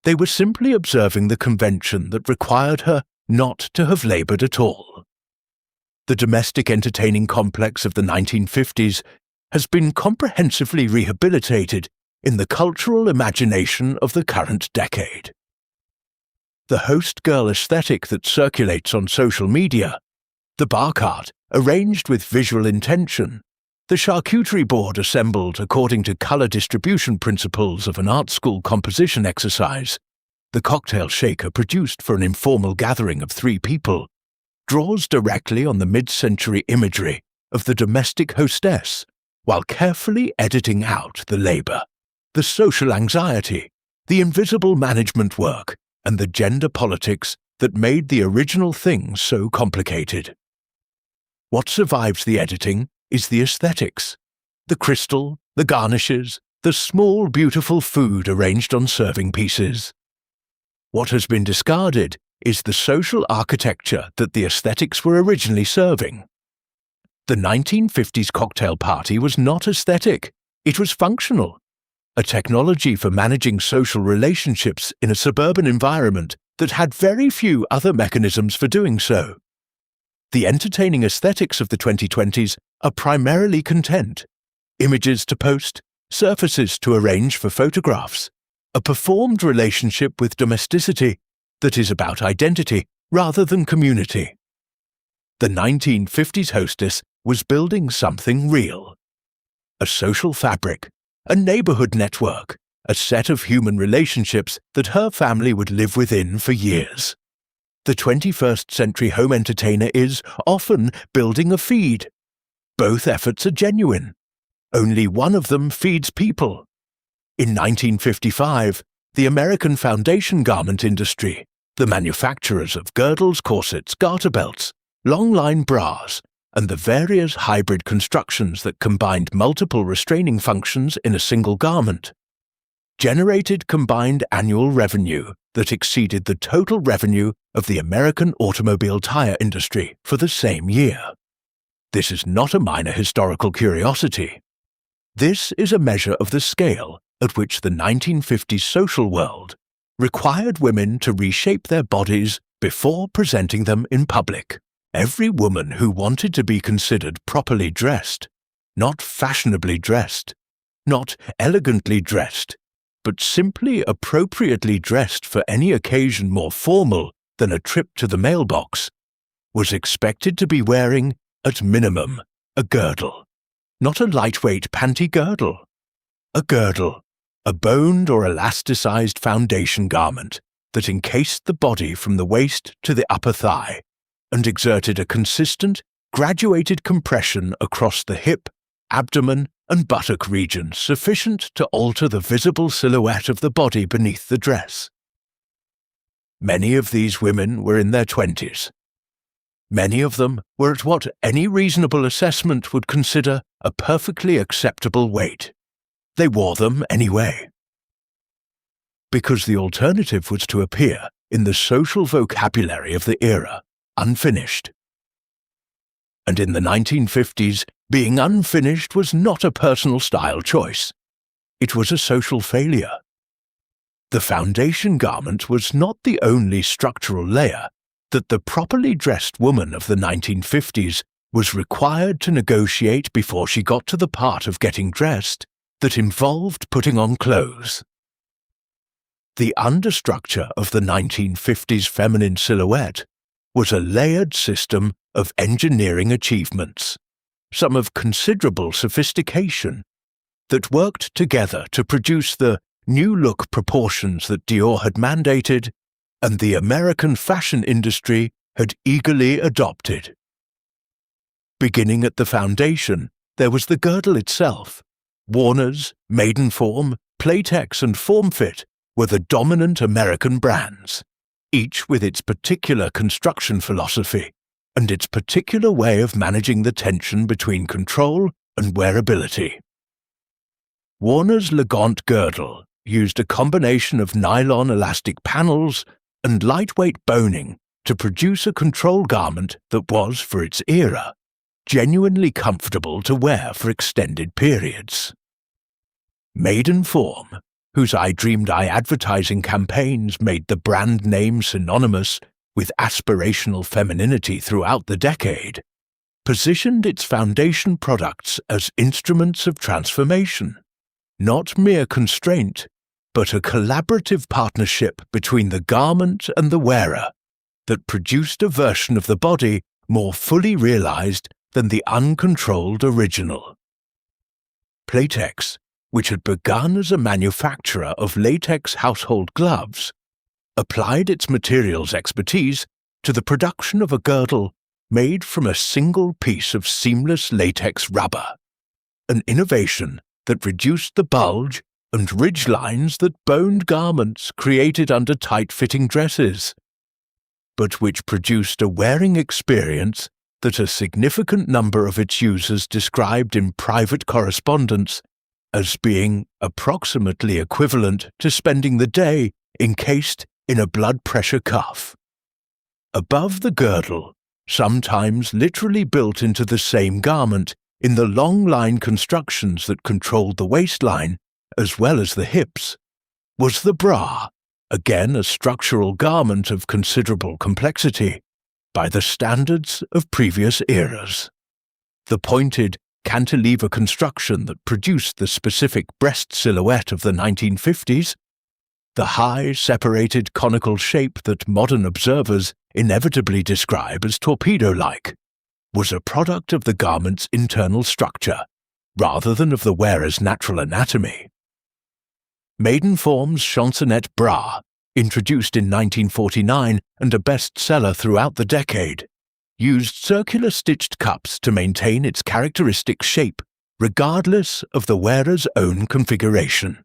They were simply observing the convention that required her not to have laboured at all. The domestic entertaining complex of the 1950s has been comprehensively rehabilitated in the cultural imagination of the current decade. The host girl aesthetic that circulates on social media, the bar cart arranged with visual intention, the charcuterie board assembled according to colour distribution principles of an art school composition exercise, the cocktail shaker produced for an informal gathering of 3 people, draws directly on the mid-century imagery of the domestic hostess while carefully editing out the labour, the social anxiety, the invisible management work, and the gender politics that made the original thing so complicated. What survives the editing is the aesthetics, the crystal, the garnishes, the small beautiful food arranged on serving pieces. What has been discarded is the social architecture that the aesthetics were originally serving. The 1950s cocktail party was not aesthetic, it was functional, a technology for managing social relationships in a suburban environment that had very few other mechanisms for doing so. The entertaining aesthetics of the 2020s are primarily content, images to post, surfaces to arrange for photographs, a performed relationship with domesticity that is about identity rather than community. The 1950s hostess was building something real. A social fabric, a neighborhood network, a set of human relationships that her family would live within for years. The 21st century home entertainer is often building a feed. Both efforts are genuine. Only one of them feeds people. In 1955, the American foundation garment industry, the manufacturers of girdles, corsets, garter belts, long-line bras, and the various hybrid constructions that combined multiple restraining functions in a single garment, generated combined annual revenue that exceeded the total revenue of the American automobile tire industry for the same year. This is not a minor historical curiosity. This is a measure of the scale at which the 1950s social world required women to reshape their bodies before presenting them in public. Every woman who wanted to be considered properly dressed, not fashionably dressed, not elegantly dressed, but simply appropriately dressed for any occasion more formal than a trip to the mailbox, was expected to be wearing, at minimum, a girdle. Not a lightweight panty girdle. A girdle, a boned or elasticized foundation garment that encased the body from the waist to the upper thigh and exerted a consistent, graduated compression across the hip, abdomen, and buttock regions sufficient to alter the visible silhouette of the body beneath the dress. Many of these women were in their 20s. Many of them were at what any reasonable assessment would consider a perfectly acceptable weight. They wore them anyway. Because the alternative was to appear in the social vocabulary of the era, unfinished. And in the 1950s, being unfinished was not a personal style choice. It was a social failure. The foundation garment was not the only structural layer that the properly dressed woman of the 1950s was required to negotiate before she got to the part of getting dressed that involved putting on clothes. The understructure of the 1950s feminine silhouette was a layered system of engineering achievements, some of considerable sophistication, that worked together to produce the new-look proportions that Dior had mandated and the American fashion industry had eagerly adopted. Beginning at the foundation, there was the girdle itself, Warner's, Maidenform, Playtex and Formfit, were the dominant American brands, each with its particular construction philosophy and its particular way of managing the tension between control and wearability. Warner's Legant girdle used a combination of nylon elastic panels and lightweight boning to produce a control garment that was, for its era, genuinely comfortable to wear for extended periods. Maidenform, whose I Dreamed I advertising campaigns made the brand name synonymous with aspirational femininity throughout the decade, positioned its foundation products as instruments of transformation, not mere constraint, but a collaborative partnership between the garment and the wearer that produced a version of the body more fully realized than the uncontrolled original. Playtex, which had begun as a manufacturer of latex household gloves, applied its materials expertise to the production of a girdle made from a single piece of seamless latex rubber, an innovation that reduced the bulge and ridge lines that boned garments created under tight-fitting dresses, but which produced a wearing experience that a significant number of its users described in private correspondence as being approximately equivalent to spending the day encased in a blood pressure cuff. Above the girdle, sometimes literally built into the same garment in the long line constructions that controlled the waistline as well as the hips, was the bra, again a structural garment of considerable complexity by the standards of previous eras. The pointed cantilever construction that produced the specific breast silhouette of the 1950s, the high, separated conical shape that modern observers inevitably describe as torpedo-like, was a product of the garment's internal structure, rather than of the wearer's natural anatomy. Maidenform's chansonnette bra, introduced in 1949 and a bestseller throughout the decade, used circular stitched cups to maintain its characteristic shape, regardless of the wearer's own configuration.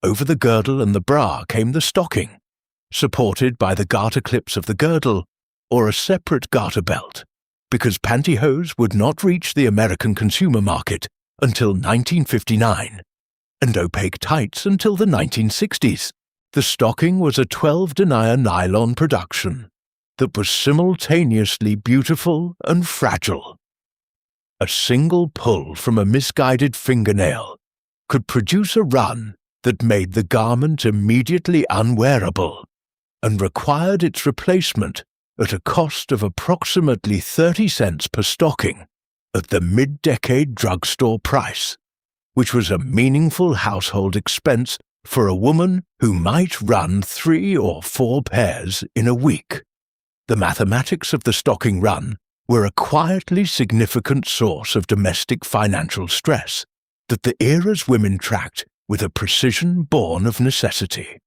Over the girdle and the bra came the stocking, supported by the garter clips of the girdle or a separate garter belt, because pantyhose would not reach the American consumer market until 1959, and opaque tights until the 1960s. The stocking was a 12-denier nylon production that was simultaneously beautiful and fragile. A single pull from a misguided fingernail could produce a run that made the garment immediately unwearable and required its replacement at a cost of approximately 30 cents per stocking at the mid-decade drugstore price, which was a meaningful household expense for a woman who might run 3 or 4 pairs in a week. The mathematics of the stocking run were a quietly significant source of domestic financial stress that the era's women tracked with a precision born of necessity.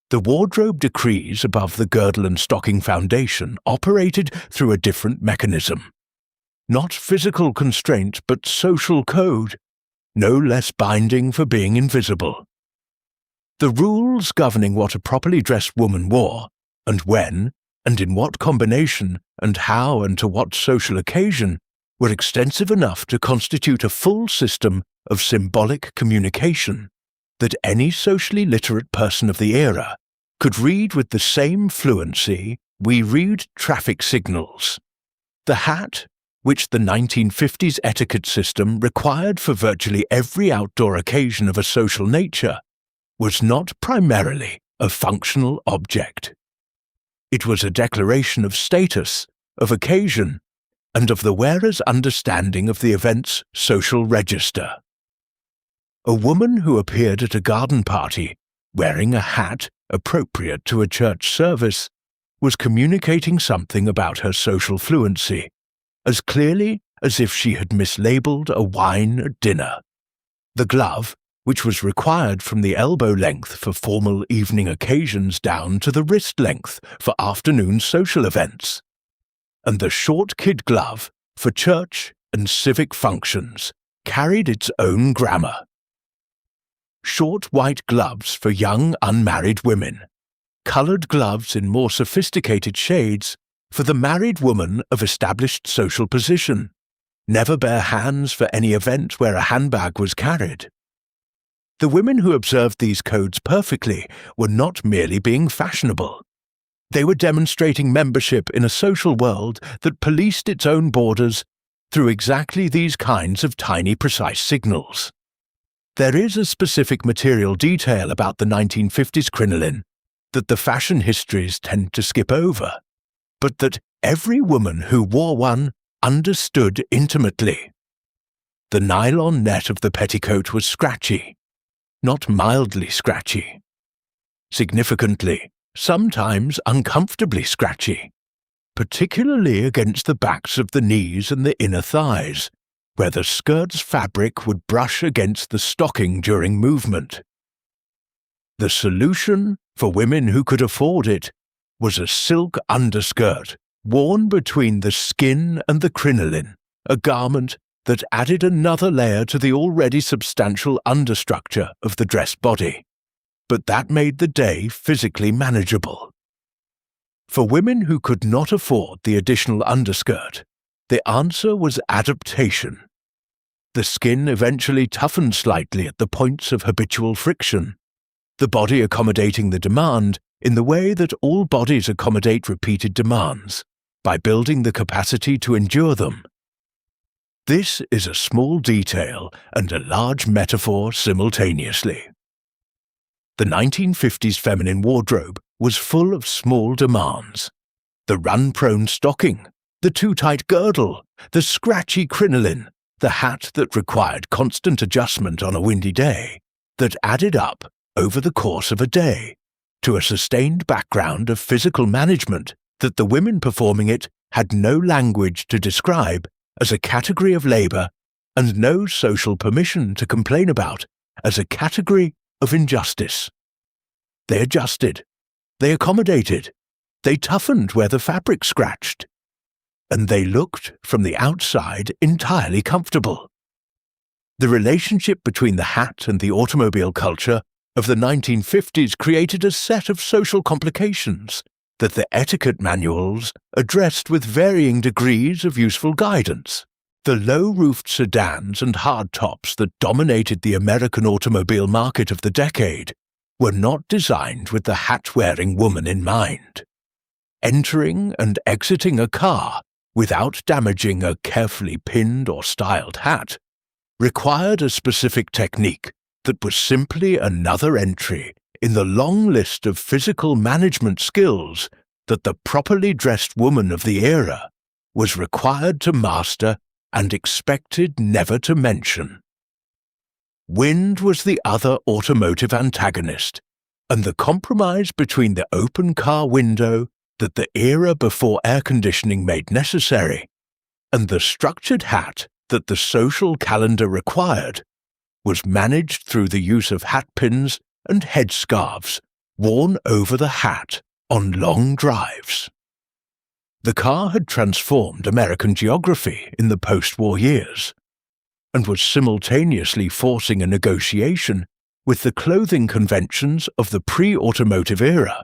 The wardrobe decrees above the girdle and stocking foundation operated through a different mechanism. Not physical constraint, but social code, no less binding for being invisible. The rules governing what a properly dressed woman wore, and when, and in what combination, and how and to what social occasion, were extensive enough to constitute a full system of symbolic communication that any socially literate person of the era could read with the same fluency we read traffic signals. The hat, which the 1950s etiquette system required for virtually every outdoor occasion of a social nature, was not primarily a functional object. It was a declaration of status, of occasion, and of the wearer's understanding of the event's social register. A woman who appeared at a garden party wearing a hat appropriate to a church service was communicating something about her social fluency, as clearly as if she had mislabeled a wine at dinner. The glove, which was required from the elbow length for formal evening occasions down to the wrist length for afternoon social events, and the short kid glove for church and civic functions, carried its own grammar. short white gloves for young unmarried women, coloured gloves in more sophisticated shades for the married woman of established social position, never bare hands for any event where a handbag was carried. The women who observed these codes perfectly were not merely being fashionable. They were demonstrating membership in a social world that policed its own borders through exactly these kinds of tiny, precise signals. There is a specific material detail about the 1950s crinoline that the fashion histories tend to skip over, but that every woman who wore one understood intimately. The nylon net of the petticoat was scratchy, not mildly scratchy. Significantly, sometimes uncomfortably scratchy, particularly against the backs of the knees and the inner thighs, where the skirt's fabric would brush against the stocking during movement. The solution, for women who could afford it, was a silk underskirt worn between the skin and the crinoline, a garment that added another layer to the already substantial understructure of the dress body, but that made the day physically manageable. For women who could not afford the additional underskirt, the answer was adaptation. The skin eventually toughened slightly at the points of habitual friction, the body accommodating the demand in the way that all bodies accommodate repeated demands, by building the capacity to endure them. This is a small detail and a large metaphor simultaneously. The 1950s feminine wardrobe was full of small demands. The run-prone stocking, the too-tight girdle, the scratchy crinoline, the hat that required constant adjustment on a windy day, that added up, over the course of a day, to a sustained background of physical management that the women performing it had no language to describe as a category of labour and no social permission to complain about as a category of injustice. They adjusted, they accommodated, they toughened where the fabric scratched, and they looked, from the outside, entirely comfortable. The relationship between the hat and the automobile culture of the 1950s created a set of social complications that the etiquette manuals addressed with varying degrees of useful guidance. The low-roofed sedans and hardtops that dominated the American automobile market of the decade were not designed with the hat-wearing woman in mind. Entering and exiting a car without damaging a carefully pinned or styled hat required a specific technique that was simply another entry in the long list of physical management skills that the properly dressed woman of the era was required to master and expected never to mention. Wind was the other automotive antagonist, and the compromise between the open car window that the era before air conditioning made necessary and the structured hat that the social calendar required was managed through the use of hat pins and headscarves worn over the hat on long drives. The car had transformed American geography in the post-war years, and was simultaneously forcing a negotiation with the clothing conventions of the pre-automotive era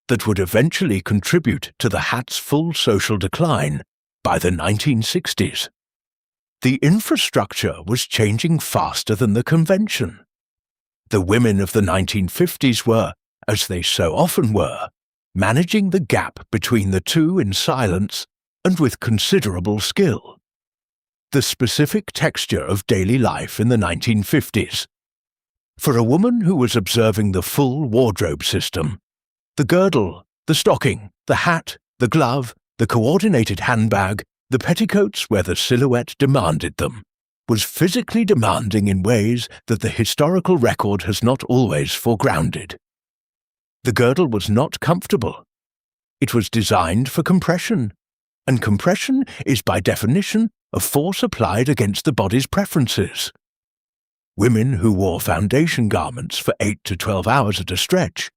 that would eventually contribute to the hat's full social decline by the 1960s. The infrastructure was changing faster than the convention. The women of the 1950s were, as they so often were, managing the gap between the two in silence and with considerable skill. The specific texture of daily life in the 1950s. For a woman who was observing the full wardrobe system, the girdle, the stocking, the hat, the glove, the coordinated handbag, the petticoats where the silhouette demanded them, was physically demanding in ways that the historical record has not always foregrounded. The girdle was not comfortable. It was designed for compression, and compression is by definition a force applied against the body's preferences. Women who wore foundation garments for 8 to 12 hours at a stretch,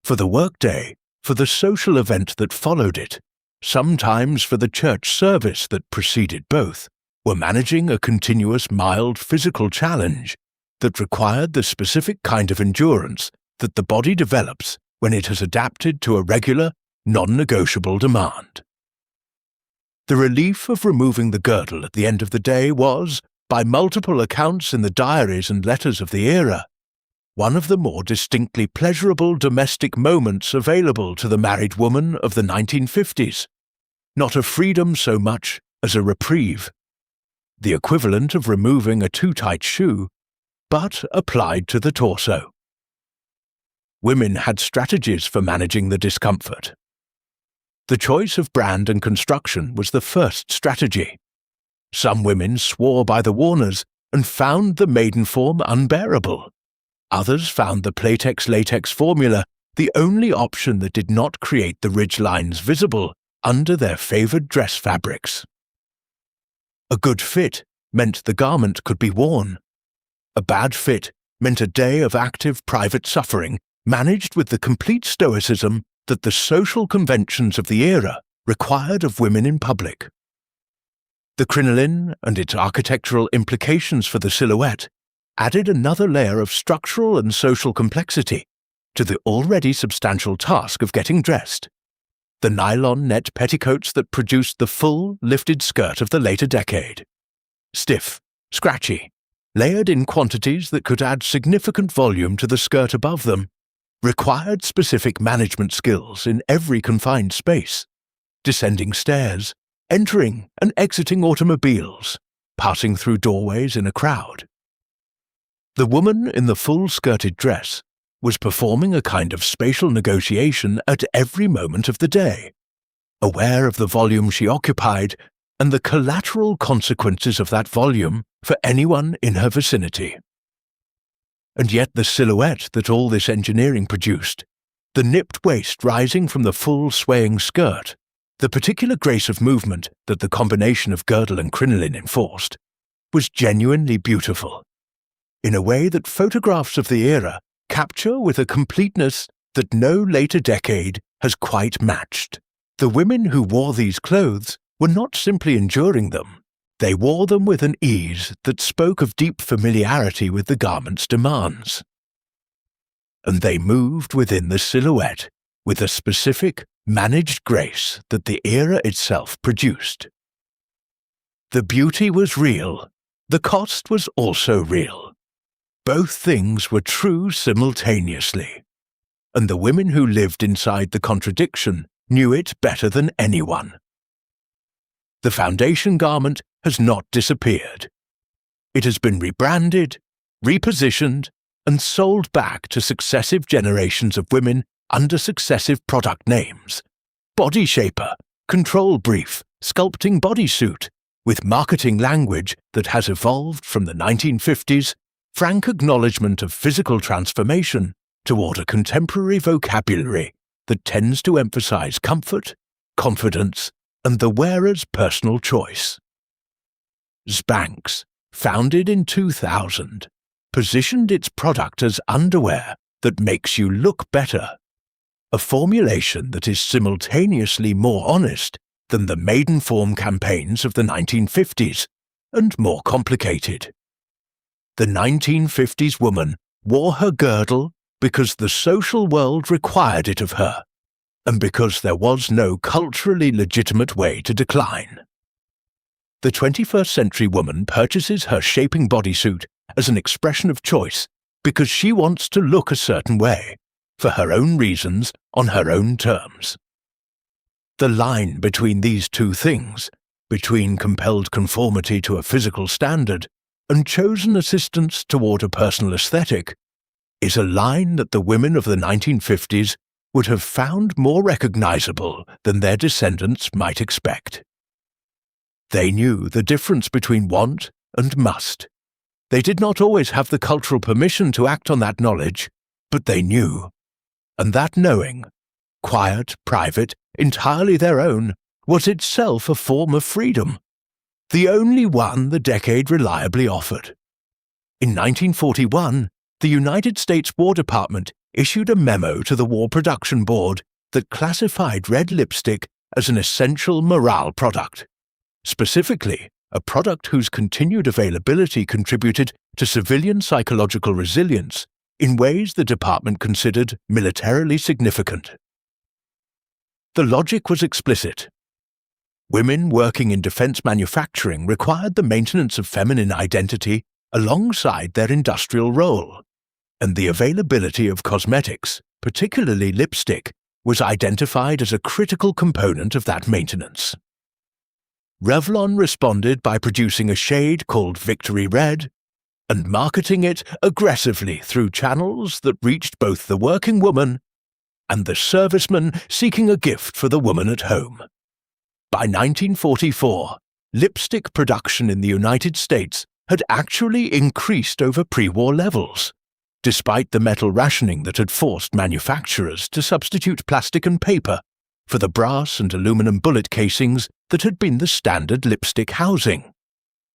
for the workday, for the social event that followed it, sometimes for the church service that preceded both, were managing a continuous mild physical challenge that required the specific kind of endurance that the body develops when it has adapted to a regular, non-negotiable demand. The relief of removing the girdle at the end of the day was, by multiple accounts in the diaries and letters of the era, one of the more distinctly pleasurable domestic moments available to the married woman of the 1950s, not a freedom so much as a reprieve, the equivalent of removing a too-tight shoe, but applied to the torso. Women had strategies for managing the discomfort. The choice of brand and construction was the first strategy. Some women swore by the Warners and found the maiden form unbearable. Others found the Playtex-latex formula the only option that did not create the ridge lines visible under their favoured dress fabrics. A good fit meant the garment could be worn. A bad fit meant a day of active private suffering managed with the complete stoicism that the social conventions of the era required of women in public. The crinoline and its architectural implications for the silhouette added another layer of structural and social complexity to the already substantial task of getting dressed. The nylon net petticoats that produced the full, lifted skirt of the later decade. Stiff, scratchy, layered in quantities that could add significant volume to the skirt above them, required specific management skills in every confined space, descending stairs, entering and exiting automobiles, passing through doorways in a crowd. The woman in the full-skirted dress was performing a kind of spatial negotiation at every moment of the day, aware of the volume she occupied and the collateral consequences of that volume for anyone in her vicinity. And yet the silhouette that all this engineering produced, the nipped waist rising from the full swaying skirt, the particular grace of movement that the combination of girdle and crinoline enforced, was genuinely beautiful, in a way that photographs of the era capture with a completeness that no later decade has quite matched. The women who wore these clothes were not simply enduring them, they wore them with an ease that spoke of deep familiarity with the garment's demands. And they moved within the silhouette with a specific, managed grace that the era itself produced. The beauty was real, the cost was also real. Both things were true simultaneously, and the women who lived inside the contradiction knew it better than anyone. The foundation garment has not disappeared. It has been rebranded, repositioned, and sold back to successive generations of women under successive product names: body shaper, control brief, sculpting bodysuit, with marketing language that has evolved from the 1950s, frank acknowledgement of physical transformation, toward a contemporary vocabulary that tends to emphasize comfort, confidence, and the wearer's personal choice. Spanx, founded in 2000, positioned its product as underwear that makes you look better, a formulation that is simultaneously more honest than the maiden-form campaigns of the 1950s, and more complicated. The 1950s woman wore her girdle because the social world required it of her, and because there was no culturally legitimate way to decline. The 21st century woman purchases her shaping bodysuit as an expression of choice because she wants to look a certain way, for her own reasons, on her own terms. The line between these two things, between compelled conformity to a physical standard and chosen assistance toward a personal aesthetic, is a line that the women of the 1950s would have found more recognizable than their descendants might expect. They knew the difference between want and must. They did not always have the cultural permission to act on that knowledge, but they knew. And that knowing, quiet, private, entirely their own, was itself a form of freedom, the only one the decade reliably offered. In 1941, the United States War Department issued a memo to the War Production Board that classified red lipstick as an essential morale product, specifically a product whose continued availability contributed to civilian psychological resilience in ways the department considered militarily significant. The logic was explicit. Women working in defense manufacturing required the maintenance of feminine identity alongside their industrial role, and the availability of cosmetics, particularly lipstick, was identified as a critical component of that maintenance. Revlon responded by producing a shade called Victory Red and marketing it aggressively through channels that reached both the working woman and the serviceman seeking a gift for the woman at home. By 1944, lipstick production in the United States had actually increased over pre-war levels, despite the metal rationing that had forced manufacturers to substitute plastic and paper for the brass and aluminum bullet casings that had been the standard lipstick housing.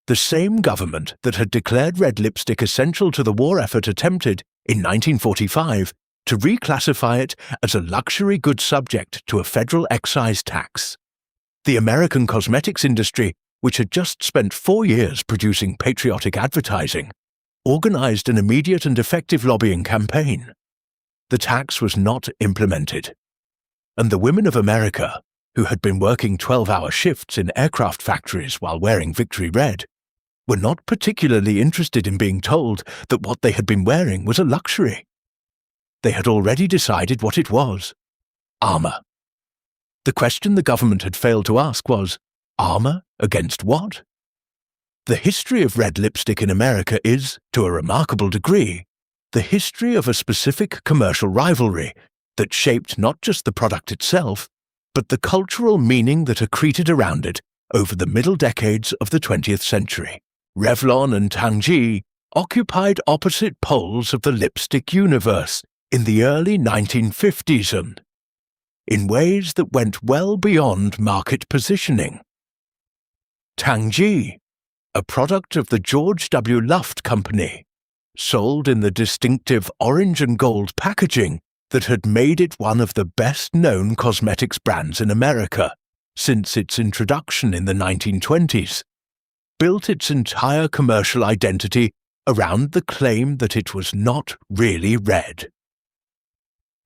The same government that had declared red lipstick essential to the war effort attempted, in 1945, to reclassify it as a luxury good subject to a federal excise tax. The American cosmetics industry, which had just spent 4 years producing patriotic advertising, organized an immediate and effective lobbying campaign. The tax was not implemented, and the women of America, who had been working 12-hour shifts in aircraft factories while wearing Victory Red, were not particularly interested in being told that what they had been wearing was a luxury. They had already decided what it was: armor. The question the government had failed to ask was, armor against what? The history of red lipstick in America is, to a remarkable degree, the history of a specific commercial rivalry that shaped not just the product itself, but the cultural meaning that accreted around it over the middle decades of the 20th century. Revlon and Tangji occupied opposite poles of the lipstick universe in the early 1950s and in ways that went well beyond market positioning. Tangji, a product of the George W. Luft Company, sold in the distinctive orange and gold packaging that had made it one of the best-known cosmetics brands in America since its introduction in the 1920s, built its entire commercial identity around the claim that it was not really red.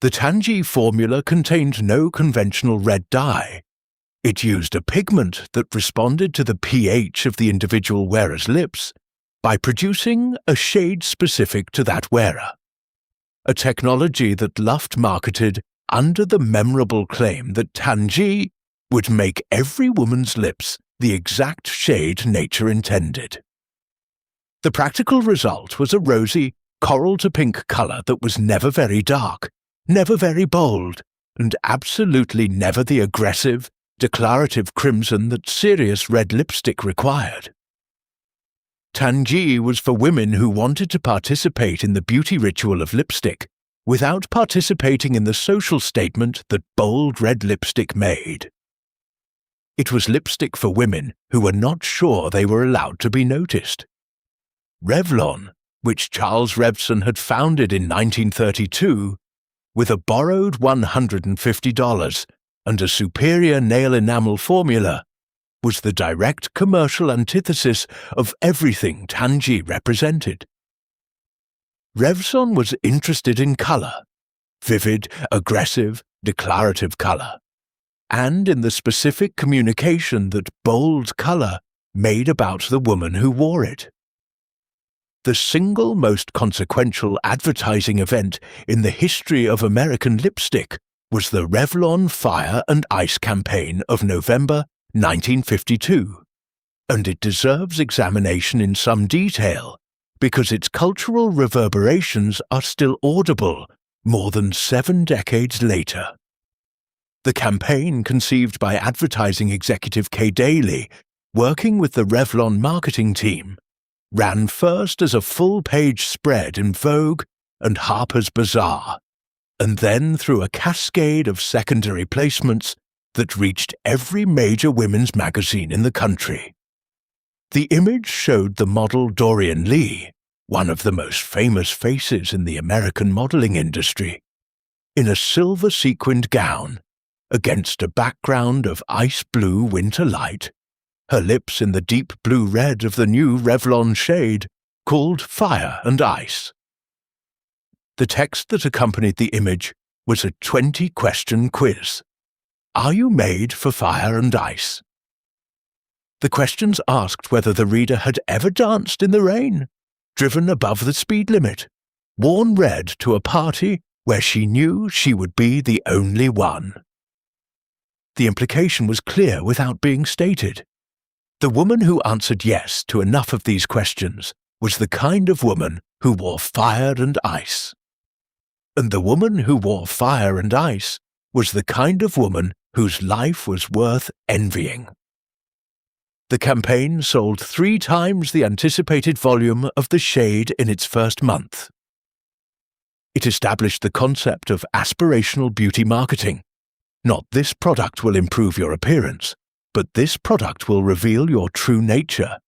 The Tangji formula contained no conventional red dye. It used a pigment that responded to the pH of the individual wearer's lips by producing a shade specific to that wearer, a technology that Luft marketed under the memorable claim that Tangji would make every woman's lips the exact shade nature intended. The practical result was a rosy, coral-to-pink color that was never very dark, never very bold, and absolutely never the aggressive, declarative crimson that serious red lipstick required. Tangji was for women who wanted to participate in the beauty ritual of lipstick without participating in the social statement that bold red lipstick made. It was lipstick for women who were not sure they were allowed to be noticed. Revlon, which Charles Revson had founded in 1932, with a borrowed $150 and a superior nail enamel formula, was the direct commercial antithesis of everything Tangji represented. Revson was interested in color, vivid, aggressive, declarative color, and in the specific communication that bold color made about the woman who wore it. The single most consequential advertising event in the history of American lipstick was the Revlon Fire and Ice campaign of November 1952, and it deserves examination in some detail because its cultural reverberations are still audible more than 7 decades later. The campaign, conceived by advertising executive Kay Daly, working with the Revlon marketing team, ran first as a full-page spread in Vogue and Harper's Bazaar, and then through a cascade of secondary placements that reached every major women's magazine in the country. The image showed the model Dorian Lee, one of the most famous faces in the American modeling industry, in a silver-sequined gown, against a background of ice-blue winter light, her lips in the deep blue red of the new Revlon shade, called Fire and Ice. The text that accompanied the image was a 20-question quiz. Are you made for fire and ice? The questions asked whether the reader had ever danced in the rain, driven above the speed limit, worn red to a party where she knew she would be the only one. The implication was clear without being stated. The woman who answered yes to enough of these questions was the kind of woman who wore fire and ice. And the woman who wore fire and ice was the kind of woman whose life was worth envying. The campaign sold 3 times the anticipated volume of the shade in its first month. It established the concept of aspirational beauty marketing. Not this product will improve your appearance, but this product will reveal your true nature,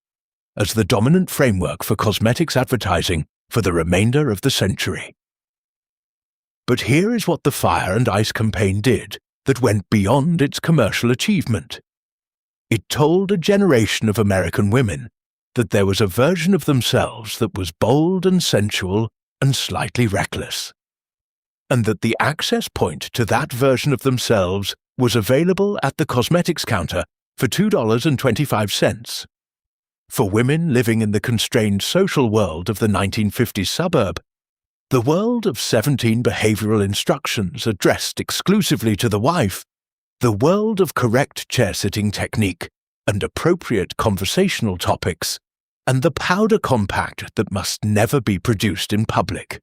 as the dominant framework for cosmetics advertising for the remainder of the century. But here is what the Fire and Ice campaign did that went beyond its commercial achievement. It told a generation of American women that there was a version of themselves that was bold and sensual and slightly reckless, and that the access point to that version of themselves was available at the cosmetics counter for $2.25. For women living in the constrained social world of the 1950s suburb, the world of 17 behavioral instructions addressed exclusively to the wife, the world of correct chair-sitting technique and appropriate conversational topics, and the powder compact that must never be produced in public.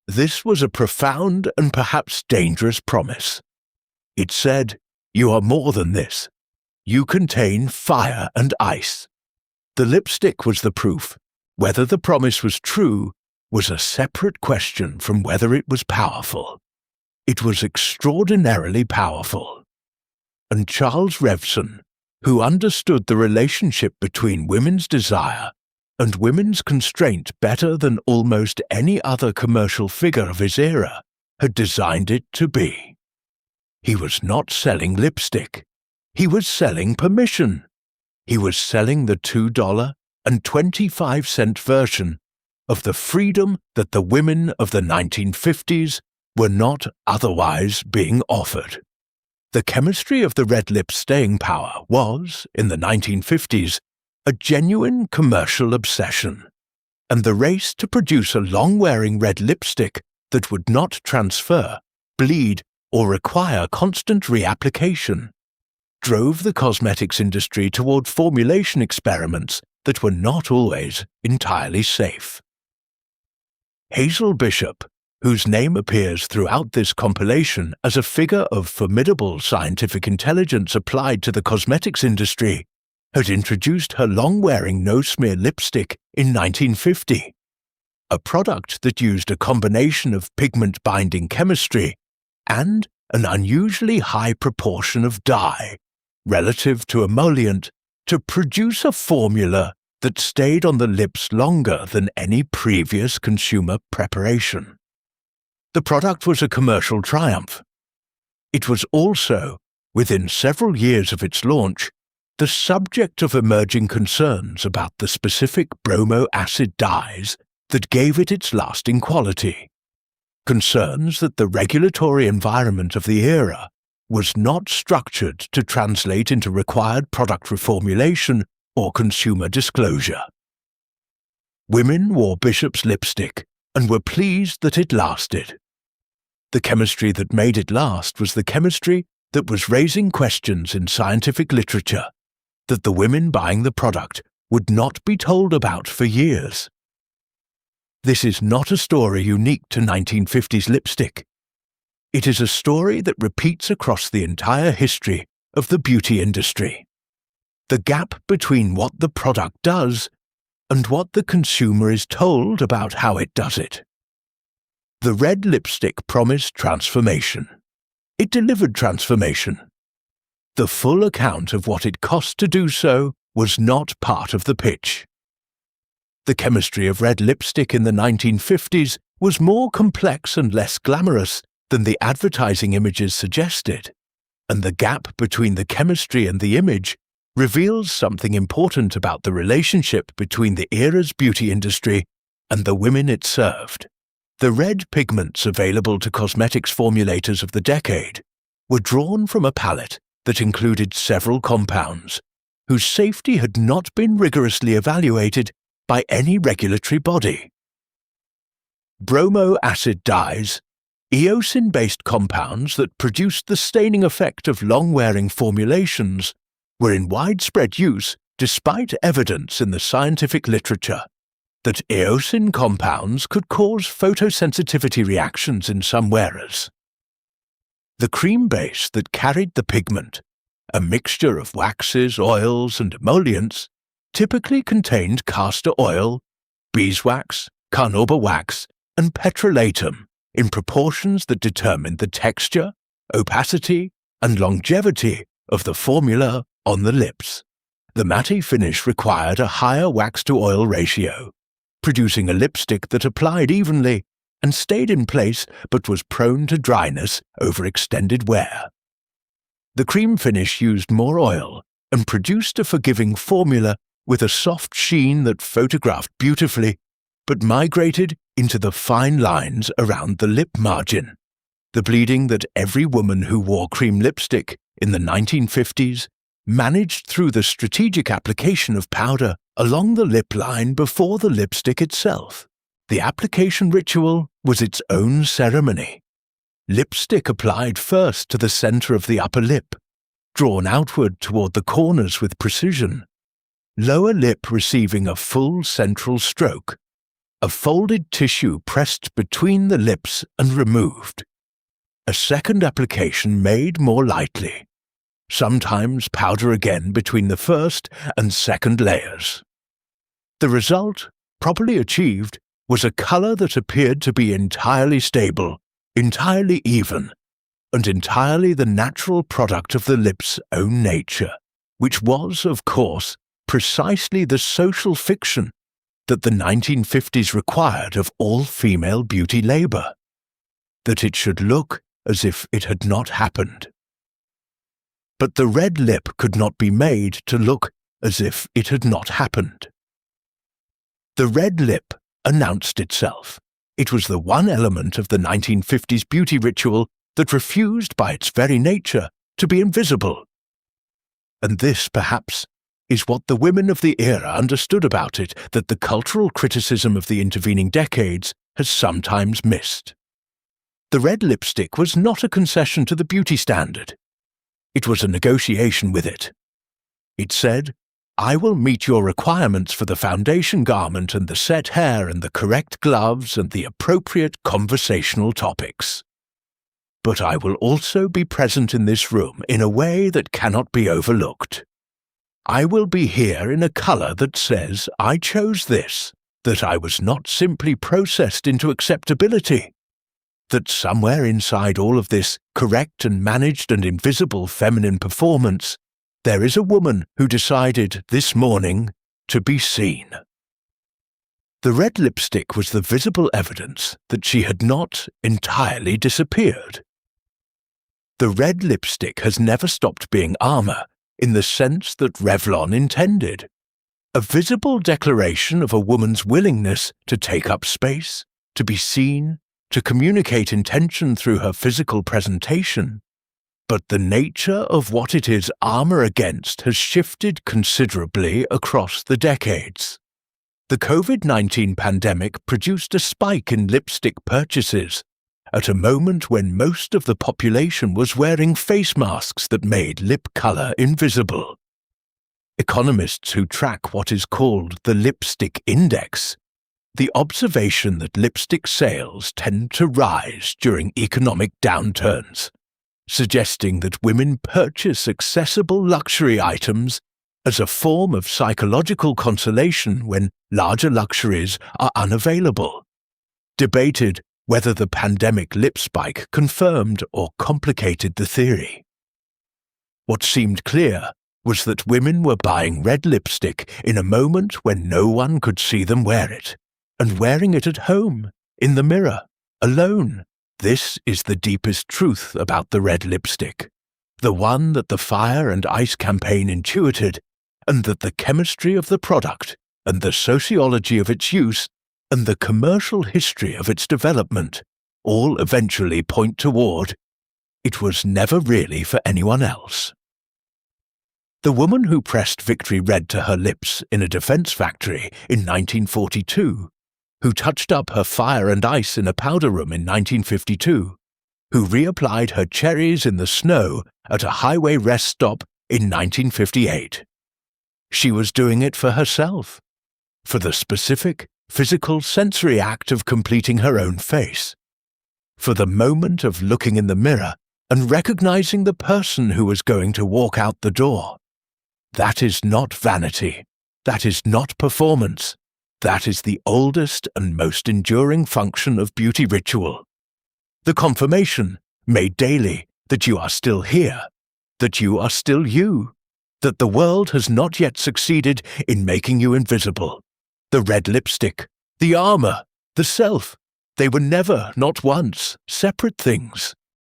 This was a profound and perhaps dangerous promise. It said, "You are more than this. You contain fire and ice." The lipstick was the proof. Whether the promise was true was a separate question from whether it was powerful. It was extraordinarily powerful. And Charles Revson, who understood the relationship between women's desire and women's constraint better than almost any other commercial figure of his era, had designed it to be. He was not selling lipstick. He was selling permission. He was selling the $2.25 version of the freedom that the women of the 1950s were not otherwise being offered. The chemistry of the red lip staying power was, in the 1950s, a genuine commercial obsession, and the race to produce a long-wearing red lipstick that would not transfer, bleed, or require constant reapplication drove the cosmetics industry toward formulation experiments that were not always entirely safe. Hazel Bishop, whose name appears throughout this compilation as a figure of formidable scientific intelligence applied to the cosmetics industry, had introduced her long-wearing no-smear lipstick in 1950, a product that used a combination of pigment-binding chemistry and an unusually high proportion of dye, relative to emollient, to produce a formula that stayed on the lips longer than any previous consumer preparation. The product was a commercial triumph. It was also, within several years of its launch, the subject of emerging concerns about the specific bromo acid dyes that gave it its lasting quality. Concerns that the regulatory environment of the era was not structured to translate into required product reformulation or consumer disclosure. Women wore Bishop's lipstick and were pleased that it lasted. The chemistry that made it last was the chemistry that was raising questions in scientific literature that the women buying the product would not be told about for years. This is not a story unique to 1950s lipstick. It is a story that repeats across the entire history of the beauty industry. The gap between what the product does and what the consumer is told about how it does it. The red lipstick promised transformation. It delivered transformation. The full account of what it cost to do so was not part of the pitch. The chemistry of red lipstick in the 1950s was more complex and less glamorous than the advertising images suggested, and the gap between the chemistry and the image reveals something important about the relationship between the era's beauty industry and the women it served. The red pigments available to cosmetics formulators of the decade were drawn from a palette that included several compounds whose safety had not been rigorously evaluated by any regulatory body. Bromo acid dyes, eosin-based compounds that produced the staining effect of long-wearing formulations, were in widespread use despite evidence in the scientific literature that eosin compounds could cause photosensitivity reactions in some wearers. The cream base that carried the pigment, a mixture of waxes, oils, and emollients, typically contained castor oil, beeswax, carnauba wax, and petrolatum in proportions that determined the texture, opacity, and longevity of the formula on the lips. The matte finish required a higher wax-to-oil ratio, producing a lipstick that applied evenly and stayed in place but was prone to dryness over extended wear. The cream finish used more oil and produced a forgiving formula with a soft sheen that photographed beautifully but migrated into the fine lines around the lip margin, the bleeding that every woman who wore cream lipstick in the 1950s managed through the strategic application of powder along the lip line before the lipstick itself. The application ritual was its own ceremony. Lipstick applied first to the center of the upper lip, drawn outward toward the corners with precision, lower lip receiving a full central stroke, a folded tissue pressed between the lips and removed, a second application made more lightly, sometimes powder again between the first and second layers. The result, properly achieved, was a color that appeared to be entirely stable, entirely even, and entirely the natural product of the lip's own nature, which was, of course, precisely the social fiction that the 1950s required of all female beauty labor, that it should look as if it had not happened. But the red lip could not be made to look as if it had not happened. The red lip announced itself. It was the one element of the 1950s beauty ritual that refused by its very nature to be invisible. And this, perhaps, is what the women of the era understood about it that the cultural criticism of the intervening decades has sometimes missed. The red lipstick was not a concession to the beauty standard. It was a negotiation with it. It said, "I will meet your requirements for the foundation garment and the set hair and the correct gloves and the appropriate conversational topics. But I will also be present in this room in a way that cannot be overlooked. I will be here in a color that says I chose this, that I was not simply processed into acceptability, that somewhere inside all of this correct and managed and invisible feminine performance, there is a woman who decided this morning to be seen." The red lipstick was the visible evidence that she had not entirely disappeared. The red lipstick has never stopped being armor in the sense that Revlon intended, a visible declaration of a woman's willingness to take up space, to be seen, to communicate intention through her physical presentation. But the nature of what it is armor against has shifted considerably across the decades. The COVID-19 pandemic produced a spike in lipstick purchases at a moment when most of the population was wearing face masks that made lip color invisible. Economists who track what is called the lipstick index, the observation that lipstick sales tend to rise during economic downturns, suggesting that women purchase accessible luxury items as a form of psychological consolation when larger luxuries are unavailable, debated whether the pandemic lip spike confirmed or complicated the theory. What seemed clear was that women were buying red lipstick in a moment when no one could see them wear it, and wearing it at home, in the mirror, alone. This is the deepest truth about the red lipstick. the one that the Fire and Ice campaign intuited, and that the chemistry of the product, and the sociology of its use, and the commercial history of its development all eventually point toward, it was never really for anyone else. The woman who pressed Victory Red to her lips in a defense factory in 1942, who touched up her Fire and Ice in a powder room in 1952, who reapplied her cherries in the snow at a highway rest stop in 1958. She was doing it for herself, for the specific, physical sensory act of completing her own face, for the moment of looking in the mirror and recognizing the person who was going to walk out the door. That is not vanity. That is not performance. That is the oldest and most enduring function of beauty ritual. The confirmation, made daily, that you are still here, that you are still you, that the world has not yet succeeded in making you invisible. The red lipstick, the armor, the self, they were never, not once, separate things.